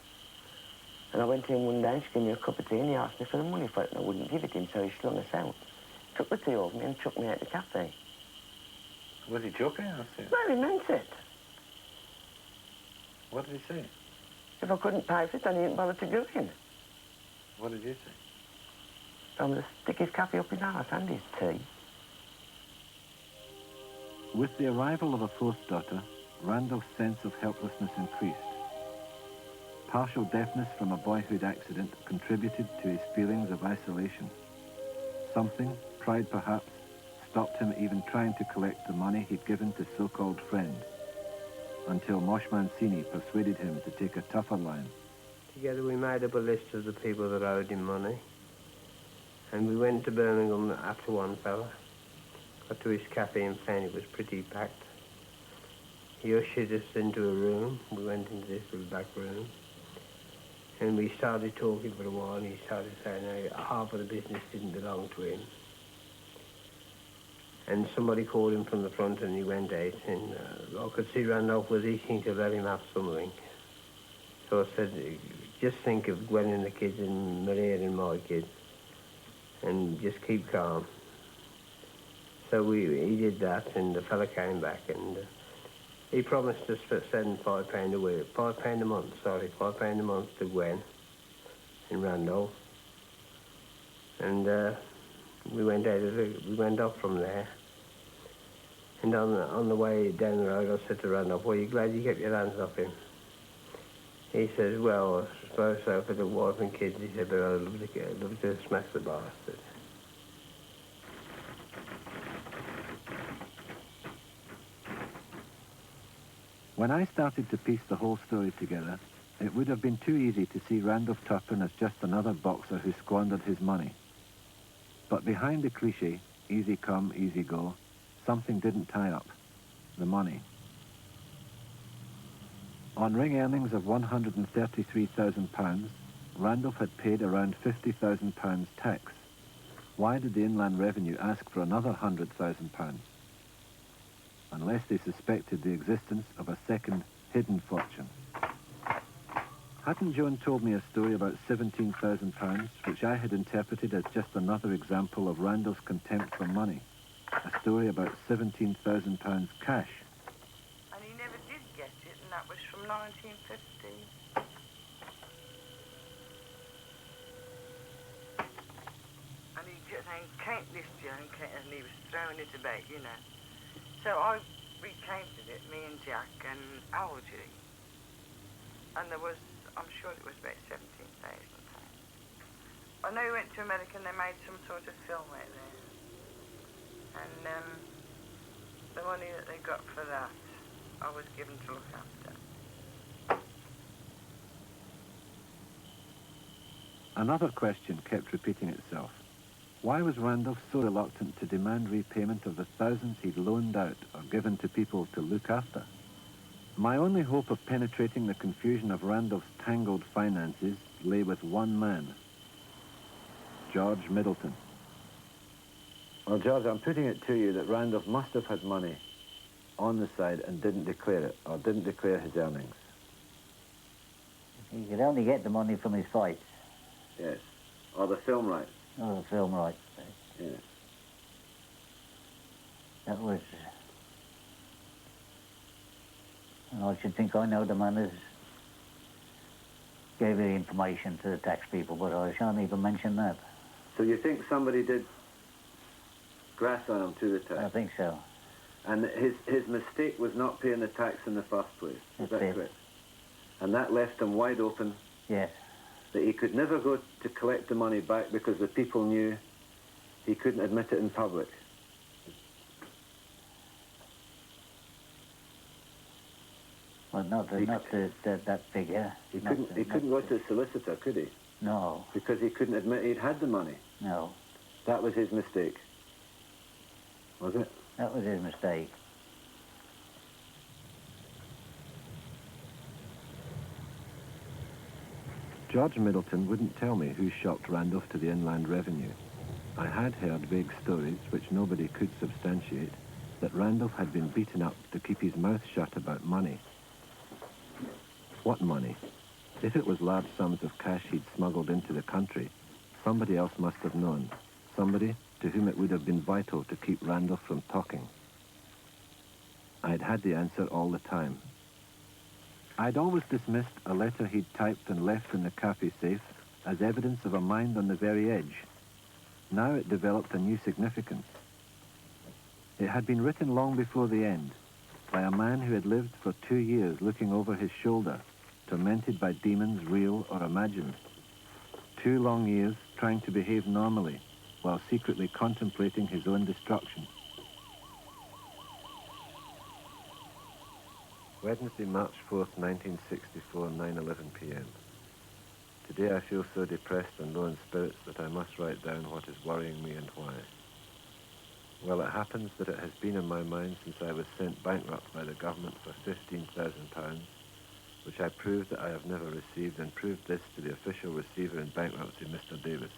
And I went in one day and she gave me a cup of tea and he asked me for the money for it and I wouldn't give it him, so he slung us out. Took the tea off me and took me out the cafe. Was he joking? Well, he meant it. What did he say? If I couldn't pay for it, then he didn't bother to go in. What did you say? I'm going to stick his coffee up his arse and his tea. With the arrival of a fourth daughter, Randolph's sense of helplessness increased. Partial deafness from a boyhood accident contributed to his feelings of isolation. Something, pride perhaps, stopped him even trying to collect the money he'd given to so-called friends, until Mosh Mancini persuaded him to take a tougher line. Together we made up a list of the people that owed him money, and we went to Birmingham after one fella. Got to his cafe and found it was pretty packed. He ushered us into a room. We went into this little back room. And we started talking for a while, and he started saying half of the business didn't belong to him. And somebody called him from the front, and he went out, and I could see Randolph was itching to let him have something. So I said, just think of Gwen and the kids, and Maria and my kids, and just keep calm. So he did that, and the fella came back, and he promised us for £75 a week, £5 a month, sorry, £5 a month to Gwen in Randolph. And we went off from there. And on the way down the road, I said to Randolph, well, you glad you kept your hands off him? He says, well, I suppose so for the wife and kids. He said, but I'd love to smash the bastard. When I started to piece the whole story together, it would have been too easy to see Randolph Turpin as just another boxer who squandered his money. But behind the cliché, easy come, easy go, something didn't tie up: the money. On ring earnings of £133,000, Randolph had paid around £50,000 tax. Why did the Inland Revenue ask for another £100,000? Unless they suspected the existence of a second hidden fortune. Hadn't Joan told me a story about £17,000, which I had interpreted as just another example of Randolph's contempt for money? A story about £17,000 cash. And he never did get it, and that was from 1950. And he just can't this year, and he was throwing it about, you know. So I recounted it, me and Jack and Algie. And there was, I'm sure it was about £17,000. I know he went to America and they made some sort of film out there. And the money that they got for that, I was given to look after. Another question kept repeating itself. Why was Randolph so reluctant to demand repayment of the thousands he'd loaned out or given to people to look after? My only hope of penetrating the confusion of Randolph's tangled finances lay with one man, George Middleton. Well, George, I'm putting it to you that Randolph must have had money on the side and didn't declare it, or didn't declare his earnings. He could only get the money from his fights. Yes, or the film rights. Oh, the film rights. Yes. That was... I should think I know the man who gave the information to the tax people, but I shan't even mention that. So you think somebody did grass on him to the tax. I think so. And his mistake was not paying the tax in the first place. Is that That's it. correct? And that left him wide open. Yes. That he could never go to collect the money back because the people knew he couldn't admit it in public. Well, not that figure. He couldn't go to the solicitor, could he? No. Because he couldn't admit he'd had the money. No. That was his mistake. Was it? That was his mistake. George Middleton wouldn't tell me who shocked Randolph to the Inland Revenue. I had heard vague stories, which nobody could substantiate, that Randolph had been beaten up to keep his mouth shut about money. What money? If it was large sums of cash he'd smuggled into the country, somebody else must have known. Somebody to whom it would have been vital to keep Randolph from talking. I'd had the answer all the time. I'd always dismissed a letter he'd typed and left in the cafe safe as evidence of a mind on the very edge. Now it developed a new significance. It had been written long before the end, by a man who had lived for 2 years looking over his shoulder, tormented by demons real or imagined. 2 long years trying to behave normally, while secretly contemplating his own destruction. Wednesday, March 4th, 1964, 9:11 p.m. Today I feel so depressed and low in spirits that I must write down what is worrying me and why. Well, it happens that it has been in my mind since I was sent bankrupt by the government for £15,000, which I proved that I have never received, and proved this to the official receiver in bankruptcy, Mr. Davis.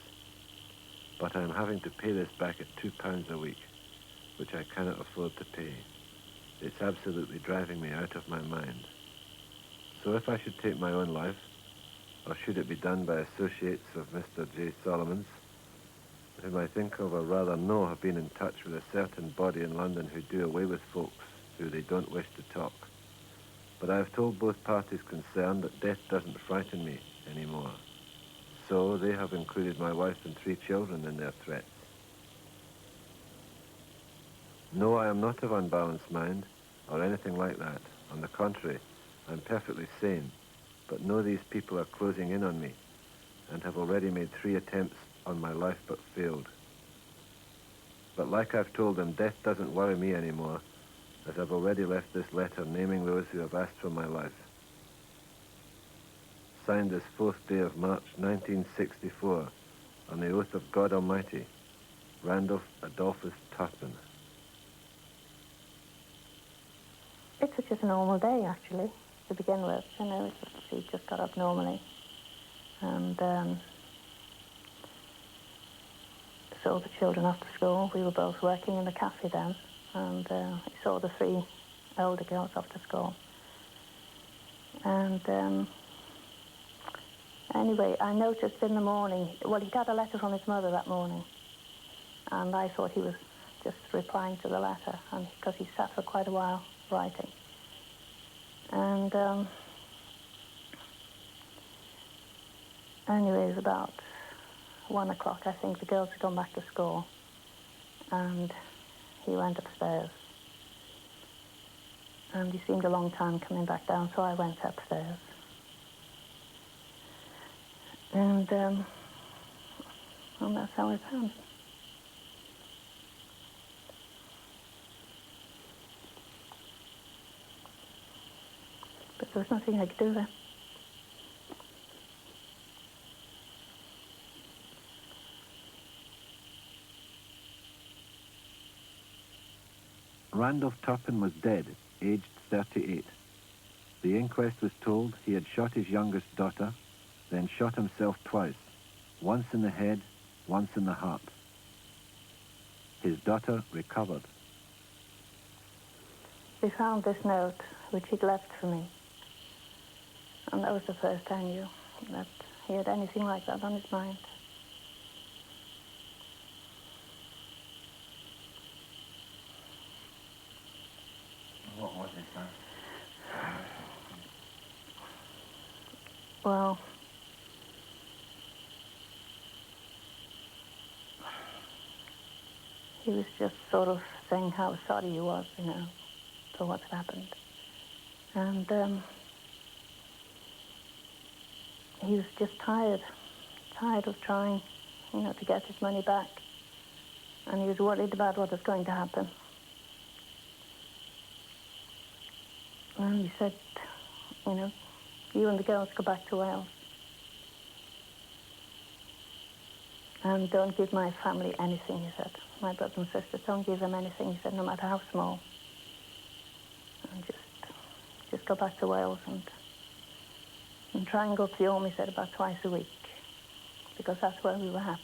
But I am having to pay this back at £2 a week, which I cannot afford to pay. It's absolutely driving me out of my mind. So if I should take my own life, or should it be done by associates of Mr. J. Solomon's, whom I think of or rather know have been in touch with a certain body in London who do away with folks who they don't wish to talk. But I have told both parties concerned that death doesn't frighten me anymore. So they have included my wife and 3 children in their threats. No, I am not of unbalanced mind, or anything like that. On the contrary, I'm perfectly sane. But know these people are closing in on me, and have already made 3 attempts on my life but failed. But like I've told them, death doesn't worry me anymore, as I've already left this letter naming those who have asked for my life. Signed this 4th day of March, 1964, on the oath of God Almighty, Randolph Adolphus Turpin. It was just a normal day, actually, to begin with. You know, she just got up normally. And saw the children after school. We were both working in the cafe then. And we saw the 3 older girls after school. And anyway, I noticed in the morning, well, he'd had a letter from his mother that morning. And I thought he was just replying to the letter, and because he sat for quite a while writing. And anyway, it was about 1 o'clock, I think. The girls had gone back to school, and he went upstairs. And he seemed a long time coming back down, so I went upstairs. And that's how I found him. But there was nothing I could do then. Randolph Turpin was dead, aged 38. The inquest was told he had shot his youngest daughter, then shot himself twice, once in the head, once in the heart. His daughter recovered. We found this note, which he'd left for me. And that was the first I knew that he had anything like that on his mind. What was it, son? Well, he was just sort of saying how sorry he was, you know, for what's happened. And he was just tired of trying, you know, to get his money back. And he was worried about what was going to happen. And he said, you know, you and the girls go back to Wales. And don't give my family anything, he said. My brothers and sisters, don't give them anything, he said, no matter how small. And just go back to Wales and try and go to the home, he said, about twice a week. Because that's where we were happy.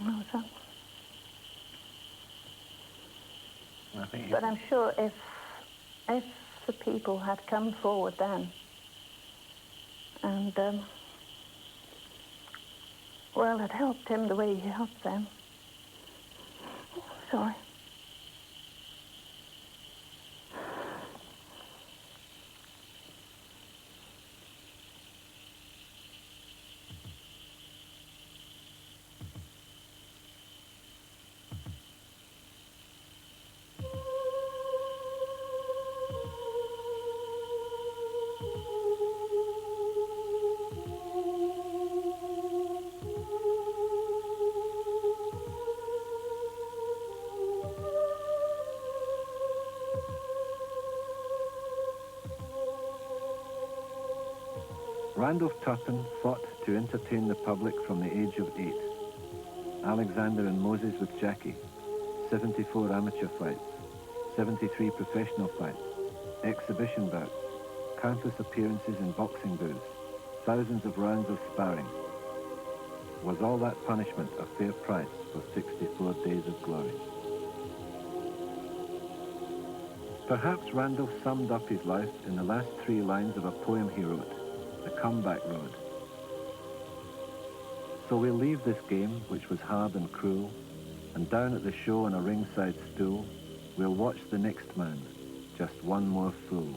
No, so. But I'm sure if the people had come forward then and, well, had helped him the way he helped them. Sorry. Randolph Turpin fought to entertain the public from the age of 8. Alexander and Moses with Jackie, 74 amateur fights, 73 professional fights, exhibition bouts, countless appearances in boxing booths, thousands of rounds of sparring. Was all that punishment a fair price for 64 days of glory? Perhaps Randolph summed up his life in the last 3 lines of a poem he wrote, The Comeback Road. So we'll leave this game, which was hard and cruel, and down at the show on a ringside stool, we'll watch the next man, just one more fool.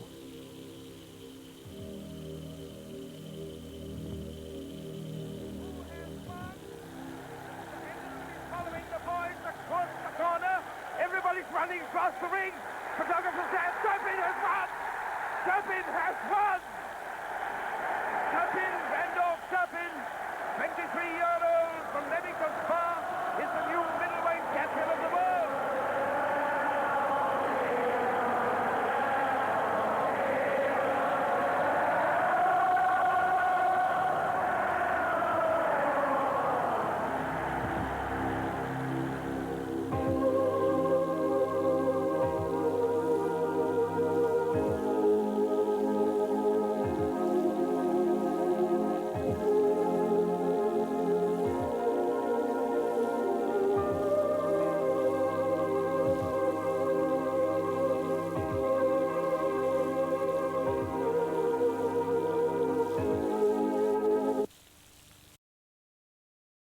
Following the boys across the corner. Everybody's running across the ring. Photographer says Turpin has won! Turpin has won! Turpin, Randolph Turpin, 23-year-old from Leamington Spa, is the new middleweight champion of the world.